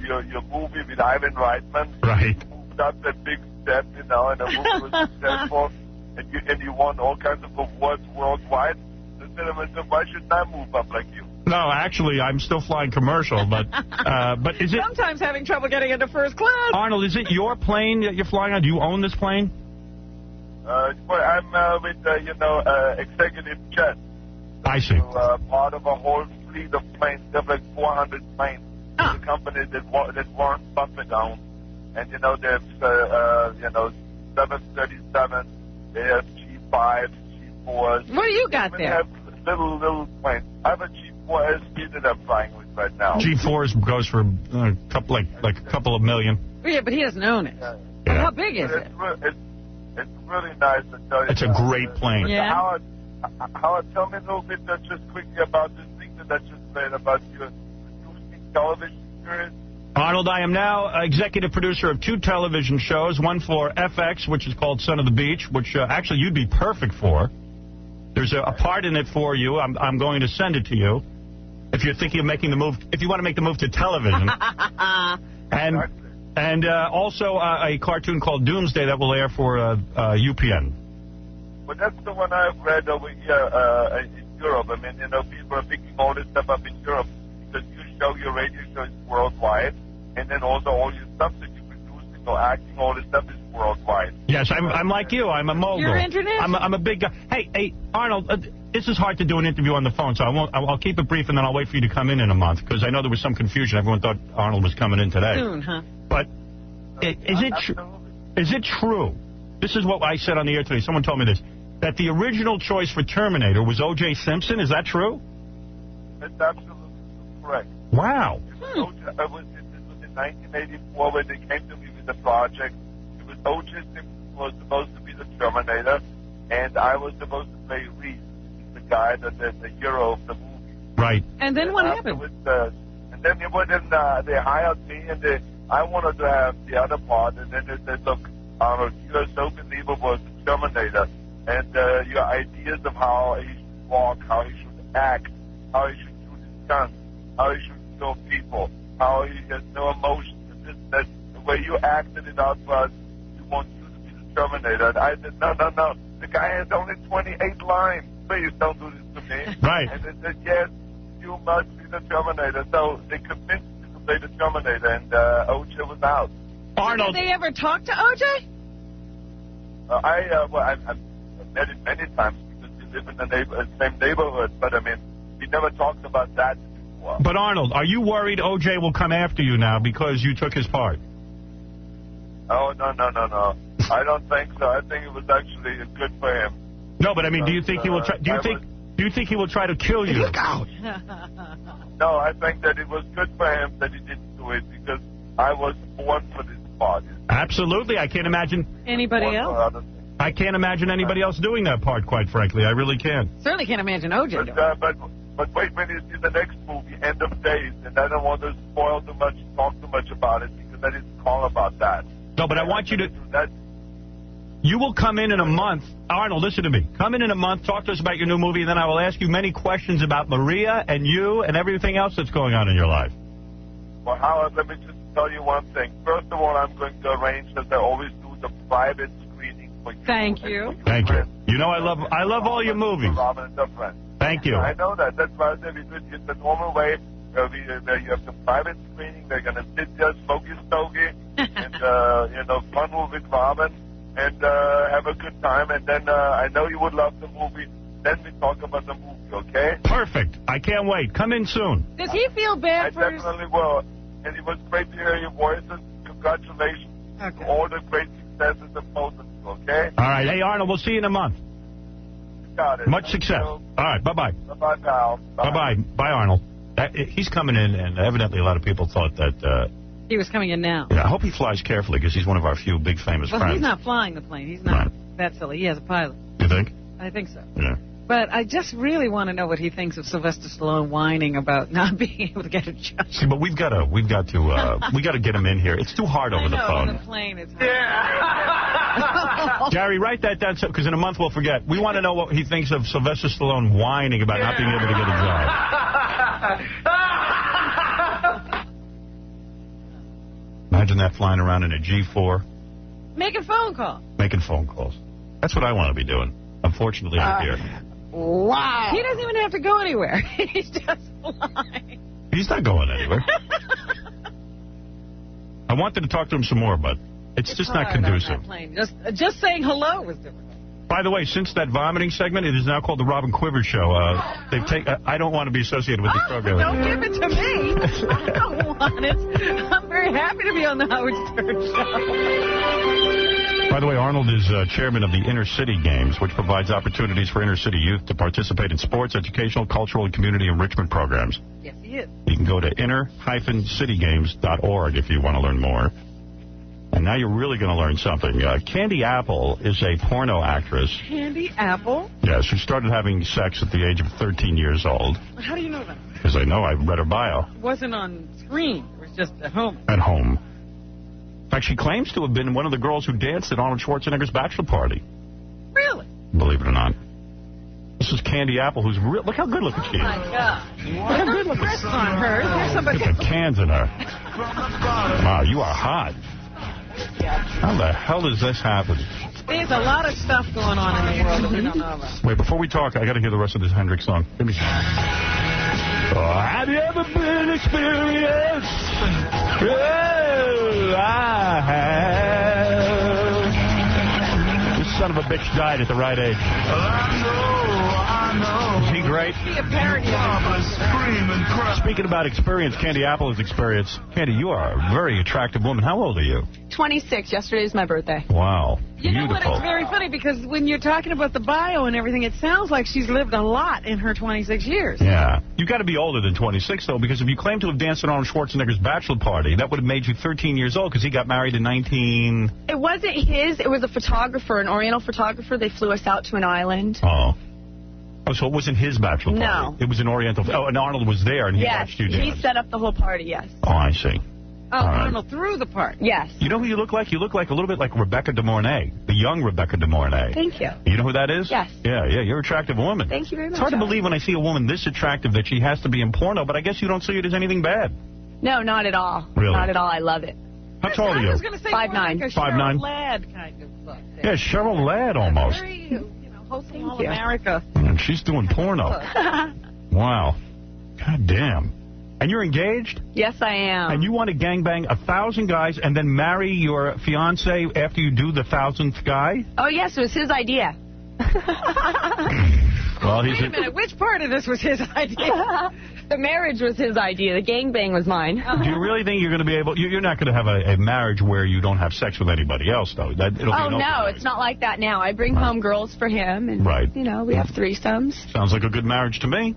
your movie with Ivan Reitman, right? You moved up that big success, you know, and the movie was successful, and you won all kinds of awards worldwide. The cinema said, why shouldn't I move up like you? No, actually, I'm still flying commercial, but is it... Sometimes having trouble getting into first class. Arnold, is it your plane that you're flying on? Do you own this plane? Well, I'm with, executive jet. I see. So, part of a whole fleet of planes. They have like 400 planes. The company that Warren Buffett owns. And, they have, 737. They have G5s, G4s. What do you got there? They have little planes. I have a G4 SP that I'm flying with right now. G4s goes for a couple of million. Yeah, but he doesn't own it. Yeah. How big is it? It's really nice to tell you. It's a great plane. Yeah. Howard, tell me a little bit just quickly about this thing that I just said about your producing television series. Arnold, I am now executive producer of 2 television shows, one for FX, which is called Son of the Beach, which actually you'd be perfect for. There's a part in it for you. I'm going to send it to you if you're thinking of making the move, if you want to make the move to television. And also a cartoon called Doomsday that will air for UPN. Well, that's the one I've read over here in Europe. I mean, people are picking all this stuff up in Europe because your radio show is worldwide, and then also all your stuff that you produce, acting, all this stuff is worldwide. Yes, I'm like you. I'm a mogul. You're international. I'm a big guy. Hey, Arnold, this is hard to do an interview on the phone, so I'll keep it brief, and then I'll wait for you to come in a month, because I know there was some confusion. Everyone thought Arnold was coming in today. Soon, huh? But is it true? This is what I said on the air today. Someone told me this, that the original choice for Terminator was O.J. Simpson. Is that true? That's absolutely correct. Wow. It was in 1984 when they came to me with the project. It was O.J. Simpson was supposed to be the Terminator, and I was supposed to play Reese, the guy, the hero of the movie. Right. And then what happened? And then they hired me, and I wanted to have the other part, and then they said, look, Arnold, you are so believable as the Terminator, and your ideas of how he should walk, how he should act, how he should shoot his guns, how he should kill people, how he has no emotion, and that the way you acted it out for us, we want you to be the Terminator. And I said, no, the guy has only 28 lines. Please don't do this to me. Right. And they said, yes, you must be the Terminator. So they convinced me to play the Terminator, and O.J. was out. Arnold. Did they ever talk to O.J.? I've met him many times because we live in the same neighborhood, but I mean, we never talked about that before. But Arnold, are you worried O.J. will come after you now because you took his part? Oh, no. I don't think so. I think it was actually good for him. No, but I mean, do you think he will try? Do you think he will try to kill you? Look out! No, I think that it was good for him that he didn't do it because I was born for this part. Absolutely, I can't imagine anybody else. I can't imagine anybody else doing that part. Quite frankly, I really can't. Certainly can't imagine O.J. doing it. But wait when you see the next movie, End of Days, and I don't want to spoil too much, talk too much about it because I didn't call about that. No, but I want you to. You will come in a month. Arnold, listen to me. Come in a month, talk to us about your new movie, and then I will ask you many questions about Maria and you and everything else that's going on in your life. Well, Howard, let me just tell you one thing. First of all, I'm going to arrange, as I always do, the private screening for you. Thank you. Thank you. You know I love all your movies. Robin and her friends. Thank you. I know that. That's why I said it's the normal way. You have the private screening. They're going to sit there, smoke your stogie, and fun with Robin, and have a good time. And then I know you would love the movie. Then we talk about the movie, okay? Perfect. I can't wait. Come in soon. Does he feel bad for I definitely will. And it was great to hear your voices. Congratulations to all the great successes of both of you, okay? All right. Hey, Arnold, we'll see you in a month. You got it. Much success. All right. Bye-bye. Bye-bye, pal. Bye-bye. Bye, Arnold. He's coming in, and evidently a lot of people thought that... he was coming in now. Yeah, I hope he flies carefully, because he's one of our few big famous friends. Well, he's not flying the plane. He's not that silly. He has a pilot. You think? I think so. Yeah. But I just really want to know what he thinks of Sylvester Stallone whining about not being able to get a job. See, but we got to get him in here. It's too hard over the phone. On the plane, it's hard. Gary, write that down, because in a month we'll forget. We want to know what he thinks of Sylvester Stallone whining about not being able to get a job. Imagine that flying around in a G4. Making phone calls. Making phone calls. That's what I want to be doing. Unfortunately, I'm here. Wow. He doesn't even have to go anywhere. He's just flying. He's not going anywhere. I wanted to talk to him some more, but it's just not conducive. Just saying hello was difficult. By the way, since that vomiting segment, it is now called the Robin Quivers Show. I don't want to be associated with this program. Don't give it to me. I don't want it. I'm very happy to be on the Howard Stern Show. By the way, Arnold is chairman of the Inner City Games, which provides opportunities for inner city youth to participate in sports, educational, cultural, and community enrichment programs. Yes, he is. You can go to inner-citygames.org if you want to learn more. And now you're really going to learn something. Candy Apple is a porno actress. Candy Apple? Yes, who started having sex at the age of 13 years old. How do you know that? Because I know. I read her bio. It wasn't on screen. It was just at home. At home. In fact, she claims to have been one of the girls who danced at Arnold Schwarzenegger's bachelor party. Really? Believe it or not. This is Candy Apple, who's real. Look how good looking she is. Oh, my God. Look how good looking she is. On her. There's somebody. Look at the cans in her. Wow, you are hot. How the hell does this happen? There's a lot of stuff going on in the world that we don't know about. Wait, before we talk, I got to hear the rest of this Hendrix song. Give me some. Oh, have you ever been experienced? Oh, I have. This son of a bitch died at the right age. I know. Is he great? Be a parody of Speaking about experience, Candy Apple has experience. Candy, you are a very attractive woman. How old are you? 26. Yesterday's my birthday. Wow. You know what? Beautiful. It's very funny because when you're talking about the bio and everything, it sounds like she's lived a lot in her 26 years. Yeah. You got to be older than 26, though, because if you claim to have danced at Arnold Schwarzenegger's bachelor party, that would have made you 13 years old because he got married in 19... It wasn't his. It was a photographer, an Oriental photographer. They flew us out to an island. Oh. Oh, so it wasn't his bachelor party? No. It was an Oriental... Oh, and Arnold was there, and he watched you dance. He set up the whole party, yes. Oh, I see. Oh, Arnold threw the part. Yes. You know who you look like? You look like a little bit like Rebecca De Mornay, the young Rebecca De Mornay. Thank you. You know who that is? Yes. Yeah, you're an attractive woman. Thank you very much. It's hard to believe when I see a woman this attractive that she has to be in porno, but I guess you don't see it as anything bad. No, not at all. Really? Not at all. I love it. How tall are you? I was going to say 5'9". like a 5'9". Cheryl Ladd kind of look. Yeah, Cheryl Ladd almost. Very, wholesome all America. And she's doing porno. Wow. God damn. And you're engaged? Yes, I am. And you want to gangbang 1,000 guys and then marry your fiancé after you do the 1,000th guy? Oh, yes, it was his idea. Well, Wait a minute, which part of this was his idea? The marriage was his idea. The gangbang was mine. Do you really think you're going to be able... You're not going to have a marriage where you don't have sex with anybody else, though? It'll be no, it's not like that now. I bring home girls for him, and, you know, we have threesomes. Sounds like a good marriage to me.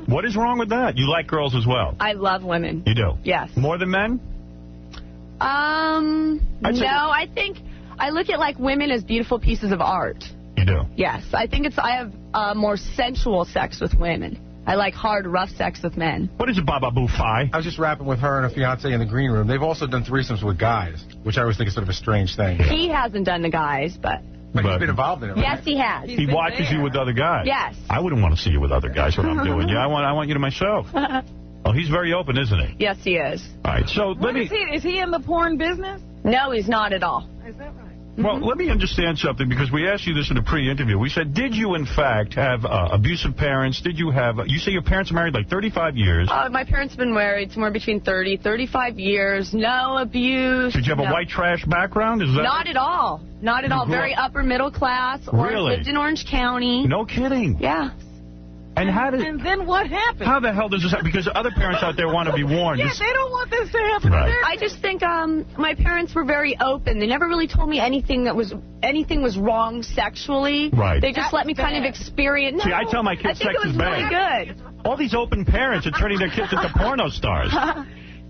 What is wrong with that? You like girls as well? I love women. You do? Yes. More than men? No, I think I look at, like, women as beautiful pieces of art. You do? Yes. I think I have more sensual sex with women. I like hard, rough sex with men. What is it, Baba Boo Fi? I was just rapping with her and her fiance in the green room. They've also done threesomes with guys, which I always think is sort of a strange thing. He hasn't done the guys, but he's been involved in it, right? Yes, he has. He watches you with other guys? Yes. I wouldn't want to see you with other guys when I'm doing you. I want you to myself. Oh, he's very open, isn't he? Yes, he is. All right, so let me... Is he in the porn business? No, he's not at all. Is that right? Well, let me understand something, because we asked you this in a pre-interview. We said, did you, in fact, have abusive parents? Did you have... you say your parents married like 35 years. My parents have been married somewhere between 35 years. No abuse. Did you have a white trash background? Is that... Not at all. Not at all. Very upper middle class. Really? Lived in Orange County. No kidding. Yeah. And how did... And then what happened? How the hell does this happen? Because other parents out there want to be warned. Yeah, they don't want this to happen. Right. I just think my parents were very open. They never really told me anything was wrong sexually. Right. They just let me kind of experience. See, I tell my kids sex is bad. I think it was really good. All these open parents are turning their kids into porno stars.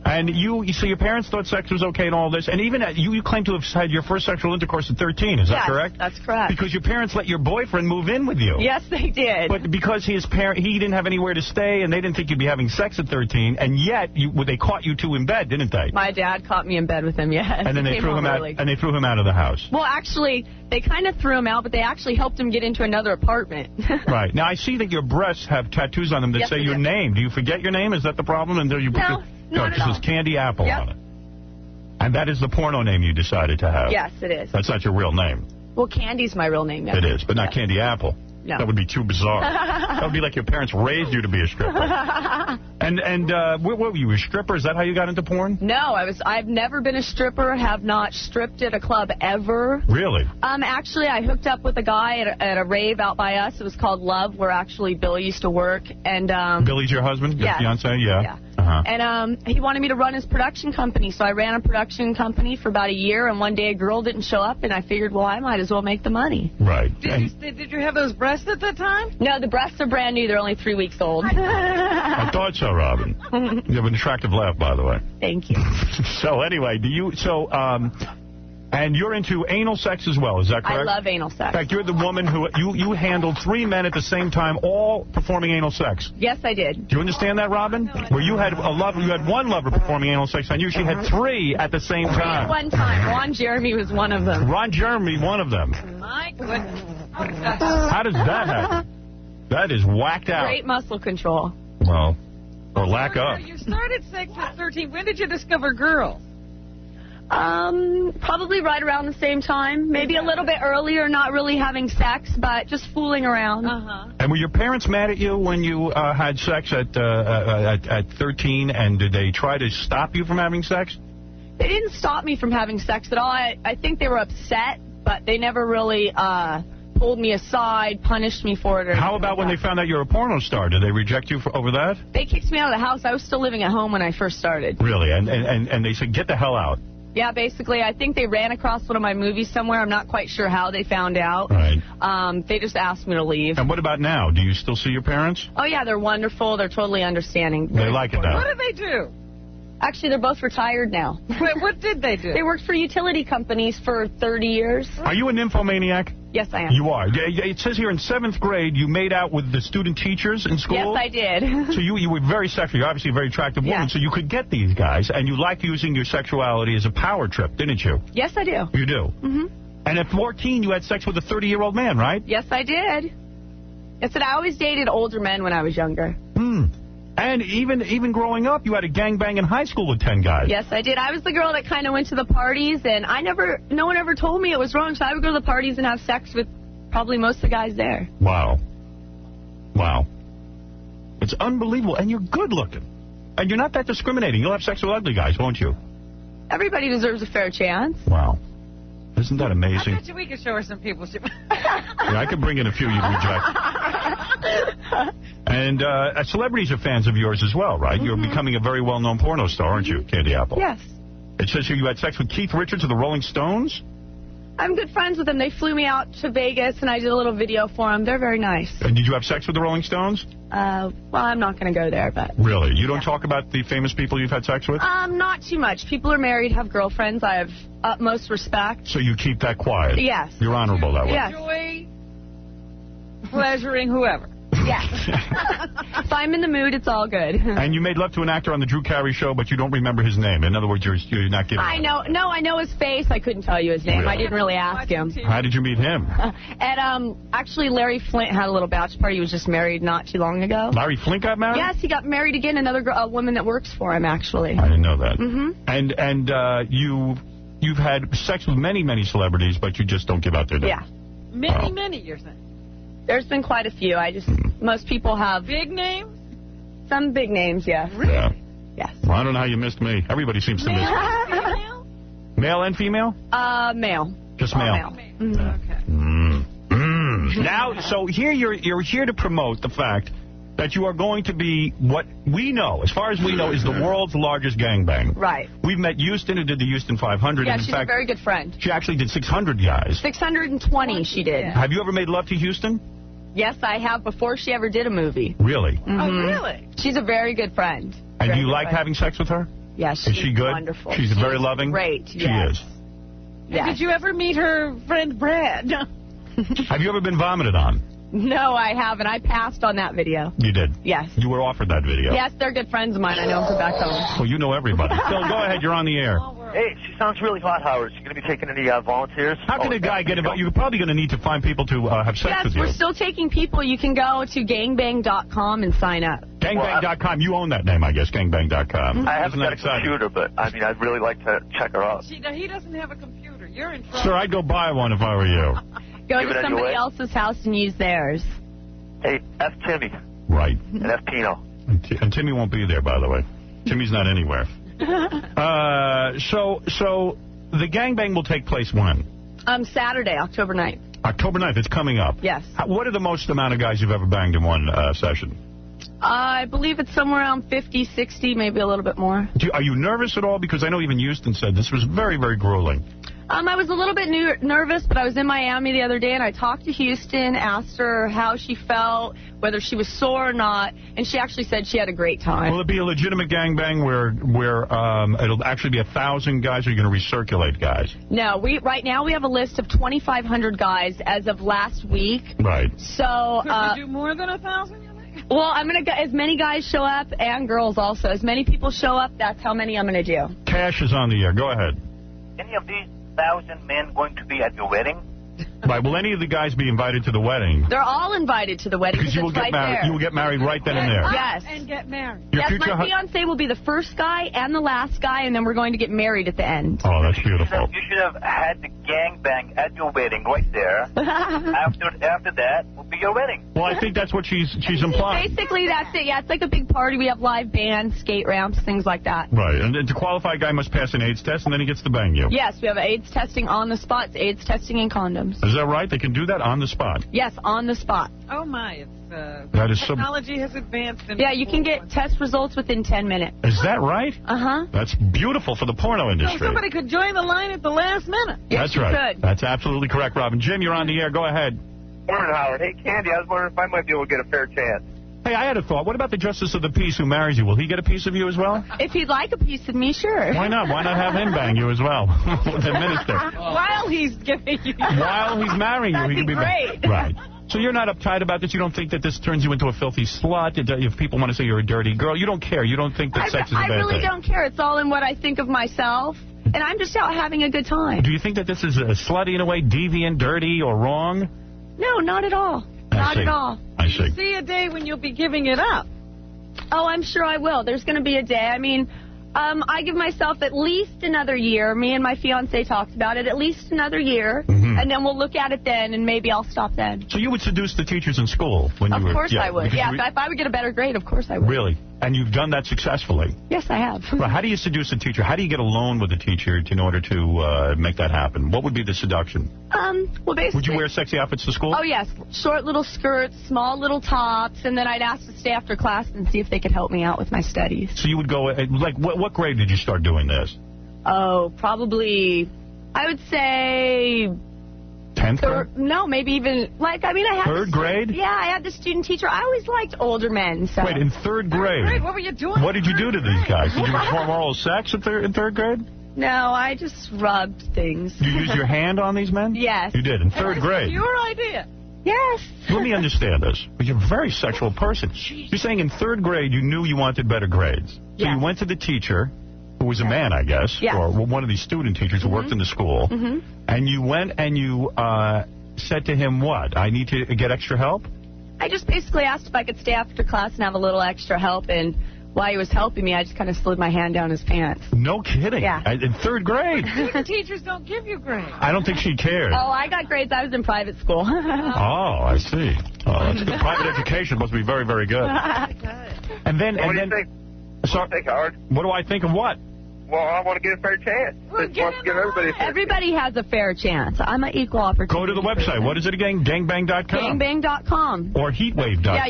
And so your parents thought sex was okay and all this, and even you claim to have had your first sexual intercourse at 13, is that correct? Yes, that's correct. Because your parents let your boyfriend move in with you. Yes, they did. But because he didn't have anywhere to stay, and they didn't think you'd be having sex at 13, and yet they caught you two in bed, didn't they? My dad caught me in bed with him, yes. And then they threw him out. And they threw him out of the house. Well, actually, they kind of threw him out, but they actually helped him get into another apartment. Right. Now, I see that your breasts have tattoos on them that say your name. Do you forget your name? Is that the problem? And do you put No, it just says Candy Apple on it. And that is the porno name you decided to have? Yes, it is. That's not your real name. Well, Candy's my real name. It is, but not Candy Apple. No. That would be too bizarre. That would be like your parents raised you to be a stripper. And what were you, a stripper? Is that how you got into porn? No, I've never been a stripper, have not stripped at a club ever. Really? Actually, I hooked up with a guy at a rave out by us. It was called Love, where actually Billy used to work. And Billy's your husband? Your yes. fiancé? Yeah. Yeah. Uh-huh. And he wanted me to run his production company, so I ran a production company for about a year, and one day a girl didn't show up, and I figured, well, I might as well make the money. Right. Did you have those breasts at the time? No, the breasts are brand new. They're only 3 weeks old. I thought so, Robin. You have an attractive laugh, by the way. Thank you. So anyway, and you're into anal sex as well, is that correct? I love anal sex. In fact, you're the woman who, you handled 3 men at the same time, all performing anal sex. Yes, I did. Do you understand that, Robin? Where you had one lover performing anal sex on you, she had 3 at the same time. At one time. Ron Jeremy was one of them. Ron Jeremy, one of them. My goodness. How does that happen? That is whacked out. Great muscle control. Well, or lack of. You started sex at 13. When did you discover girls? Probably right around the same time. Maybe a little bit earlier, not really having sex, but just fooling around. Uh-huh. And were your parents mad at you when you had sex at 13, and did they try to stop you from having sex? They didn't stop me from having sex at all. I think they were upset, but they never really pulled me aside, punished me for it. How about when they found out you're a porno star? Did they reject you over that? They kicked me out of the house. I was still living at home when I first started. Really? And they said, get the hell out. Yeah, basically, I think they ran across one of my movies somewhere. I'm not quite sure how they found out. Right. They just asked me to leave. And what about now? Do you still see your parents? Oh, yeah, they're wonderful. They're totally understanding. They like it now. What do they do? Actually, they're both retired now. Wait, what did they do? They worked for utility companies for 30 years. Are you a nymphomaniac? Yes, I am. You are. It says here in 7th grade you made out with the student teachers in school. Yes, I did. So you were very sexual. You're obviously a very attractive woman, Yeah. so you could get these guys, and you like using your sexuality as a power trip, didn't you? Yes, I do. You do? Mm-hmm. And at 14, you had sex with a 30-year-old man, right? Yes, I did. I said I always dated older men when I was younger. And even growing up, you had a gangbang in high school with 10 guys. Yes, I did. I was the girl that kind of went to the parties, and no one ever told me it was wrong, so I would go to the parties and have sex with probably most of the guys there. Wow. Wow. It's unbelievable. And you're good looking. And you're not that discriminating. You'll have sex with ugly guys, won't you? Everybody deserves a fair chance. Wow. Isn't that amazing? I bet you we could show her some people. Yeah, I could bring in a few you'd reject. And celebrities are fans of yours as well, right? You're becoming a very well-known porno star, aren't you, Candy Apple? Yes. It says here you had sex with Keith Richards of the Rolling Stones? I'm good friends with them. They flew me out to Vegas, and I did a little video for them. They're very nice. And did you have sex with the Rolling Stones? Well, I'm not going to go there, but... Really? You don't talk about the famous people you've had sex with? Not too much. People are married, have girlfriends. I have utmost respect. So you keep that quiet? Yes. You're honorable that way? Yes. Enjoy pleasuring whoever. Yes. If I'm in the mood, it's all good. And you made love to an actor on the Drew Carey show, but you don't remember his name. In other words, you're not giving. I know. No, I know his face. I couldn't tell you his name. Really? I didn't really ask him. How did you meet him? And actually, Larry Flint had a little bachelor party. He was just married not too long ago. Larry Flint got married? Yes, he got married again. Another girl, a woman that works for him, actually. I didn't know that. Mm-hmm. And you've had sex with many celebrities, but you just don't give out their name. Yeah. Many, you're saying? There's been quite a few. Most people have... Big names? Some big names, yes. Really? Yeah. Yes. Well, I don't know how you missed me. Everybody seems to miss me. Female? Male and female? Male. Just male. Okay. Now, so here you're here to promote the fact that you are going to be what we know, as far as we know, is the world's largest gangbang. Right. We've met Houston, who did the Houston 500. Yeah, and in she's fact, a very good friend. She actually did 600 guys. 620 she did. Have you ever made love to Houston? Yes, I have, before she ever did a movie. Really? Mm-hmm. Oh, really? She's a very good friend. And do you good like friend. having sex with her? Yes, Is she good? Wonderful. She's very loving? Great, She yes. is. Yes. Did you ever meet her friend Brad? Have you ever been vomited on? No, I haven't. I passed on that video. You did? Yes. You were offered that video? Yes, they're good friends of mine. I know them from back home. Well, you know everybody. Phil, go ahead. You're on the air. Hey, she sounds really hot, Howard. She going to be taking any volunteers? How can a guy get involved? You're probably going to need to find people to have sex Yes, with you. we're still taking people. You can go to gangbang.com and sign up. Gangbang.com. You own that name, I guess, gangbang.com. I haven't got a computer, but, I mean, I'd really like to check her out. He doesn't have a computer. You're in trouble. Sir, I'd go buy one if I were you. Go Give it to on your somebody way. else's house and use theirs. Hey, F. Timmy. Right. And F. Pino. And Timmy won't be there, by the way. Timmy's not anywhere. So the gangbang will take place when? Saturday, October 9th. October 9th. It's coming up. Yes. What are the most amount of guys you've ever banged in one session? I believe it's somewhere around 50, 60, maybe a little bit more. Are you nervous at all? Because I know even Houston said this was very, very grueling. I was a little bit nervous, but I was in Miami the other day, and I talked to Houston, asked her how she felt, whether she was sore or not, and she actually said she had a great time. Will it be a legitimate gangbang where it'll actually be 1,000 guys, or are you going to recirculate guys? No, right now we have a list of 2,500 guys as of last week. Right. So, Could we do more than 1,000? Well, I'm going to get as many guys show up, and girls also. As many people show up, that's how many I'm going to do. Cash is on the air. Go ahead. Any of these 1,000 men going to be at your wedding? Right. Will any of the guys be invited to the wedding? They're all invited to the wedding. Because you will it's get right married. there. You will get married right then and there. Yes. And get married. Your Yes, future my fiance will be the first guy and the last guy, and then we're going to get married at the end. Oh, that's beautiful. You should have had the gangbang at your wedding right there. After that will be your wedding. Well, I think that's what she's implying. Basically, that's it. Yeah, it's like a big party. We have live bands, skate ramps, things like that. Right. And to qualify, a guy must pass an AIDS test, and then he gets to bang you. Yes, we have AIDS testing on the spot, AIDS testing and condoms. Is that right? They can do that on the spot. Yes, on the spot. Oh, my. That is Technology has advanced. Yeah, you can get test results within 10 minutes. Is that right? Uh-huh. That's beautiful for the porno industry. So somebody could join the line at the last minute. That's right. That's absolutely correct, Robin. Jim, you're on the air. Go ahead. Morning, Howard. Hey, Candy, I was wondering if I might be able to get a fair chance. Hey, I had a thought. What about the Justice of the Peace who marries you? Will he get a piece of you as well? If he'd like a piece of me, sure. Why not? Why not have him bang you as well? The minister. While he's giving you... While he's marrying you, he can be great. Right. So you're not uptight about this? You don't think that this turns you into a filthy slut? If people want to say you're a dirty girl, you don't care. You don't think that sex is a bad thing? I really don't care. It's all in what I think of myself. And I'm just out having a good time. Do you think that this is slutty in a way, deviant, dirty, or wrong? No, not at all. Not at all. I see. See a day when you'll be giving it up. Oh, I'm sure I will. There's going to be a day. I mean, I give myself at least another year. Me and my fiancé talked about it. At least another year. Mm-hmm. And then we'll look at it then, and maybe I'll stop then. So you would seduce the teachers in school when you were... Of course I would. Yeah, you were, if I would get a better grade, of course I would. Really? And you've done that successfully? Yes, I have. Well, how do you seduce a teacher? How do you get a loan with a teacher in order to make that happen? What would be the seduction? Well, basically... Would you wear sexy outfits to school? Oh, yes. Short little skirts, small little tops, and then I'd ask to stay after class and see if they could help me out with my studies. So you would go... Like, what grade did you start doing this? Oh, probably... I would say... 10th grade? No, maybe even, like, I mean, I had... Third grade? Yeah, I had the student teacher. I always liked older men, so... Wait, in third grade? What were you doing? What did you do to these guys? Did you perform oral sex in third grade? No, I just rubbed things. You used your hand on these men? Yes. You did, in third grade? Your idea. Yes. Let me understand this. You're a very sexual person. You're saying in third grade you knew you wanted better grades. So Yes. you went to the teacher, who was a man, I guess, Yes. or one of these student teachers who worked in the school, and you went and you said to him, what? I need to get extra help? I just basically asked if I could stay after class and have a little extra help, and while he was helping me, I just kind of slid my hand down his pants. No kidding. Yeah. In third grade. Even teachers don't give you grades. I don't think she cared. Oh, I got grades. I was in private school. Oh, I see. Oh, that's good. Private education must be very, very good. And then, What do you think? Sorry, Howard? what do I think of what? Well, I want to get a fair chance. Just wants to give everybody a fair Everybody has a fair chance. I'm an equal opportunity. Go to the website. What is it again? Gangbang.com? Gangbang.com. Or Heatwave.com. Yeah,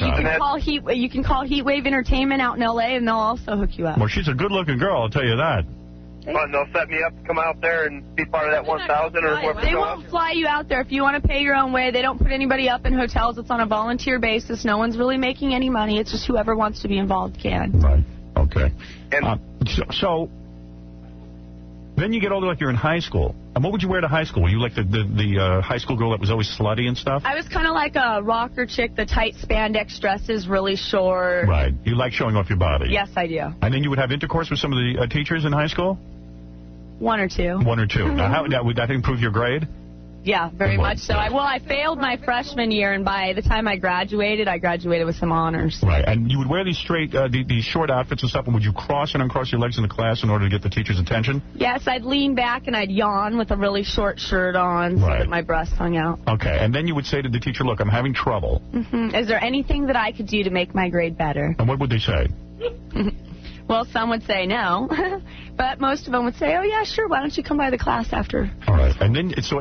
you can call Heatwave Entertainment out in L.A., and they'll also hook you up. Well, she's a good-looking girl, I'll tell you that. Fun. They'll set me up to come out there and be part of that 1,000 or whatever. They won't fly you out there if you want to pay your own way. They don't put anybody up in hotels. It's on a volunteer basis. No one's really making any money. It's just whoever wants to be involved can. Right. Okay. So then you get older, like you're in high school. And what would you wear to high school? Were you like the high school girl that was always slutty and stuff? I was kind of like a rocker chick, the tight spandex dresses, really short. Right. You like showing off your body. Yes, I do. And then you would have intercourse with some of the teachers in high school? 1 or 2. 1 or 2. Now, would that improve your grade? Yeah, very much so. I failed my freshman year, and by the time I graduated with some honors. Right, and you would wear these these short outfits and stuff, and would you cross and uncross your legs in the class in order to get the teacher's attention? Yes, I'd lean back and I'd yawn with a really short shirt on so that my breasts hung out. Okay, and then you would say to the teacher, look, I'm having trouble. Is there anything that I could do to make my grade better? And what would they say? Well, some would say no, but most of them would say, oh, yeah, sure, why don't you come by the class after? All right, and then, so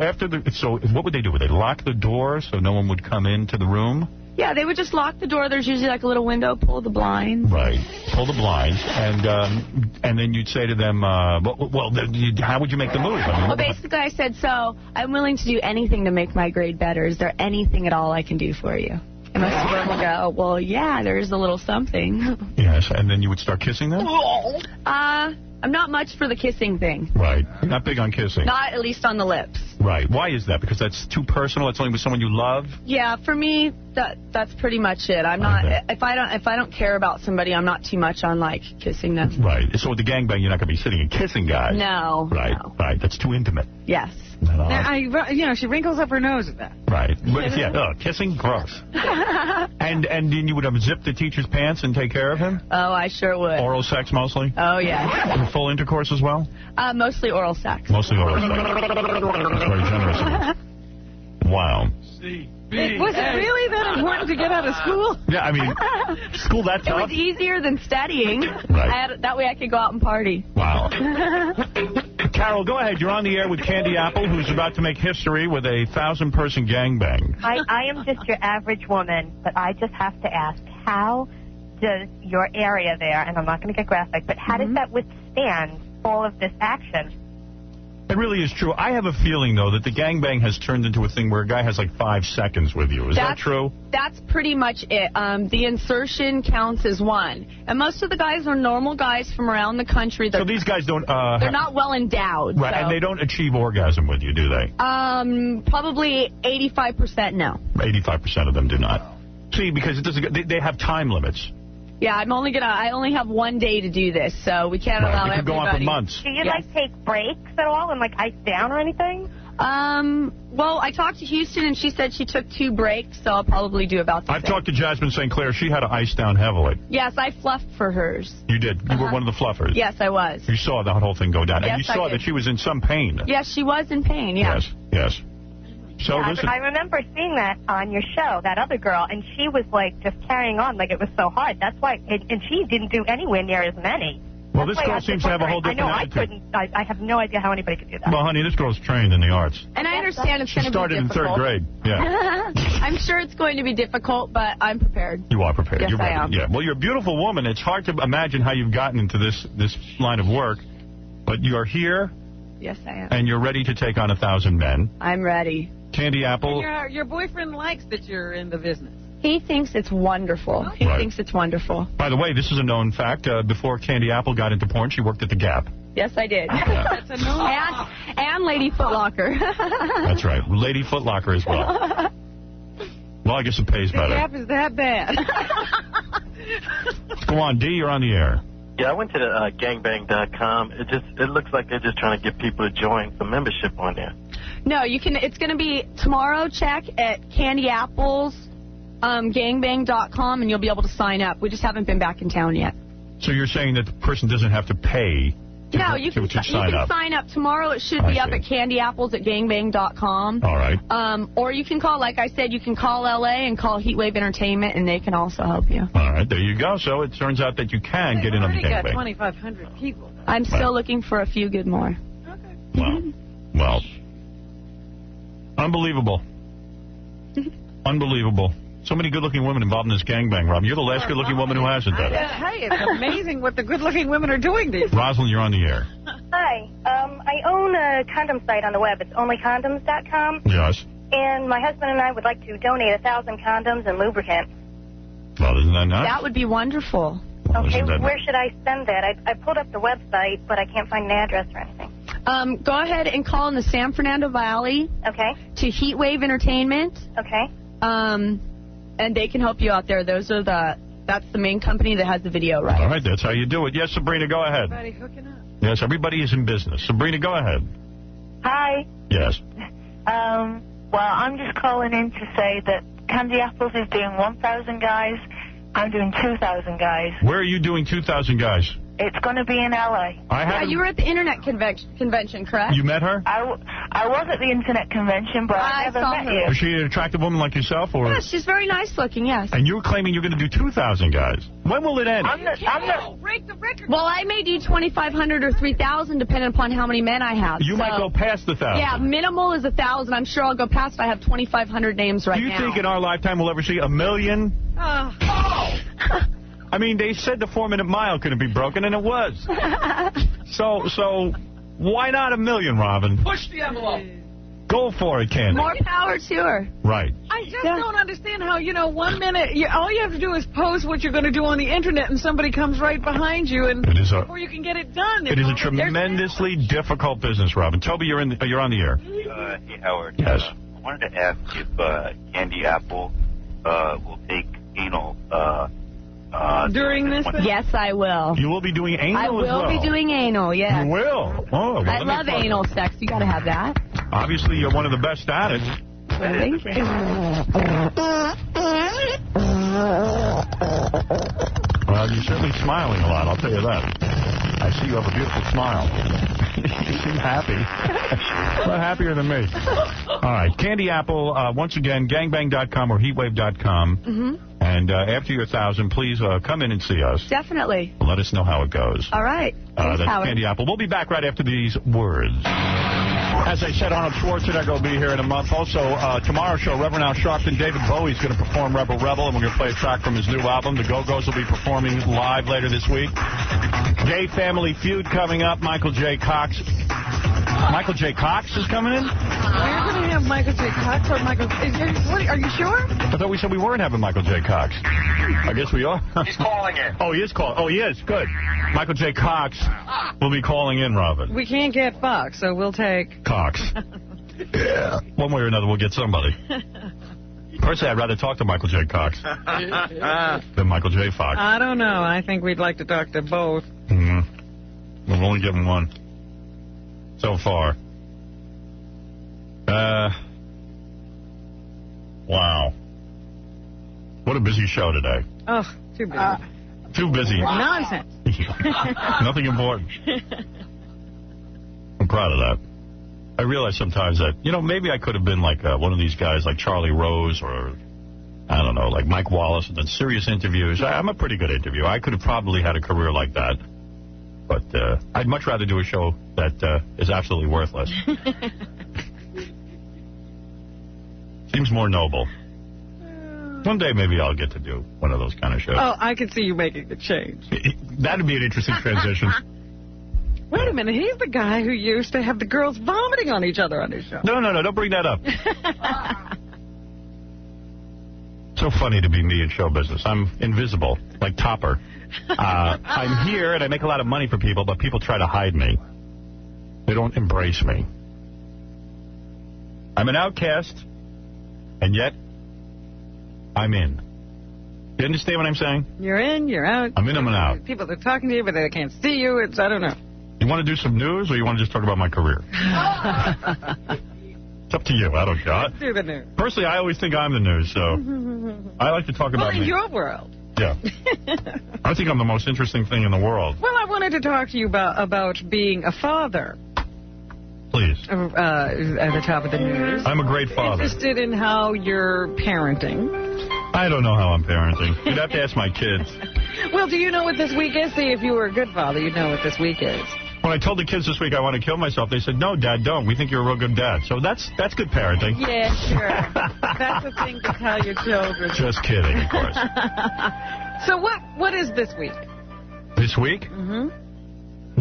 what would they do? Would they lock the door so no one would come into the room? Yeah, they would just lock the door. There's usually like a little window, pull the blinds. Right, pull the blinds, and then you'd say to them, how would you make the move? Well, basically I said, so I'm willing to do anything to make my grade better. Is there anything at all I can do for you? And most of them will go, well, yeah, there's a little something. Yes, and then you would start kissing them? I'm not much for the kissing thing. Right. You're not big on kissing. Not at least on the lips. Right. Why is that? Because that's too personal? It's only with someone you love? Yeah, for me, that's pretty much it. I'm not, if I don't care about somebody, I'm not too much on, like, kissing them. Right. So with the gangbang, you're not going to be sitting and kissing guys. No. Right. No. Right. That's too intimate. Yes. She wrinkles up her nose at that. Right. But, yeah, kissing, gross. And then you would unzip the teacher's pants and take care of him? Oh, I sure would. Oral sex mostly? Oh, yeah. And full intercourse as well? Mostly oral sex. Mostly oral sex. That's very generous of you. Wow. Was it really that important to get out of school? Yeah, I mean, school that tough? It was easier than studying. Right. That way I could go out and party. Wow. Carol, go ahead. You're on the air with Candy Apple, who's about to make history with a 1,000-person gangbang. I am just your average woman, but I just have to ask, how does your area there, and I'm not going to get graphic, but how does that withstand all of this action? It really is true. I have a feeling, though, that the gangbang has turned into a thing where a guy has like 5 seconds with you. Is that true? That's pretty much it. The insertion counts as 1. And most of the guys are normal guys from around the country. So these guys don't... they're not well endowed. Right, so. And they don't achieve orgasm with you, do they? Probably 85% no. 85% of them do not. See, because they have time limits. Yeah, I only have 1 day to do this, so we can't allow everybody. It could go on for months. Do you, take breaks at all and, ice down or anything? Well, I talked to Houston, and she said she took 2 breaks, so I'll probably do about the I've talked to Jasmine St. Clair. She had to ice down heavily. Yes, I fluffed for hers. You did? You were one of the fluffers? Yes, I was. You saw the whole thing go down. Yes, and you saw that she was in some pain. Yes, she was in pain, yeah. Yes. So I remember seeing that on your show, that other girl, and she was, just carrying on like it was so hard. That's why, and she didn't do anywhere near as many. Well, this girl seems to have a whole different attitude. I have no idea how anybody could do that. Well, honey, this girl's trained in the arts. And I understand it's going to be difficult. She started in 3rd grade, yeah. I'm sure it's going to be difficult, but I'm prepared. You are prepared. Yes, You're ready. I am. Yeah. Well, you're a beautiful woman. It's hard to imagine how you've gotten into this line of work, but you're here. Yes, I am. And you're ready to take on 1,000 men. I'm ready. Candy Apple. And your boyfriend likes that you're in the business. He thinks it's wonderful. He thinks it's wonderful. By the way, this is a known fact. Before Candy Apple got into porn, she worked at the Gap. Yes, I did. That's a known and Lady Foot Locker. That's right. Lady Foot Locker as well. Well, I guess it pays better. The Gap is that bad. Go on, D, you're on the air. Yeah, I went to the gangbang.com. It looks like they're just trying to get people to join some membership on there. No, you can. It's going to be tomorrow. Check at Candy Apple's gangbang.com, and you'll be able to sign up. We just haven't been back in town yet. So you're saying that the person doesn't have to pay you can sign up. Tomorrow it should be up at Candy Apples at gangbang.com. All right. Or you can call, like I said, you can call L.A. and call Heatwave Entertainment, and they can also help you. All right, there you go. So it turns out that you can get in on the gangbang. Got 2,500 people. I'm still looking for a few good more. Okay. Well, unbelievable. Unbelievable. So many good-looking women involved in this gangbang, Rob. You're the last good-looking woman who hasn't done it. Hey, it's amazing what the good-looking women are doing these days. Rosalind, you're on the air. Hi. I own a condom site on the web. It's onlycondoms.com. Yes. And my husband and I would like to donate 1,000 condoms and lubricant. Well, isn't that nice? That would be wonderful. Okay, where should I send that? I pulled up the website, but I can't find an address or anything. Go ahead and call in the San Fernando Valley. Okay. To Heatwave Entertainment. Okay. And they can help you out there. That's the main company that has the video, right? All right, that's how you do it. Yes, Sabrina, go ahead. Everybody hooking up. Yes, everybody is in business. Sabrina, go ahead. Hi. Yes. Well, I'm just calling in to say that Candy Apples is doing 1,000 guys. I'm doing 2,000 guys. Where are you doing 2,000 guys? It's going to be in L.A. Yeah, you were at the Internet convention, correct? You met her? I was at the Internet convention, but I never met you. Is she an attractive woman like yourself? Or? Yeah, she's very nice looking, yes. And you're claiming you're going to do 2,000 guys. When will it end? Break the record. Well, I may do 2,500 or 3,000, depending upon how many men I have. You might go past the 1,000. Yeah, minimal is 1,000. I'm sure I'll go past it. I have 2,500 names right now. Do you think in our lifetime we'll ever see 1 million? I mean, they said the 4-minute mile couldn't be broken, and it was. So why not 1 million, Robin? Push the envelope. Go for it, Candy. More power to her. Right. I just don't understand how, 1 minute, all you have to do is post what you're going to do on the Internet, and somebody comes right behind you, and before you can get it done. It is a tremendously difficult business, Robin. Toby, you're on the air. Hey, Howard. Yes. I wanted to ask if Candy Apple will take anal during this thing? Yes, I will. You will be doing anal I as well? will be doing anal, yes. You will? Oh, well, I love anal sex. You got to have that. Obviously, you're one of the best at it. Thank you. Well, you're certainly smiling a lot, I'll tell you that. I see you have a beautiful smile. You seem happy. Well, happier than me. All right, Candy Apple, once again, gangbang.com or heatwave.com. And after your 1,000, please come in and see us. Definitely. Let us know how it goes. All right. Thanks, that's Howard. Candy Apple. We'll be back right after these words. As I said, Arnold Schwarzenegger will be here in a month. Also, tomorrow's show, Reverend Al Sharpton, David Bowie's going to perform Rebel Rebel, and we're going to play a track from his new album. The Go-Go's will be performing live later this week. Gay Family Feud coming up. Michael J. Cox. Michael J. Cox is coming in? We're going to have Michael J. Cox or Michael... Are you sure? I thought we said we weren't having Michael J. Cox. I guess we are. He's calling in. Oh, he is calling. Oh, he is. Good. Michael J. Cox will be calling in, Robin. We can't get Fox, so we'll take... Cox. Yeah. One way or another, we'll get somebody. Personally, I'd rather talk to Michael J. Cox than Michael J. Fox. I don't know. I think we'd like to talk to both. We've only given one so far. Wow. What a busy show today. Oh, too busy. Too busy. Nonsense. Nothing important. I'm proud of that. I realize sometimes that, maybe I could have been like one of these guys like Charlie Rose or, I don't know, like Mike Wallace and done serious interviews. I'm a pretty good interviewer. I could have probably had a career like that. But I'd much rather do a show that is absolutely worthless. Seems more noble. One day maybe I'll get to do one of those kind of shows. Oh, I could see you making the change. That'd be an interesting transition. Wait a minute. He's the guy who used to have the girls vomiting on each other on his show. No. Don't bring that up. So funny to be me in show business. I'm invisible, like Topper. I'm here, and I make a lot of money for people, but people try to hide me. They don't embrace me. I'm an outcast, and yet I'm in. You understand what I'm saying? You're in, you're out. I'm in, I'm out. People are talking to you, but they can't see you. I don't know. You want to do some news, or you want to just talk about my career? It's up to you. I don't care. Do the news. Personally, I always think I'm the news, so I like to talk about in me. your world. Yeah. I think I'm the most interesting thing in the world. Well, I wanted to talk to you about being a father. Please. At the top of the news. I'm a great father. Interested in how you're parenting. I don't know how I'm parenting. You'd have to ask my kids. Well, do you know what this week is? See, if you were a good father, you'd know what this week is. When I told the kids this week I want to kill myself, they said, no, Dad, don't. We think you're a real good dad. So that's good parenting. Yeah, sure. That's the thing to tell your children. Just kidding, of course. So what is this week? This week? Mm-hmm.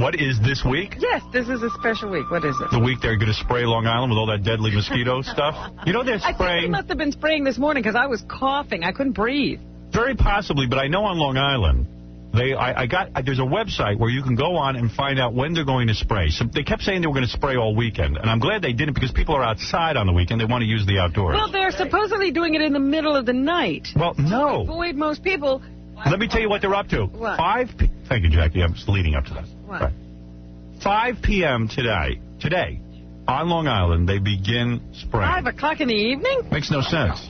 What is this week? Yes, this is a special week. What is it? The week they're going to spray Long Island with all that deadly mosquito stuff? You know they're spraying... I think they must have been spraying this morning because I was coughing. I couldn't breathe. Very possibly, but I know on Long Island... There's a website where you can go on and find out when they're going to spray. So they kept saying they were going to spray all weekend, and I'm glad they didn't because people are outside on the weekend. They want to use the outdoors. Well, they're supposedly doing it in the middle of the night. Well, no. To avoid most people. Let me tell you what they're up to. What? Thank you, Jackie. I'm just leading up to that. What? Right. 5 p.m. today, on Long Island, they begin spraying. 5 o'clock in the evening? Makes no sense.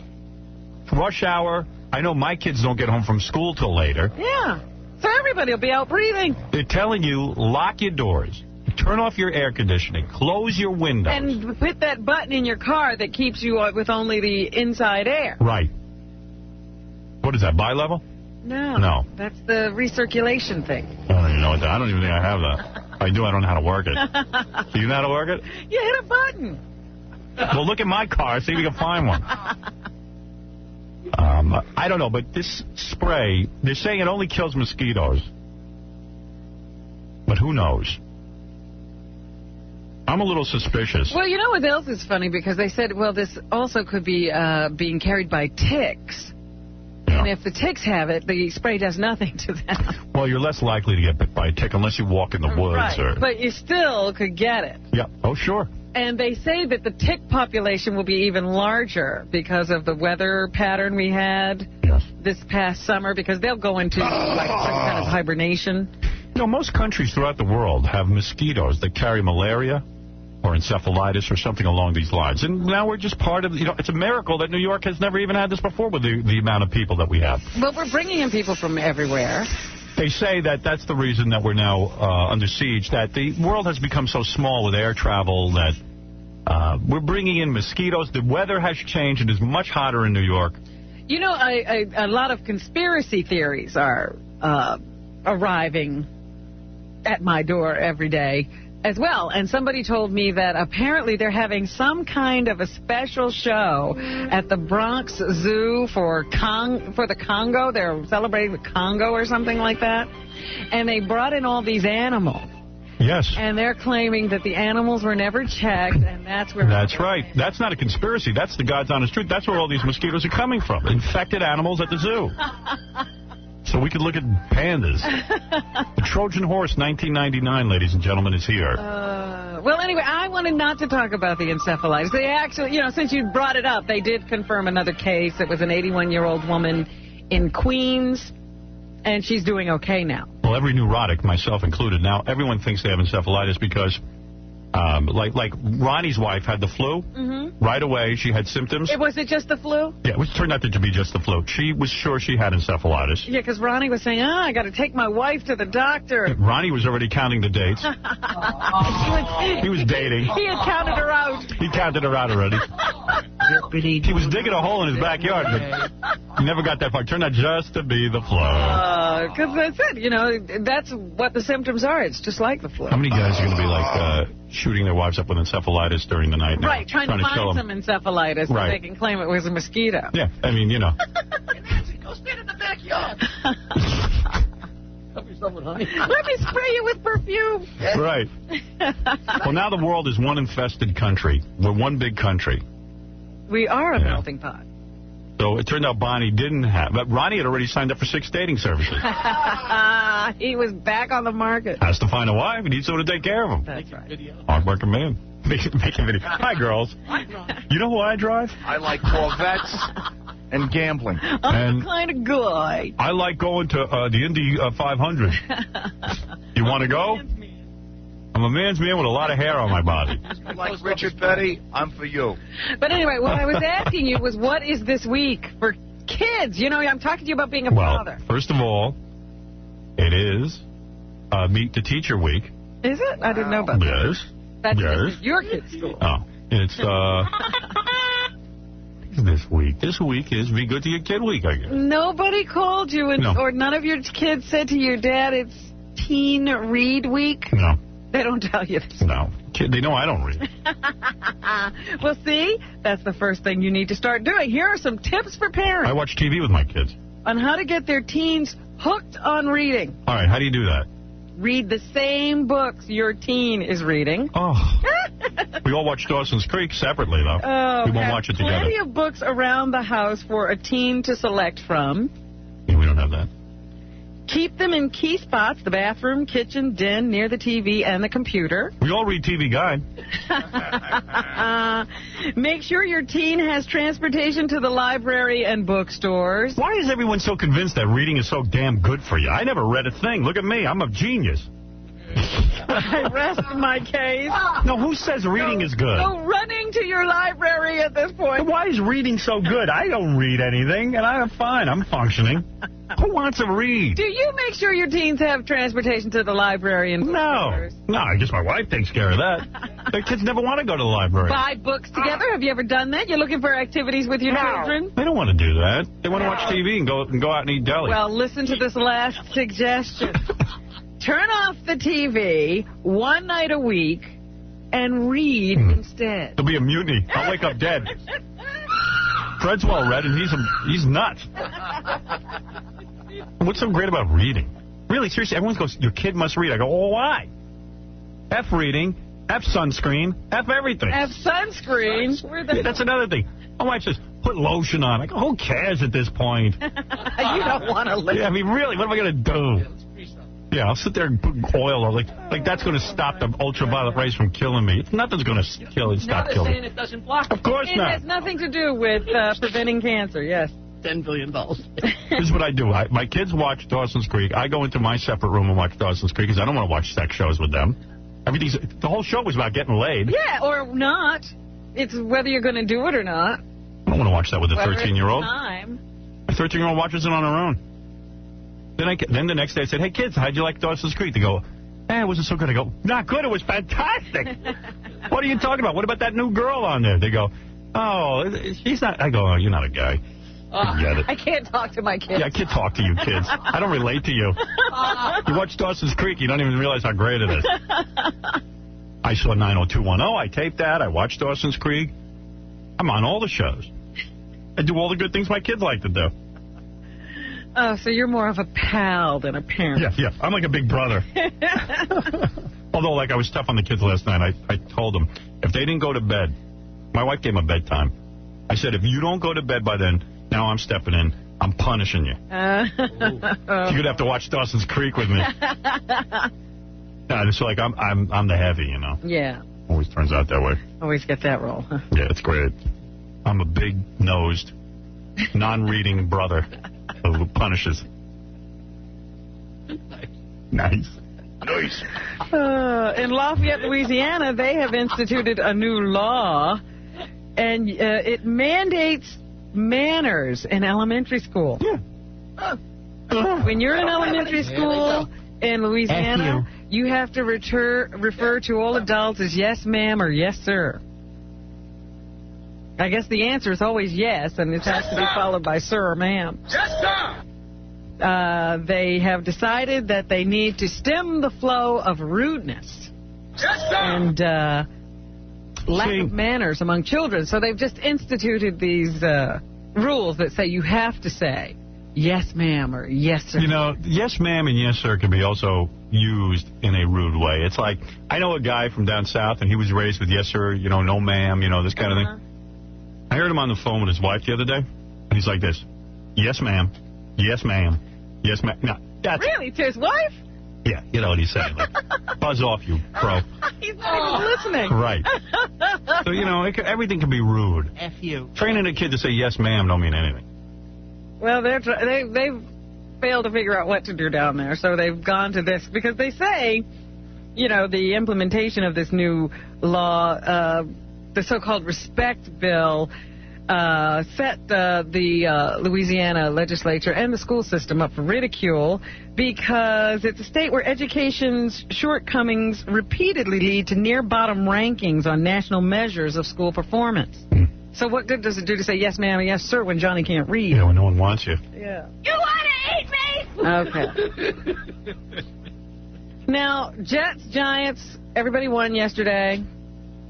Rush hour. I know my kids don't get home from school till later. Yeah. So everybody will be out breathing. They're telling you, lock your doors. Turn off your air conditioning. Close your windows. And put that button in your car that keeps you with only the inside air. Right. What is that, bi-level? No. That's the recirculation thing. I don't even know what that. I don't even think I have that. If I do, I don't know how to work it. Do you know how to work it? You hit a button. Well, look at my car. See if you can find one. I don't know, but this spray, they're saying it only kills mosquitoes. But who knows? I'm a little suspicious. Well, you know what else is funny? Because they said, well, this also could be being carried by ticks. Yeah. And if the ticks have it, the spray does nothing to them. Well, you're less likely to get bit by a tick unless you walk in the woods. Right. Or... But you still could get it. Yeah. Oh, sure. And they say that the tick population will be even larger because of the weather pattern we had this past summer, because they'll go into like some kind of hibernation. You know, most countries throughout the world have mosquitoes that carry malaria or encephalitis or something along these lines. And now we're just part of, it's a miracle that New York has never even had this before with the amount of people that we have. Well, we're bringing in people from everywhere. They say that that's the reason that we're now under siege, that the world has become so small with air travel that we're bringing in mosquitoes. The weather has changed. It is much hotter in New York. You know, a lot of conspiracy theories are arriving at my door every day as well. And somebody told me that apparently they're having some kind of a special show at the Bronx Zoo for the Congo. They're celebrating the Congo or something like that. And they brought in all these animals. Yes. And they're claiming that the animals were never checked, and that's where... That's right. That's not a conspiracy. That's the God's honest truth. That's where all these mosquitoes are coming from. Infected animals at the zoo. So we could look at pandas. The Trojan Horse, 1999, ladies and gentlemen, is here. Well, anyway, I wanted not to talk about the encephalitis. They actually, since you brought it up, they did confirm another case. It was an 81-year-old woman in Queens, and she's doing okay now. Well, every neurotic, myself included, now everyone thinks they have encephalitis because, like Ronnie's wife had the flu. Mm-hmm. Right away, she had symptoms. Was it just the flu? Yeah, it turned out to be just the flu. She was sure she had encephalitis. Yeah, because Ronnie was saying, I got to take my wife to the doctor. Ronnie was already counting the dates. He was dating. He had counted her out. He counted her out already. He was digging a hole in his backyard, but he never got that far. It turned out just to be the flu. Because that's it. That's what the symptoms are. It's just like the flu. How many guys are going to be like shooting their wives up with encephalitis during the night now? Right, trying to find some encephalitis so they can claim it was a mosquito. Yeah, I mean, Go stand in the backyard. Let me spray you with perfume. Right. Well, now the world is one infested country. We're one big country. We are a melting pot. So it turned out Bonnie didn't have, but Ronnie had already signed up for 6 dating services. He was back on the market. Has to find a wife. He needs someone to take care of him. That's right. Hard-working man. Making video. Hi, girls. You know who I drive? I like Corvettes and gambling. I'm the kind of guy. I like going to the Indy 500. You want to go? I'm a man's man with a lot of hair on my body. Like Richard Petty, I'm for you. But anyway, what I was asking you was, what is this week for kids? I'm talking to you about being a father. First of all, it is Meet the Teacher Week. Is it? I didn't know about that. Yes. That's your kid's school. Oh, it's this week. This week is Be Good to Your Kid Week, I guess. Nobody called you, or none of your kids said to your dad, it's Teen Read Week? No. They don't tell you this. No. They know I don't read. Well, see, that's the first thing you need to start doing. Here are some tips for parents. I watch TV with my kids. On how to get their teens hooked on reading. All right, how do you do that? Read the same books your teen is reading. Oh. We all watch Dawson's Creek separately, though. Oh, we won't watch it together. Plenty of books around the house for a teen to select from. Yeah, we don't have that. Keep them in key spots, the bathroom, kitchen, den, near the TV, and the computer. We all read TV Guide. Make sure your teen has transportation to the library and bookstores. Why is everyone so convinced that reading is so damn good for you? I never read a thing. Look at me. I'm a genius. I rest my case. No, who says reading is good? Go running to your library at this point. Why is reading so good? I don't read anything, and I'm fine. I'm functioning. Who wants to read? Do you make sure your teens have transportation to the library? And No, I guess my wife takes care of that. The kids never want to go to the library. Buy books together? Have you ever done that? You're looking for activities with your children? They don't want to do that. They want to watch TV and go out and eat deli. Well, listen to this last suggestion. Turn off the TV one night a week and read instead. There'll be a mutiny. I'll wake up dead. Fred's well read, and he's nuts. What's so great about reading? Really, seriously, everyone goes, your kid must read. I go, oh, why? F reading, F sunscreen, F everything. F sunscreen? That's another thing. My wife says, put lotion on. I go, who cares at this point? You don't want to live. Yeah, I mean, really, what am I going to do? Yeah, I'll sit there and put oil or like that's going to stop the ultraviolet rays from killing me. Nothing's going to stop killing me. It doesn't block. Of course it not. It has nothing to do with preventing cancer, yes. $10 billion. This is what I do. My kids watch Dawson's Creek. I go into my separate room and watch Dawson's Creek because I don't want to watch sex shows with them. The whole show was about getting laid. Yeah, or not. It's whether you're going to do it or not. I don't want to watch that with a 13-year-old. Time. A 13-year-old watches it on her own. Then the next day I said, hey, kids, how'd you like Dawson's Creek? They go, it wasn't so good. I go, not good. It was fantastic. What are you talking about? What about that new girl on there? They go, oh, she's not. I go, oh, you're not a guy. Get it. I can't talk to my kids. Yeah, I can't talk to you kids. I don't relate to you. You watch Dawson's Creek, you don't even realize how great it is. I saw 90210. I taped that. I watched Dawson's Creek. I'm on all the shows. I do all the good things my kids like to do. Oh, so you're more of a pal than a parent. Yeah. I'm like a big brother. Although, like, I was tough on the kids last night. I told them, if they didn't go to bed, my wife gave them a bedtime. I said, if you don't go to bed by then, now I'm stepping in. I'm punishing you. You're going to have to watch Dawson's Creek with me. It's like I'm the heavy, you know. Yeah. Always turns out that way. Always get that role. Huh? Yeah, it's great. I'm a big-nosed, non-reading brother who punishes. Nice. In Lafayette, Louisiana, they have instituted a new law, and it mandates manners in elementary school. Yeah. When you're in elementary school in Louisiana, you have to refer to all adults as yes, ma'am, or yes, sir. I guess the answer is always yes, and it has to be followed by sir or ma'am. Yes, sir! They have decided that they need to stem the flow of rudeness and lack of manners among children. So they've just instituted these rules that say you have to say yes, ma'am, or yes, sir. You know, yes, ma'am, and yes, sir can be also used in a rude way. It's like, I know a guy from down south, and he was raised with yes, sir, you know, no, ma'am, you know, this kind of thing. I heard him on the phone with his wife the other day, and he's like this, yes, ma'am, yes, ma'am, yes, ma'am. No, that's... Really? To his wife? Yeah, you know what he's saying. Like, buzz off, you pro. He's not even listening. Right. So, you know, everything can be rude. F you. Training a kid to say yes, ma'am don't mean anything. Well, they've failed to figure out what to do down there, so they've gone to this, because they say, you know, the implementation of this new law, the so-called respect bill, set the Louisiana legislature and the school system up for ridicule because it's a state where education's shortcomings repeatedly lead to near-bottom rankings on national measures of school performance. So what good does it do to say yes, ma'am, and yes, sir, when Johnny can't read? Yeah, when no one wants you. Yeah. You want to eat me? Okay. Now, Jets, Giants, everybody won yesterday,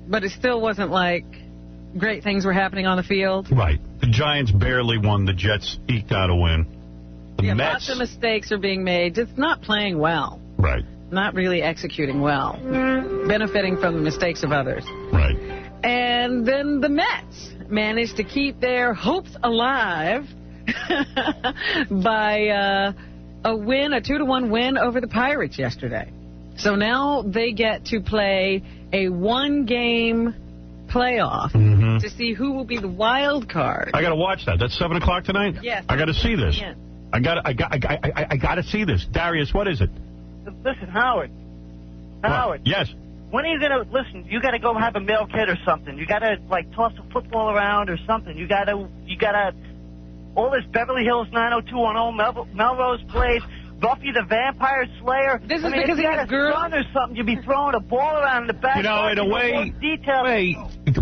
but it still wasn't like great things were happening on the field. Right. The Giants barely won. The Jets eked out a win. The Mets... Lots of mistakes are being made. Just not playing well. Right. Not really executing well. Benefiting from the mistakes of others. Right. And then the Mets managed to keep their hopes alive by a win, a 2-1 win over the Pirates yesterday. So now they get to play a one-game playoff to see who will be the wild card. I got to watch that. That's 7 o'clock tonight? Yes. I got to see this. I got to see this. Darius, what is it? Listen, Howard. Howard. Yes. When are you going to, listen, you got to go have a male kid or something. You got to, like, toss a football around or something. You got to, all this Beverly Hills 90210, Melrose Place, Buffy the Vampire Slayer. This is I mean, because if he you has had a girls. son or something, you'd be throwing a ball around in the back. You know, in a way,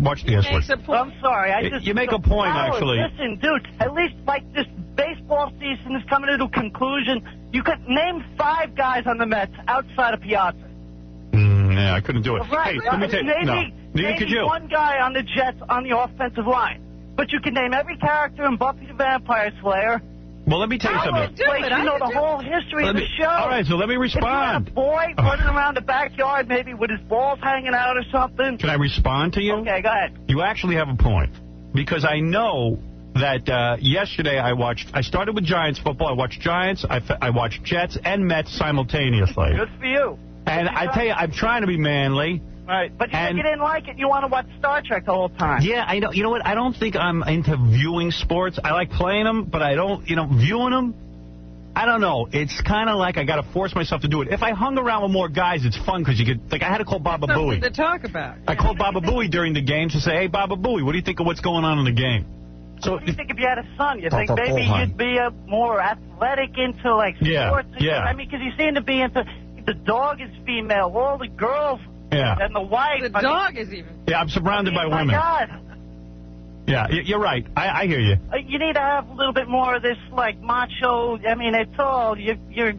watch the answer. I'm sorry. You make a point, Howard, actually. Listen, dude, at least, like, this baseball season is coming to a conclusion. You could name 5 guys on the Mets outside of Piazza. Yeah, I couldn't do it. Right, Hey, let me tell you. No. Neither maybe could you. one guy on the Jets on the offensive line. But you can name every character in Buffy the Vampire Slayer. Well, let me tell you something. You know the whole history of the show. All right, so let me respond. If you had a boy running around the backyard, maybe with his balls hanging out or something. Can I respond to you? Okay, go ahead. You actually have a point. Because I know that yesterday I started with Giants football. I watched Giants, I watched Jets and Mets simultaneously. Good for you. And I tell you, I'm trying to be manly. Right, but you said you didn't like it. You want to watch Star Trek the whole time. Yeah, I know. You know what? I don't think I'm into viewing sports. I like playing them, but I don't, viewing them, I don't know. It's kind of like I got to force myself to do it. If I hung around with more guys, it's fun because you could, like, I had to call Baba Booey. Something to talk about. I called Baba Booey during the games to say, hey, Baba Booey, what do you think of what's going on in the game? So what do you think if you had a son? You think Baba maybe Booey. you'd be more athletic into, like, sports? Yeah. I mean, because you seem to be into, the dog is female, all the girls and the wife. The dog is even. Yeah, I'm surrounded by women. My God. Yeah, you're right. I hear you. You need to have a little bit more of this, like, macho. I mean, it's all, you're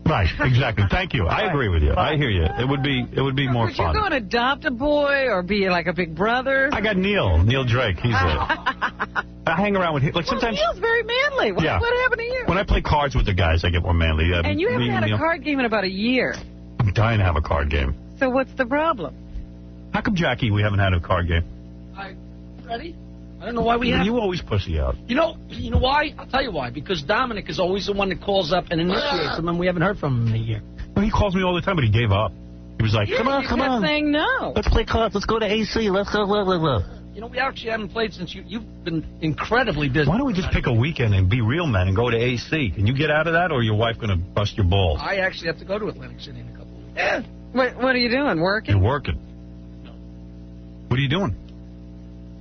Right, exactly. Thank you. I agree with you. I hear you. It would be more Would fun. you go and adopt a boy or be like a big brother? I got Neil Drake. He's it. I hang around with him. Like sometimes. Neil's very manly. What happened to you? When I play cards with the guys, I get more manly. And you haven't had a card game in about a year. I'm dying to have a card game. So what's the problem? How come, Jackie, we haven't had a card game? Ready? I don't know why we have. You always pussy out. You know why? I'll tell you why. Because Dominic is always the one that calls up and initiates them, and we haven't heard from him in a year. Well, he calls me all the time, but he gave up. He was like, come on. Kept saying no. Let's play cards. Let's go to AC. Let's go. Blah, blah, blah. You know, we actually haven't played since you've been incredibly busy. Why don't we just pick a weekend and be real men and go to AC? Can you get out of that, or your wife going to bust your balls? I actually have to go to Atlantic City in a couple of weeks. Yeah. What are you doing? Working? You're working. No. What are you doing?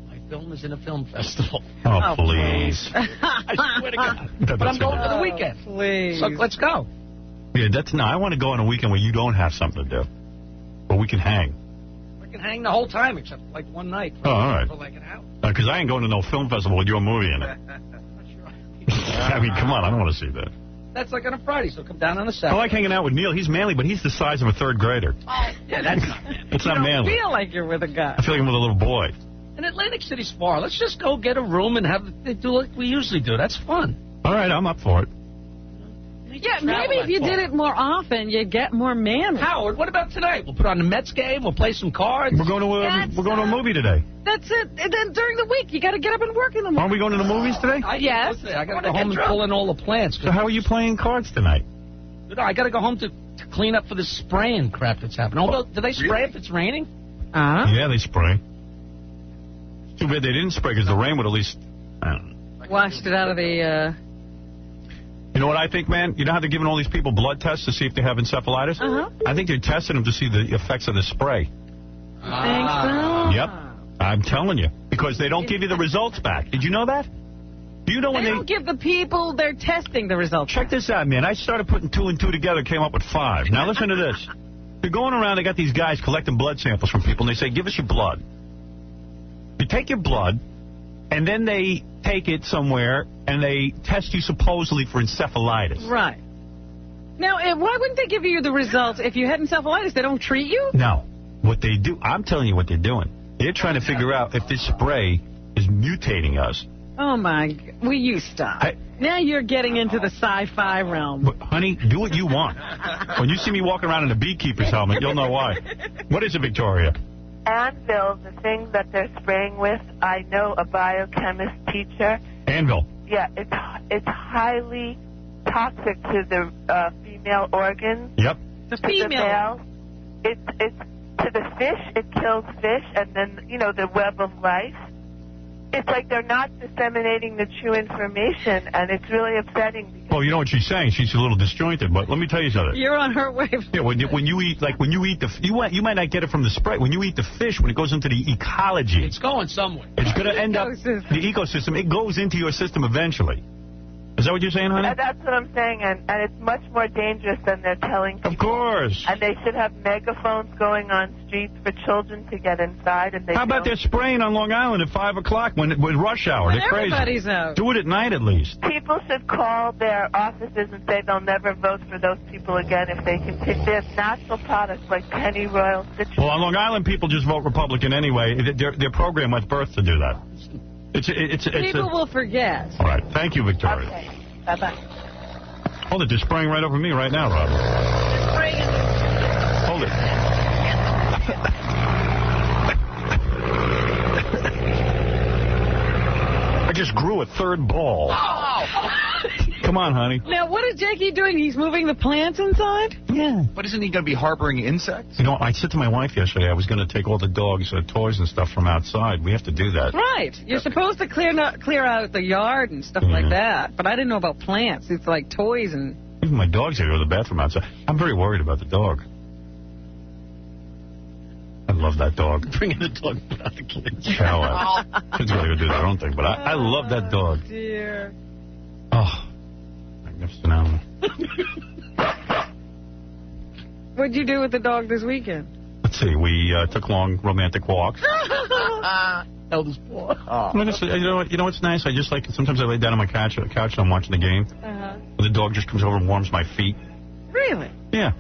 My film is in a film festival. Oh, please. I swear to God. But I'm going for the weekend. Please. So let's go. Yeah, I want to go on a weekend where you don't have something to do. But we can hang. We can hang the whole time except like one night. Oh, all right. For like an hour. Because I ain't going to no film festival with your movie in it. I mean, come on, I don't want to see that. That's like on a Friday, so come down on a I Saturday. like hanging out with Neil. He's manly, but he's the size of a third grader. Yeah, that's not manly. It's not manly. I feel like you're with a guy. I feel like I'm with a little boy. And Atlantic City's far. Let's just go get a room and do like we usually do. That's fun. All right, I'm up for it. Yeah, maybe if you did it more often, you'd get more manly. Howard, what about tonight? We'll put on the Mets game. We'll play some cards. We're going to a movie today. That's it. And then during the week, you got to get up and work in the morning. Aren't we going to the movies today? Yes. I got to go home and pull in all the plants. So how are you playing cards tonight? No, I got to go home to clean up for this spraying crap that's happening. Although, do they spray if it's raining? Yeah, they spray. Too bad they didn't spray because the rain would at least, I don't know. Washed it out of the... You know what I think, man? You know how they're giving all these people blood tests to see if they have encephalitis? I think they're testing them to see the effects of the spray. Think so? Yep. I'm telling you. Because they don't give you the results back. Did you know that? Do you know when they don't give the people they're testing the results. Check this out, man. I started putting 2 and 2 together, came up with 5. Now listen to this. They're going around, they got these guys collecting blood samples from people, and they say, give us your blood. You take your blood, and then they take it somewhere, and they test you supposedly for encephalitis. Right. Now, why wouldn't they give you the results if you had encephalitis? They don't treat you? No. What they do, I'm telling you what they're doing. They're trying to figure out if this spray is mutating us. Oh, my God. Will you stop? Now you're getting into the sci-fi realm. But, honey, do what you want. When you see me walking around in a beekeeper's helmet, you'll know why. What is it, Victoria? Anvil, the thing that they're spraying with, I know a biochemist teacher. Anvil. Yeah, it's highly toxic to the female organs. Yep. The female. It's to the fish. It kills fish, and then the web of life. It's like they're not disseminating the true information, and it's really upsetting Well, you know what she's saying. She's a little disjointed, but let me tell you something. You're on her wave. Yeah, when you eat you might not get it from the Sprite. When you eat the fish, when it goes into the ecology, It's going somewhere. it's going to end up the ecosystem. It goes into your system eventually. Is that what you're saying, honey? That's what I'm saying, and it's much more dangerous than they're telling people. Of course. And they should have megaphones going on streets for children to get inside. And they How about they're spraying on Long Island at 5 o'clock when rush hour? They're crazy. Everybody's out. Do it at night at least. People should call their offices and say they'll never vote for those people again if they continue. They have natural products like Pennyroyal, Citrus. Well, on Long Island, people just vote Republican anyway. They're programmed at birth to do that. People will forget. All right. Thank you, Victoria. Okay. Bye-bye. Hold it. They're spraying right over me right now, Rob. Hold it. I just grew a third ball. Come on, honey. Now, what is Jakey doing? He's moving the plants inside? Yeah. But isn't he going to be harboring insects? You know, I said to my wife yesterday I was going to take all the dogs' toys and stuff from outside. We have to do that. Right. You're supposed to clear out the yard and stuff like that. But I didn't know about plants. It's like toys and... Even my dogs had to go to the bathroom outside. I'm very worried about the dog. I love that dog. Bringing the dog without the kids. Hell, kids got to go do their own thing. But I love that dog. Dear. Oh, magnificent animal. What'd you do with the dog this weekend? Let's see. We took long romantic walks. Held his paw. You know what's nice? I just like sometimes I lay down on my couch and I'm watching the game. And the dog just comes over and warms my feet. Really? Yeah.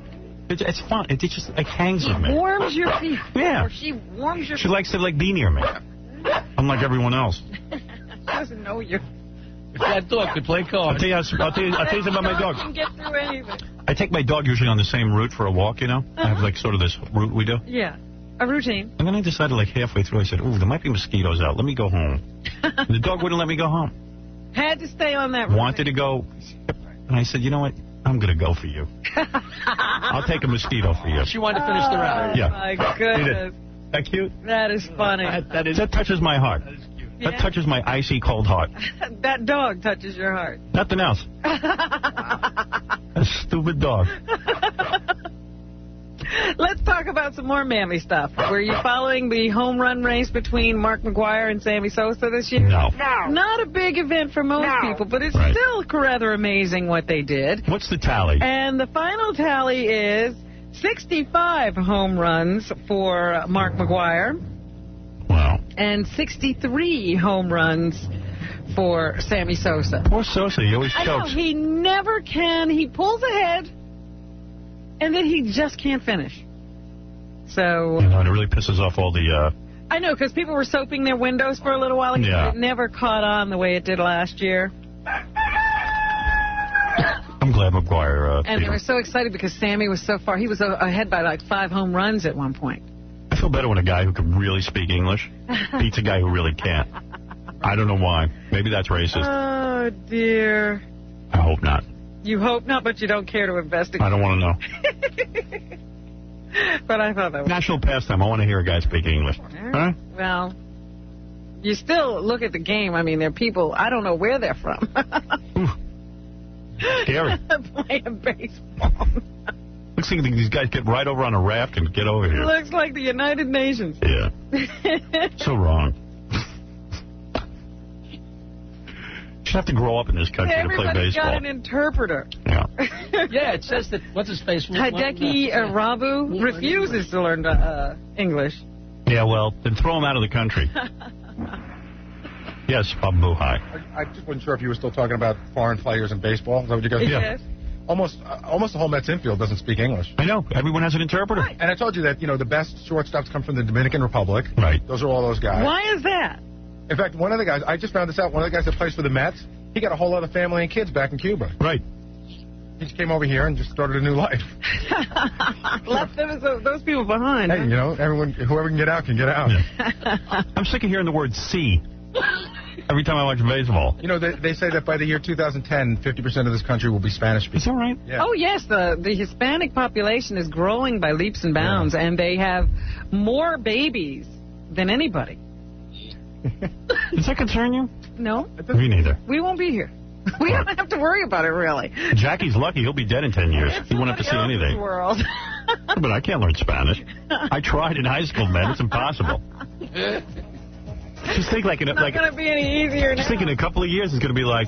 It's fun. It just like hangs with me. Warms your feet. Yeah. Or she warms your feet. She likes to be near me. Unlike everyone else. She doesn't know you. If that dog could play cards. I'll tell you something about my dog. Can get through anything. I take my dog usually on the same route for a walk, you know? I have like sort of this route we do. Yeah. A routine. And then I decided like halfway through, I said, ooh, there might be mosquitoes out. Let me go home. And the dog wouldn't let me go home. Had to stay on that route. Wanted to go. And I said, you know what? I'm going to go for you. I'll take a mosquito for you. She wanted to finish the round. Yeah. My goodness. That cute? That is funny. That touches my heart. That touches my icy cold heart. That dog touches your heart. Nothing else. A stupid dog. Let's talk about some more mammy stuff. Were you following the home run race between Mark McGwire and Sammy Sosa this year? No. Not a big event for most people, but it's still rather amazing what they did. What's the tally? And the final tally is 65 home runs for Mark McGwire. Wow. And 63 home runs for Sammy Sosa. Poor Sosa, he always I know, chokes. he never can. He pulls ahead, and then he just can't finish. So... You know, it really pisses off all the... I know, because people were soaping their windows for a little while ago. Yeah. It never caught on the way it did last year. I'm glad McGwire... And they were so excited because Sammy was so far. He was ahead by like 5 home runs at one point. I feel better when a guy who can really speak English beats a guy who really can't. I don't know why. Maybe that's racist. Oh, dear. I hope not. You hope not, but you don't care to investigate. I don't want to know. But I thought that was... National pastime. I want to hear a guy speak English. Huh? Well, you still look at the game. I mean, there are people, I don't know where they're from. Scary. Playing baseball. Looks like these guys get right over on a raft and get over here. Looks like the United Nations. Yeah. So wrong. Should have to grow up in this country to play Everybody's baseball. got an interpreter. Yeah. Yeah, it says that, what's his face? Hideki Rabu refuses to learn English. Yeah, well, then throw him out of the country. Yes, Bob Buhai. I just wasn't sure if you were still talking about foreign players in baseball. Is that what you guys Yes. Almost the whole Mets infield doesn't speak English. I know. Everyone has an interpreter. Right. And I told you that, the best shortstops come from the Dominican Republic. Right. Those are all those guys. Why is that? In fact, one of the guys, I just found this out, one of the guys that plays for the Mets, he got a whole other family and kids back in Cuba. Right. He just came over here and just started a new life. Left those people behind. Hey, whoever can get out can get out. Yeah. I'm sick of hearing the word "C" every time I watch baseball. They say that by the year 2010, 50% of this country will be Spanish speaking. Is that right? Yeah. Oh, yes. The Hispanic population is growing by leaps and bounds, and they have more babies than anybody. Does that concern you? No. Me neither. We won't be here. We don't have to worry about it, really. Jackie's lucky. He'll be dead in 10 years. He won't have to see anything. World. But I can't learn Spanish. I tried in high school, man. It's impossible. Just think like It's not going to be any easier now. Just think in a couple of years it's going to be like,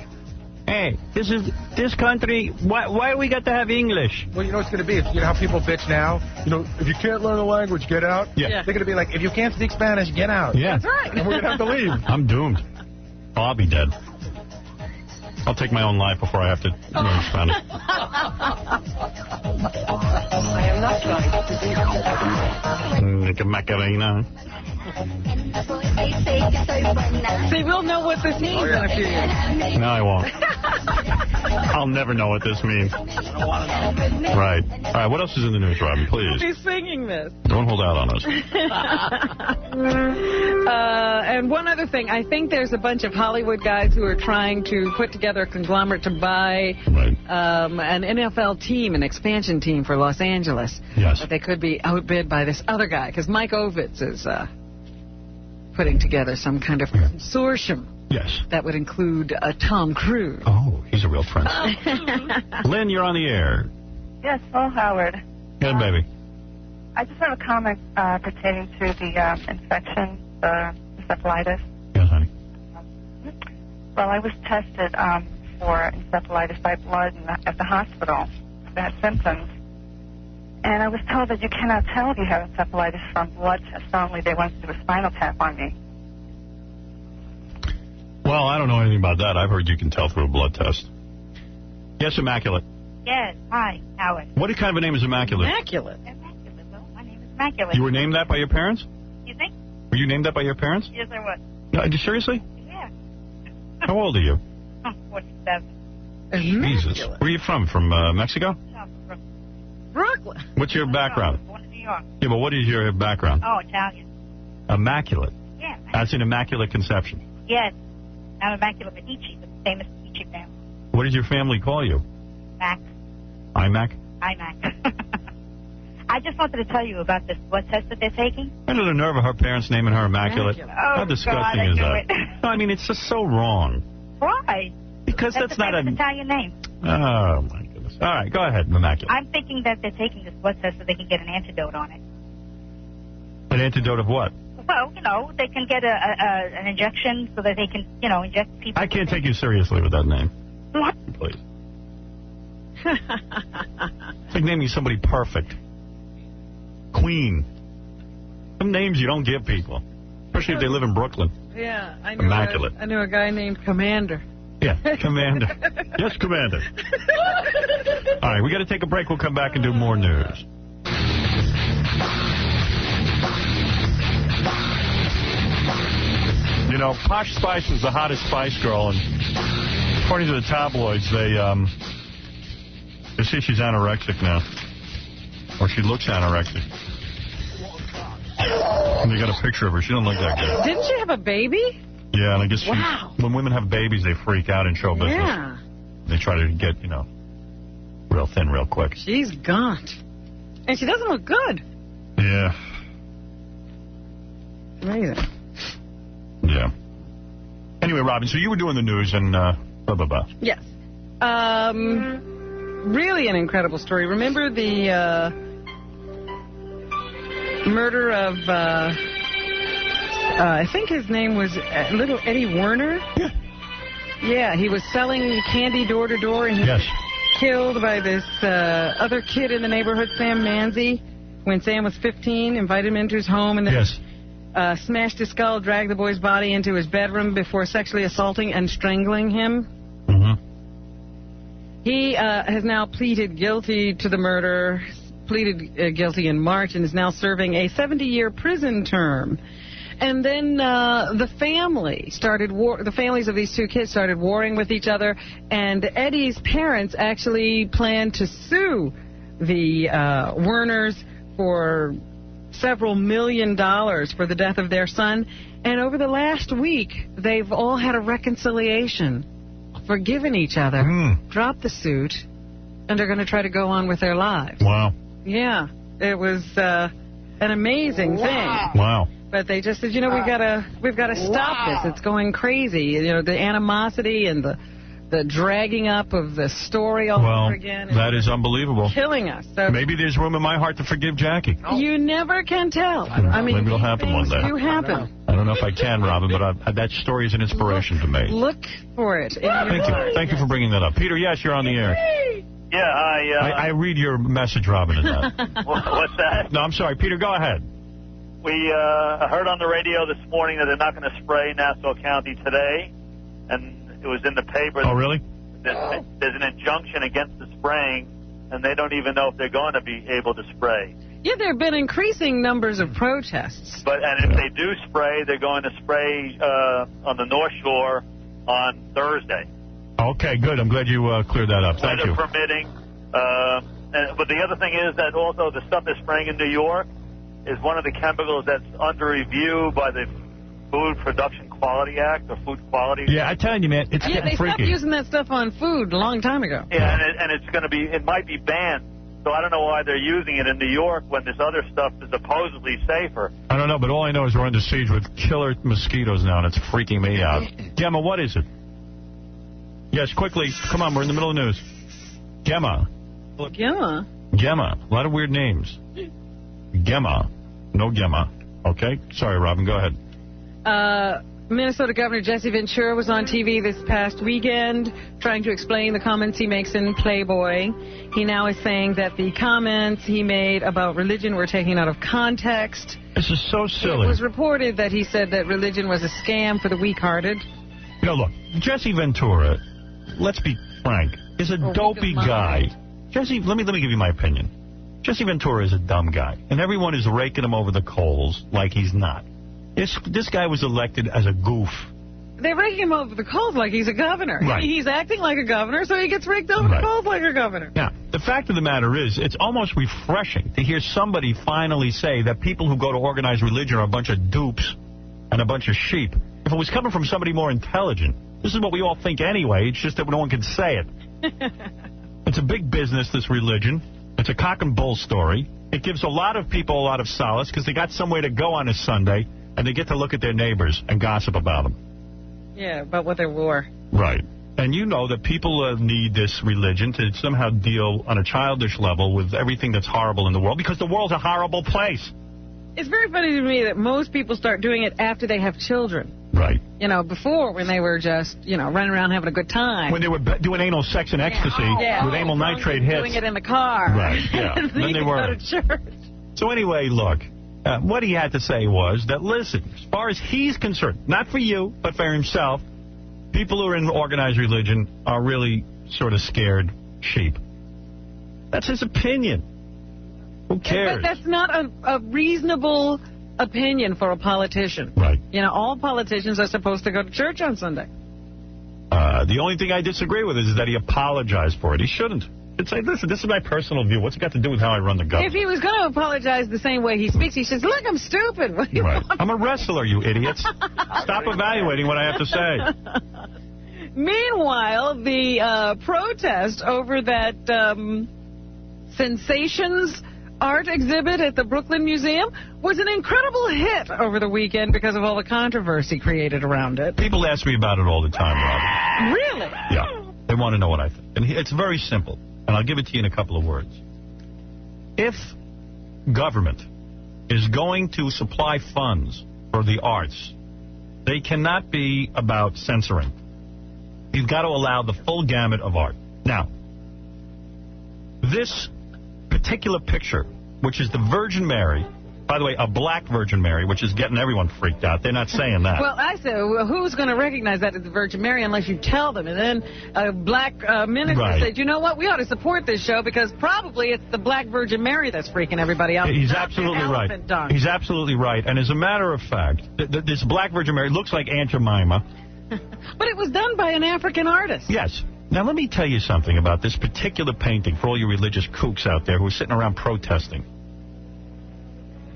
hey, this country, why do we got to have English? Well, you know what's going to be? You know how people bitch now? You know, if you can't learn the language, get out? Yeah. They're going to be like, if you can't speak Spanish, get out. Yeah. That's right. And we're going to have to leave. I'm doomed. Oh, I'll be dead. I'll take my own life before I have to learn Spanish. I am not going to Macarena. See, we'll know what this means in a few years. No, I won't. I'll never know what this means. Right. All right, what else is in the news, Robin, please? We'll be singing this. Don't hold out on us. And one other thing, I think there's a bunch of Hollywood guys who are trying to put together a conglomerate to buy an NFL team, an expansion team for Los Angeles. Yes. But they could be outbid by this other guy, because Mike Ovitz is putting together some kind of consortium. Yes. That would include Tom Cruise. Oh, he's a real friend. Lynn, you're on the air. Yes, well, Howard. Good, baby. I just have a comment pertaining to the infection, the encephalitis. Yes, honey. Well, I was tested for encephalitis by blood at the hospital that had symptoms. And I was told that you cannot tell if you have encephalitis from blood tests only. They wanted to do a spinal tap on me. Well, I don't know anything about that. I've heard you can tell through a blood test. Yes, Immaculate. Yes, hi, Howard. What kind of a name is Immaculate? Immaculate. Immaculate. Well, my name is Immaculate. You were named that by your parents? You think? Were you named that by your parents? Yes, I was. No, seriously? Yeah. How old are you? 47. Jesus. Where are you from? From Mexico? No, from Brooklyn. What's your background? born in New York. Yeah, but what is your background? Oh, Italian. Immaculate. Yeah. That's an immaculate conception. Yes. I'm Immaculate Medici, the famous Medici family. What did your family call you? Mac. IMAC? IMAC. I just wanted to tell you about this blood test that they're taking. Under the nerve of her parents naming her Immaculate. Oh, How disgusting God, I is knew that? it. No, I mean, it's just so wrong. Why? Because that's not an a... Italian name. Oh, my goodness. All right, go ahead, Immaculate. I'm thinking that they're taking this blood test so they can get an antidote on it. An antidote of what? Well, you know, they can get an injection so that they can, you know, inject people. I can't take you seriously with that name. What? Please. It's like naming somebody perfect. Queen. Some names you don't give people, especially if they live in Brooklyn. Yeah, I knew Immaculate. I knew a guy named Commander. Yeah, Commander. Yes, Commander. All right, we got to take a break. We'll come back and do more news. You know, Posh Spice was the hottest Spice Girl, and according to the tabloids, they say she's anorexic now. Or she looks anorexic. And they got a picture of her. She doesn't look that good. Didn't she have a baby? Yeah, and I guess Wow. when women have babies, they freak out in show business. Yeah. They try to get, you know, real thin real quick. She's gaunt. And she doesn't look good. Yeah. Amazing. Yeah. Anyway, Robin, so you were doing the news and blah, blah, blah. Yes. Really an incredible story. Remember the murder of, I think his name was little Eddie Werner? Yeah. Yeah, he was selling candy door to door, and he was killed by this other kid in the neighborhood, Sam Manzi, when Sam was 15, invited him into his home, and then smashed his skull, dragged the boy's body into his bedroom before sexually assaulting and strangling him. He has now pleaded guilty to the murder, pleaded guilty in March, and is now serving a 70-year prison term. And then the families of these two kids started warring with each other, and Eddie's parents actually planned to sue the Werners for several $1 million for the death of their son. And over the last week, they've all had a reconciliation, forgiven each other, dropped the suit, and they're going to try to go on with their lives. Wow. Yeah, it was an amazing thing. Wow. But they just said, you know, we've got to stop this. It's going crazy. You know, the animosity and the the dragging up of the story all over again. That is unbelievable. Killing us. So maybe there's room in my heart to forgive Jackie. You never can tell. I mean, maybe it'll happen one day. Do happen. I don't know if I can, Robin, but that story is an inspiration to me. Look for it. Thank you. Thank you for bringing that up. Peter, yes, you're on the air. Yeah, I read your message, Robin, in that. What's that? No, I'm sorry. Peter, go ahead. We heard on the radio this morning that they're not going to spray Nassau County today, and it was in the paper. Oh, really? There's an injunction against the spraying, and they don't even know if they're going to be able to spray. Yeah, there have been increasing numbers of protests. And if they do spray, they're going to spray on the North Shore on Thursday. Okay, good. I'm glad you cleared that up. Thank you. Weather permitting. But the other thing is that also the stuff they're spraying in New York is one of the chemicals that's under review by the Food Production Quality Act, or Food Quality. Yeah, I tell you, man, it's getting they freaky. stopped using that stuff on food a long time ago. Yeah, and it's going to be, it might be banned. So I don't know why they're using it in New York when this other stuff is supposedly safer. I don't know, but all I know is we're under siege with killer mosquitoes now, and it's freaking me out. Gemma, what is it? Yes, quickly. Come on, we're in the middle of the news. Gemma. Gemma? Gemma. A lot of weird names. Gemma. No Gemma. Okay? Sorry, Robin. Go ahead. Minnesota Governor Jesse Ventura was on TV this past weekend trying to explain the comments he makes in Playboy. He now is saying that the comments he made about religion were taken out of context. This is so silly. It was reported that he said that religion was a scam for the weak-hearted. You know, look, Jesse Ventura, let's be frank, is a dopey guy. Jesse, let me give you my opinion. Jesse Ventura is a dumb guy, and everyone is raking him over the coals like he's not. This guy was elected as a goof. They're raking him over the coals like he's a governor. Right. He's acting like a governor, so he gets raked over the coals like a governor. Now, the fact of the matter is, it's almost refreshing to hear somebody finally say that people who go to organized religion are a bunch of dupes and a bunch of sheep. If it was coming from somebody more intelligent, this is what we all think anyway, it's just that no one can say it. It's a big business, this religion. It's a cock and bull story. It gives a lot of people a lot of solace because they got somewhere to go on a Sunday, and they get to look at their neighbors and gossip about them. Yeah, about what they wore. Right. And you know that people need this religion to somehow deal on a childish level with everything that's horrible in the world, because the world's a horrible place. It's very funny to me that most people start doing it after they have children. Right. You know, before, when they were just, running around having a good time. When they were doing anal sex and ecstasy with amyl nitrate hits. Doing it in the car. Right, yeah. And then they were. Go to church. So anyway, look, what he had to say was that, listen, as far as he's concerned, not for you, but for himself, people who are in organized religion are really sort of scared sheep. That's his opinion. Who cares? But that's not a reasonable opinion for a politician. Right. All politicians are supposed to go to church on Sunday. The only thing I disagree with is that he apologized for it. He shouldn't. He'd say, listen, this is my personal view. What's it got to do with how I run the government? If he was going to apologize the same way he speaks, he says, look, I'm stupid. What do you want? I'm a wrestler, you idiots. Stop evaluating what I have to say. Meanwhile, the protest over that Sensations art exhibit at the Brooklyn Museum was an incredible hit over the weekend because of all the controversy created around it. People ask me about it all the time, Robin. Really? Yeah. They want to know what I think. And it's very simple, and I'll give it to you in a couple of words. If government is going to supply funds for the arts, they cannot be about censoring. You've got to allow the full gamut of art. Now, this particular picture, which is the Virgin Mary, by the way, a black Virgin Mary, which is getting everyone freaked out. They're not saying that. Well, I said, who's going to recognize that as the Virgin Mary unless you tell them? And then a black minister said, you know what, we ought to support this show because probably it's the black Virgin Mary that's freaking everybody out. He's absolutely right. Dunk. He's absolutely right. And as a matter of fact, this black Virgin Mary looks like Aunt Jemima. But it was done by an African artist. Yes. Now, let me tell you something about this particular painting for all you religious kooks out there who are sitting around protesting.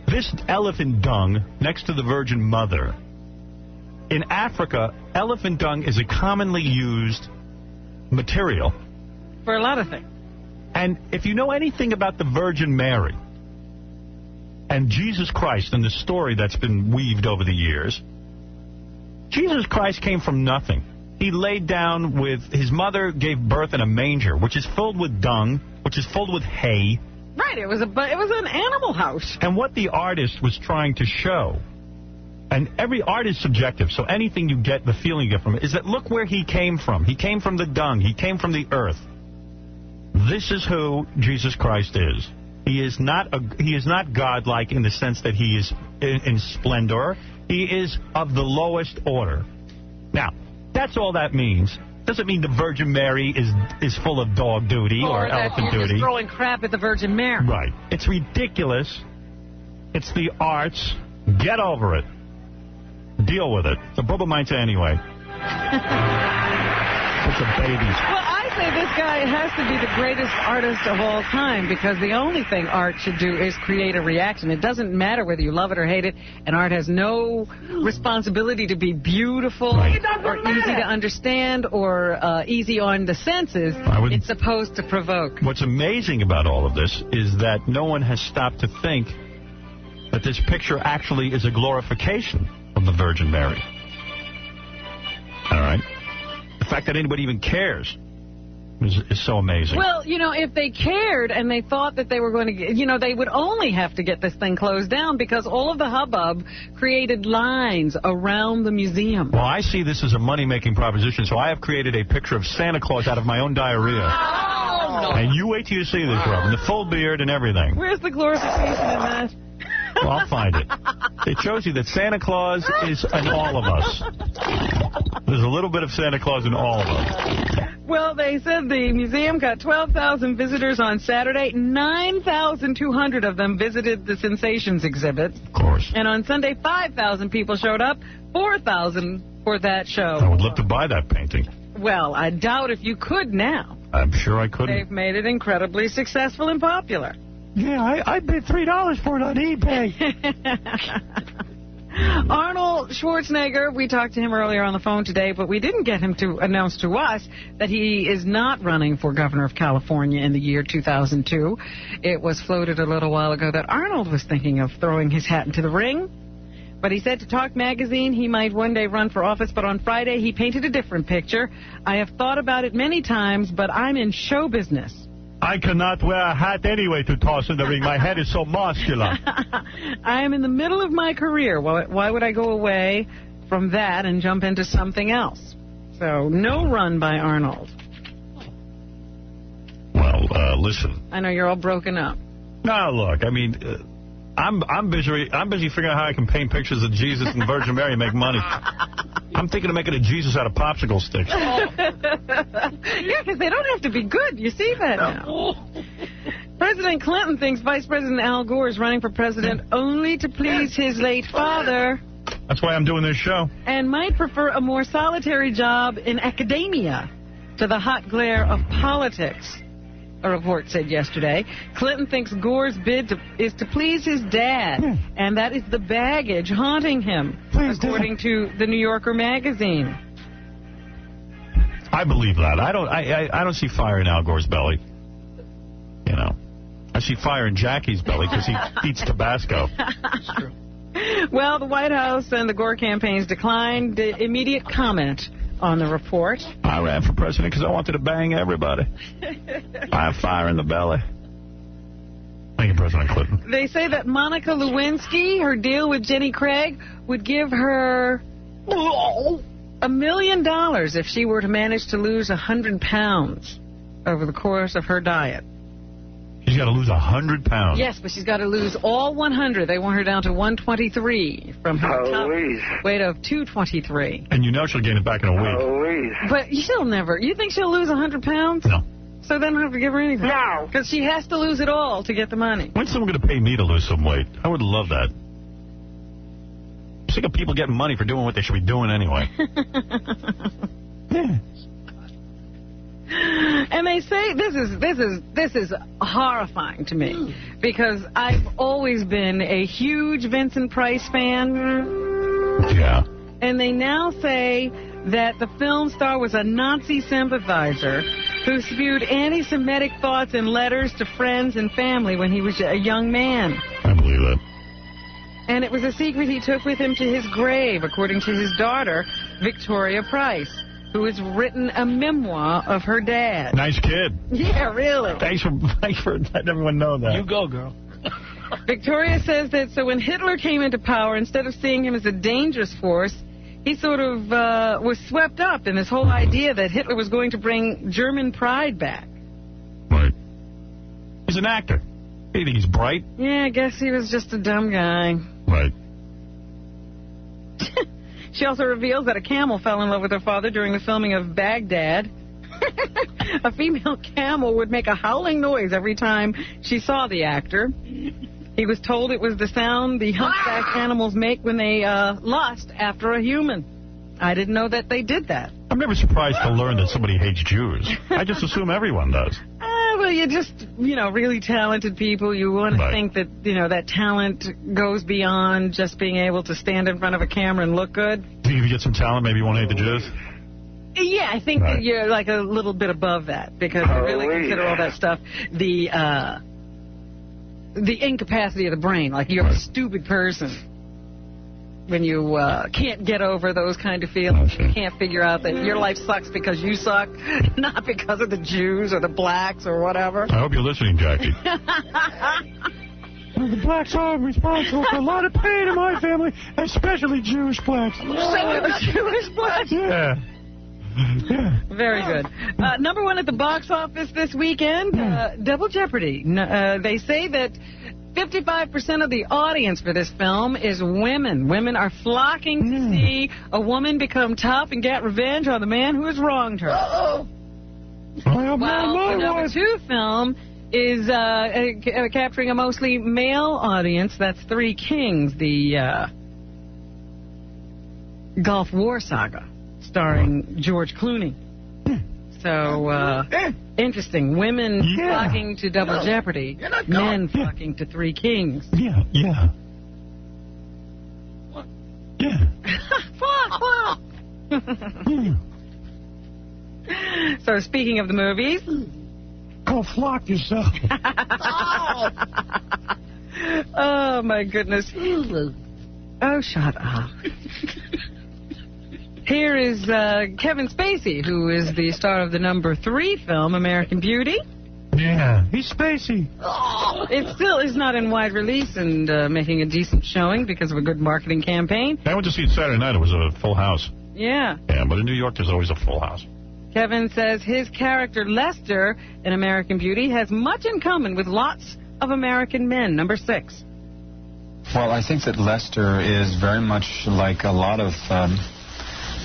This elephant dung next to the Virgin Mother. In Africa, elephant dung is a commonly used material. For a lot of things. And if you know anything about the Virgin Mary and Jesus Christ and the story that's been weaved over the years, Jesus Christ came from nothing. he laid down with his mother gave birth in a manger, which is filled with dung, which is filled with hay. Right, it was an animal house. And what the artist was trying to show, and every art is subjective, so anything you get, the feeling you get from it, is that look where he came from. He came from the dung. He came from the earth. This is who Jesus Christ is. He is not godlike in the sense that he is in splendor. He is of the lowest order. Now, that's all that means. Doesn't mean the Virgin Mary is full of dog duty or elephant duty. Just throwing crap at the Virgin Mary. Right. It's ridiculous. It's the arts. Get over it. Deal with it. So Bubba might say anyway. It's a babies. Well, I say this guy has to be the greatest artist of all time because the only thing art should do is create a reaction. It doesn't matter whether you love it or hate it, and art has no responsibility to be beautiful or easy to understand or easy on the senses. It's supposed to provoke. What's amazing about all of this is that no one has stopped to think that this picture actually is a glorification of the Virgin Mary. All right? The fact that anybody even cares is so amazing. Well, you know, if they cared and they thought that they were going to get, you know, they would only have to get this thing closed down because all of the hubbub created lines around the museum. Well, I see this as a money-making proposition, so I have created a picture of Santa Claus out of my own diarrhea. Oh, no. And you wait till you see this, Robin. The full beard and everything. Where's the glorification in that? Well, I'll find it. It shows you that Santa Claus is in all of us. There's a little bit of Santa Claus in all of us. Well, they said the museum got 12,000 visitors on Saturday. 9,200 of them visited the Sensations exhibit. Of course. And on Sunday, 5,000 people showed up, 4,000 for that show. I would love to buy that painting. Well, I doubt if you could now. I'm sure I couldn't. They've made it incredibly successful and popular. Yeah, I bid $3 for it on eBay. Arnold Schwarzenegger, we talked to him earlier on the phone today, but we didn't get him to announce to us that he is not running for governor of California in the year 2002. It was floated a little while ago that Arnold was thinking of throwing his hat into the ring. But he said to Talk Magazine he might one day run for office, but on Friday he painted a different picture. I have thought about it many times, but I'm in show business. I cannot wear a hat anyway to toss in the ring. My head is so muscular. I am in the middle of my career. Why would I go away from that and jump into something else? So, no run by Arnold. Well, listen. I know you're all broken up. No, look, I mean, I'm busy figuring out how I can paint pictures of Jesus and the Virgin Mary and make money. I'm thinking of making a Jesus out of popsicle sticks. Yeah, because they don't have to be good. You see that now. President Clinton thinks Vice President Al Gore is running for president only to please his late father. That's why I'm doing this show. And might prefer a more solitary job in academia to the hot glare of politics, a report said yesterday. Clinton thinks Gore's bid is to please his dad, and that is the baggage haunting him, according to the New Yorker magazine. I believe that. I don't see fire in Al Gore's belly. You know, I see fire in Jackie's belly because he eats Tabasco. That's true. Well, the White House and the Gore campaigns declined immediate comment on the report. I ran for president because I wanted to bang everybody. I have fire in the belly. Thank you, President Clinton. They say that Monica Lewinsky, her deal with Jenny Craig, would give her $1 million if she were to manage to lose 100 pounds over the course of her diet. She's got to lose 100 pounds. Yes, but she's got to lose all 100. They want her down to 123 from her top weight of 223. And you know she'll gain it back in a week. But she'll never. You think she'll lose 100 pounds? No. So they don't have to give her anything? No. Because she has to lose it all to get the money. When's someone going to pay me to lose some weight? I would love that. I'm sick of people getting money for doing what they should be doing anyway. Yeah. And they say this is horrifying to me because I've always been a huge Vincent Price fan. Yeah. And they now say that the film star was a Nazi sympathizer who spewed anti-Semitic thoughts in letters to friends and family when he was a young man. I believe that. And it was a secret he took with him to his grave, according to his daughter, Victoria Price, who has written a memoir of her dad. Nice kid. Yeah, really. Thanks for letting everyone know that. You go, girl. Victoria says that so when Hitler came into power, instead of seeing him as a dangerous force, he sort of was swept up in this whole idea that Hitler was going to bring German pride back. Right. He's an actor. You think he's bright? Yeah, I guess he was just a dumb guy. Right. She also reveals that a camel fell in love with her father during the filming of Baghdad. A female camel would make a howling noise every time she saw the actor. He was told it was the sound the humpback animals make when they lust after a human. I didn't know that they did that. I'm never surprised to learn that somebody hates Jews. I just assume everyone does. Well, you're just, really talented people. You want to think that, that talent goes beyond just being able to stand in front of a camera and look good. If you get some talent, maybe you won't hate the Jews? Yeah, I think that you're like a little bit above that because I really consider all that stuff the incapacity of the brain. Like you're a stupid person when you can't get over those kind of feelings. You can't figure out that your life sucks because you suck, not because of the Jews or the blacks or whatever. I hope you're listening, Jackie. The blacks are responsible for a lot of pain in my family, especially Jewish blacks. Jewish blacks? Yeah. Very good. Number one at the box office this weekend, Double Jeopardy. They say that 55% of the audience for this film is women. Women are flocking to see a woman become tough and get revenge on the man who has wronged her. While the number two film is capturing a mostly male audience. That's Three Kings, the Gulf War saga, starring George Clooney. So, interesting. Women flocking to Double Jeopardy. Men flocking to Three Kings. Yeah. So, speaking of the movies... Go flock yourself. Oh, my goodness. Oh, shut up. Here is Kevin Spacey, who is the star of the number 3 film, American Beauty. Yeah, he's Spacey. It still is not in wide release and making a decent showing because of a good marketing campaign. I went to see it Saturday night. It was a full house. Yeah. Yeah, but in New York, there's always a full house. Kevin says his character, Lester, in American Beauty, has much in common with lots of American men. Number 6. Well, I think that Lester is very much like a lot of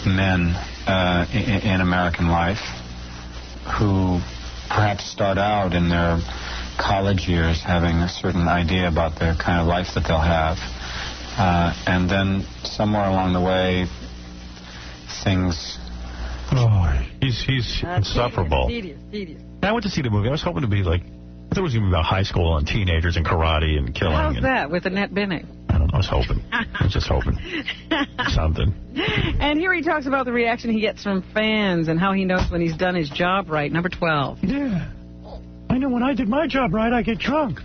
men in American life who perhaps start out in their college years having a certain idea about the kind of life that they'll have. And then somewhere along the way, things... Oh, he's insufferable. Tedious. I went to see the movie. I was hoping to be like... I thought it was going to be about high school and teenagers and karate and killing. How's that with Annette Bening? I don't know. I was hoping. I was just hoping. Something. And here he talks about the reaction he gets from fans and how he knows when he's done his job right. Number 12. Yeah. I know when I did my job right, I get drunk.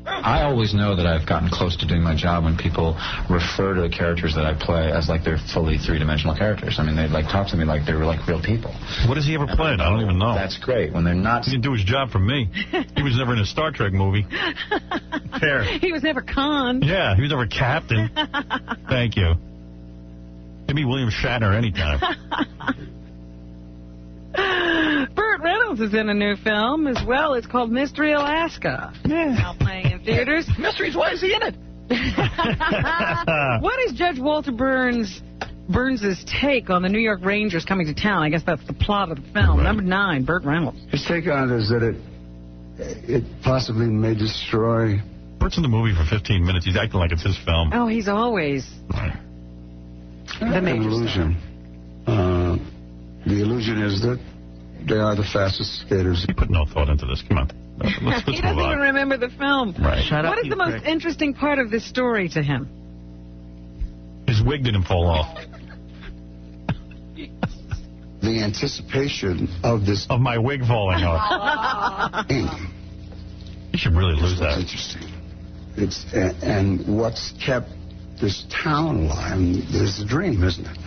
I always know that I've gotten close to doing my job when people refer to the characters that I play as like they're fully three-dimensional characters. I mean, they like talk to me like they're like real people. What has he ever played? I don't even know. That's great. When they're not... He didn't do his job for me. He was never in a Star Trek movie. Care. He was never Khan. Yeah, he was never Captain. Thank you. Give me William Shatner anytime. Burt Reynolds is in a new film as well. It's called Mystery Alaska. Yeah. Now playing in theaters. Mysteries, why is he in it? What is Judge Walter Burns' take on the New York Rangers coming to town? I guess that's the plot of the film. Right. Number 9, Burt Reynolds. His take on it is that it possibly may destroy... Burt's in the movie for 15 minutes. He's acting like it's his film. Oh, he's always the major illusion. The illusion is that they are the fastest skaters. You put no thought into this. Come on. Let's he doesn't even remember the film. Right. Shut up, what is the most interesting part of this story to him? His wig didn't fall off. The anticipation of this... Of my wig falling off. You should really lose that. Interesting. And what's kept this town alive is a dream, isn't it?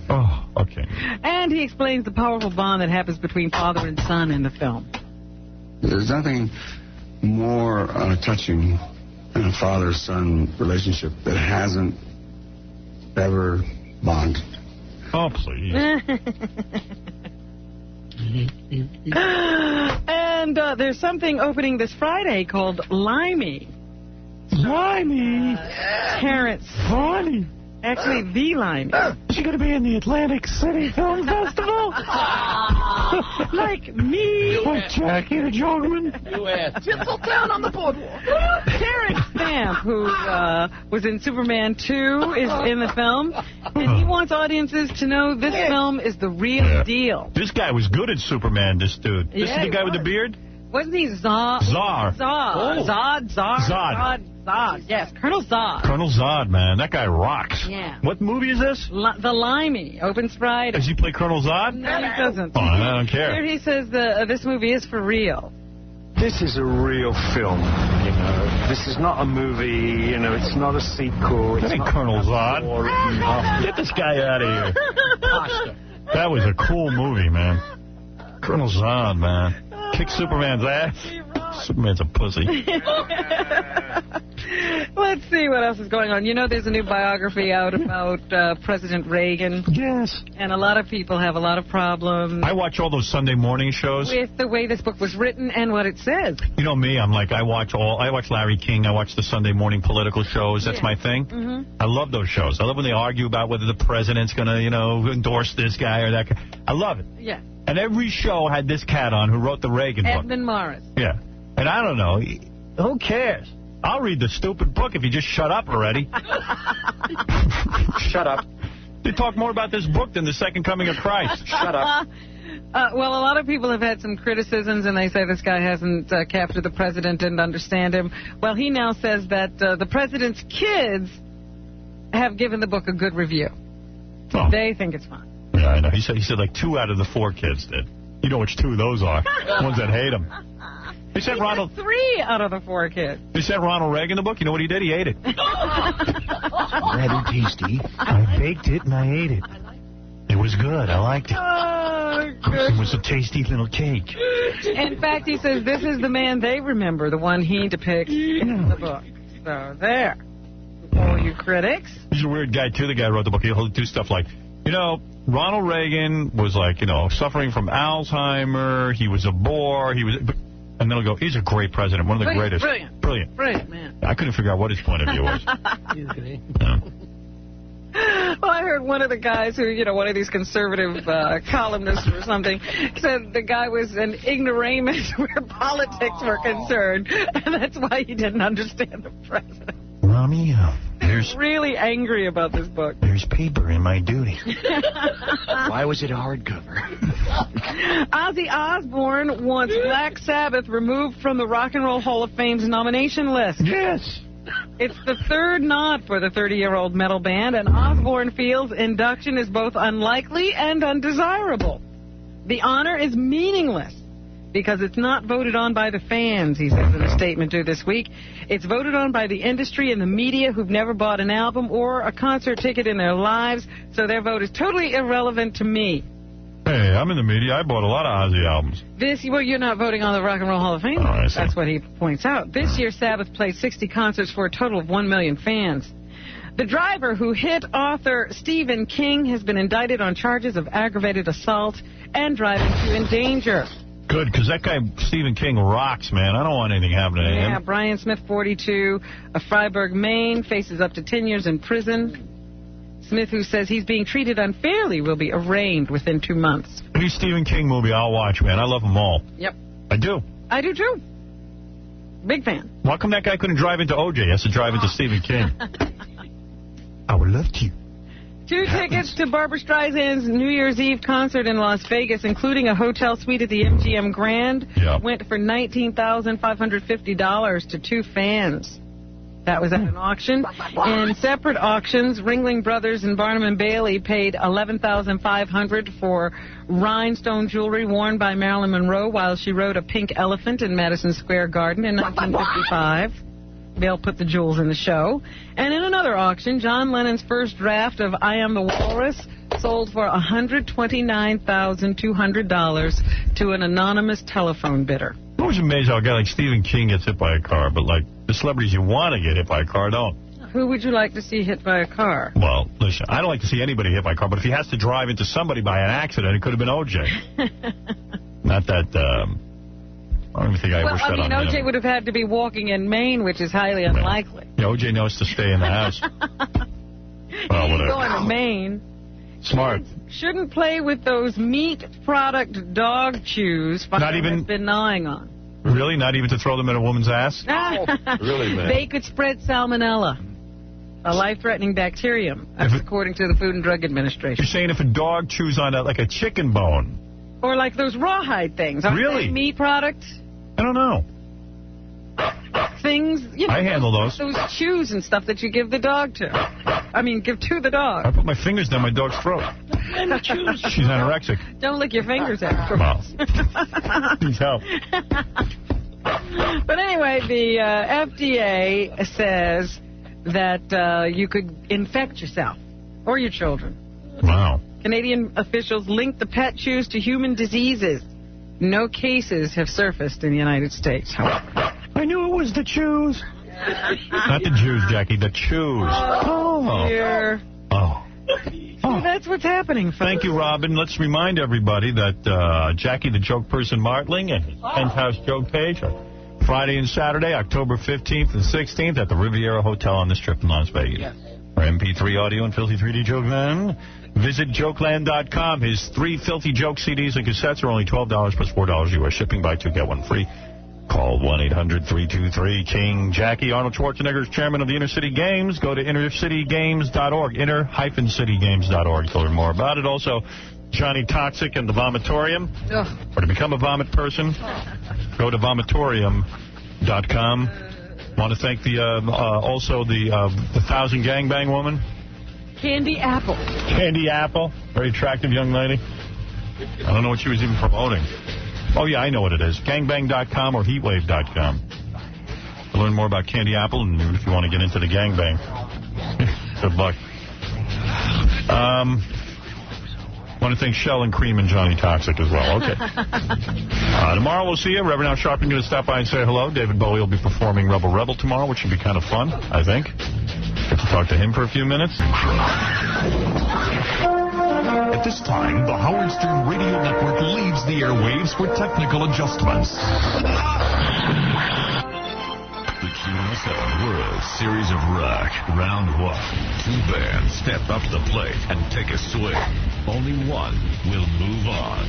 Oh, okay. And he explains the powerful bond that happens between father and son in the film. There's nothing more touching than a father-son relationship that hasn't ever bonded. Oh, please. And there's something opening this Friday called Limey. Limey? Terrence. Funny. Actually, the Limey. Is she going to be in the Atlantic City Film Festival? Like me. Like Jackie the Jokerman? You asked. Tinseltown on the boardwalk. Terrence Stamp, who was in Superman 2, is in the film. And he wants audiences to know this film is the real deal. This guy was good at Superman, this dude. This is the guy with the beard? Wasn't he Zod? Zod. Yes, Colonel Zod. Colonel Zod, man. That guy rocks. Yeah. What movie is this? The Limey opens Friday. Does he play Colonel Zod? No, he doesn't. Oh, I don't care. Here he says this movie is for real. This is a real film, you know. This is not a movie, you know. It's not a sequel. That ain't Colonel Zod. Get this guy out of here. That was a cool movie, man. Colonel Zod, man. Kick Superman's ass. Superman's a pussy. Let's see what else is going on. You know, there's a new biography out about President Reagan. Yes. And a lot of people have a lot of problems. I watch all those Sunday morning shows. With the way this book was written and what it says. You know me, I'm like, I watch Larry King, I watch the Sunday morning political shows. That's my thing. Mm-hmm. I love those shows. I love when they argue about whether the president's going to, endorse this guy or that guy. I love it. Yeah. And every show had this cat on who wrote the Reagan book. Edmund Morris. Yeah. And I don't know. Who cares? I'll read the stupid book if you just shut up already. Shut up. They talk more about this book than the Second Coming of Christ. Shut up. Well, a lot of people have had some criticisms, and they say this guy hasn't captured the president, didn't understand him. Well, he now says that the president's kids have given the book a good review. Oh. They think it's fine. Yeah, I know. He said like 2 out of the 4 kids did. You know which 2 of those are. Ones that hate him. They said Ronald. 3 out of the 4 kids. They said Ronald Reagan in the book. You know what he did? He ate it. Rather tasty. I baked it and I ate it. It was good. I liked it. Oh, It was a tasty little cake. In fact, he says this is the man they remember, the one he depicts in the book. So there. All you critics. He's a weird guy, too, the guy who wrote the book. He'll do stuff like, Ronald Reagan was like, suffering from Alzheimer. He was a bore. And then he'll go, he's a great president, one of the greatest. Brilliant, man. I couldn't figure out what his point of view was. Well, I heard one of the guys who, one of these conservative columnists or something, said the guy was an ignoramus where politics were concerned, and that's why he didn't understand the president. Mommy, there's really angry about this book. There's paper in my duty. Why was it a hardcover? Ozzy Osbourne wants Black Sabbath removed from the Rock and Roll Hall of Fame's nomination list. Yes. It's the 3rd nod for the 30-year-old metal band, and Osbourne feels induction is both unlikely and undesirable. The honor is meaningless because it's not voted on by the fans, he says in a statement due this week. It's voted on by the industry and the media who've never bought an album or a concert ticket in their lives, so their vote is totally irrelevant to me. Hey, I'm in the media. I bought a lot of Ozzy albums. Well, you're not voting on the Rock and Roll Hall of Fame. That's what he points out. This year, Sabbath played 60 concerts for a total of 1 million fans. The driver who hit author Stephen King has been indicted on charges of aggravated assault and driving to endanger. Good, because that guy, Stephen King, rocks, man. I don't want anything happening to him. Yeah, Brian Smith, 42, of Freiburg, Maine, faces up to 10 years in prison. Smith, who says he's being treated unfairly, will be arraigned within 2 months. Any Stephen King movie I'll watch, man. I love them all. Yep. I do. I do, too. Big fan. Why come that guy couldn't drive into OJ? He has to drive into Stephen King. I would love to. 2 tickets to Barbra Streisand's New Year's Eve concert in Las Vegas, including a hotel suite at the MGM Grand, went for $19,550 to 2 fans. That was at an auction. In separate auctions, Ringling Brothers and Barnum & Bailey paid $11,500 for rhinestone jewelry worn by Marilyn Monroe while she rode a pink elephant in Madison Square Garden in 1955. They'll put the jewels in the show. And in another auction, John Lennon's first draft of I Am the Walrus sold for $129,200 to an anonymous telephone bidder. I'm always amazed how a guy like Stephen King gets hit by a car, but like the celebrities you want to get hit by a car don't. Who would you like to see hit by a car? Well, listen, I don't like to see anybody hit by a car, but if he has to drive into somebody by an accident, it could have been O.J. Not that, I don't even think I ever said on him. O.J. would have had to be walking in Maine, which is highly unlikely. Yeah, O.J. knows to stay in the house. Well, whatever. Going to Maine. Smart. Shouldn't play with those meat product dog chews Pfizer has been gnawing on. Really? Not even to throw them in a woman's ass? Really, man? They could spread salmonella, a life-threatening bacterium, according to the Food and Drug Administration. You're saying if a dog chews on like a chicken bone? Or like those rawhide things. Really? Meat products? I don't know. Things, I handle those. Those chews and stuff that you give the dog to. I mean, give to the dog. I put my fingers down my dog's throat. She's anorexic. Don't lick your fingers afterwards. Please help. But anyway, the FDA says that you could infect yourself or your children. Wow. Canadian officials linked the pet chews to human diseases. No cases have surfaced in the United States, however. I knew it was the chews. Not the Jews, Jackie, the chews. Oh, dear. Oh. So that's what's happening, folks. Thank you, Robin. Let's remind everybody that Jackie the Joke Person Martling and his Penthouse Joke page are Friday and Saturday, October 15th and 16th at the Riviera Hotel on the Strip in Las Vegas. Yes. For MP3 audio and Filthy 3D Joke Man, visit Jokeland.com. His 3 Filthy Joke CDs and cassettes are only $12 plus $4 U.S. shipping. Buy 2, get 1 free. Call 1-800-323-KING. Jackie, Arnold Schwarzenegger is chairman of the Inner City Games. Go to innercitygames.org, inner-citygames.org to learn more about it. Also, Johnny Toxic and the Vomitorium. Or to become a vomit person, go to vomitorium.com. Want to thank also the 1,000 Gangbang woman. Candy Apple. Candy Apple. Very attractive young lady. I don't know what she was even promoting. Oh, yeah, I know what it is. Gangbang.com or heatwave.com. To learn more about Candy Apple and if you want to get into the gangbang. Good luck. Want to thank Shell and Cream and Johnny Toxic as well. Okay. Tomorrow we'll see you. Reverend Al Sharpton going to stop by and say hello. David Bowie will be performing Rebel Rebel tomorrow, which should be kind of fun, I think. Get to talk to him for a few minutes. At this time, the Howard Stern Radio Network leaves the airwaves for technical adjustments. The Q107 World Series of Rock, Round 1. 2 bands step up to the plate and take a swing. Only one will move on.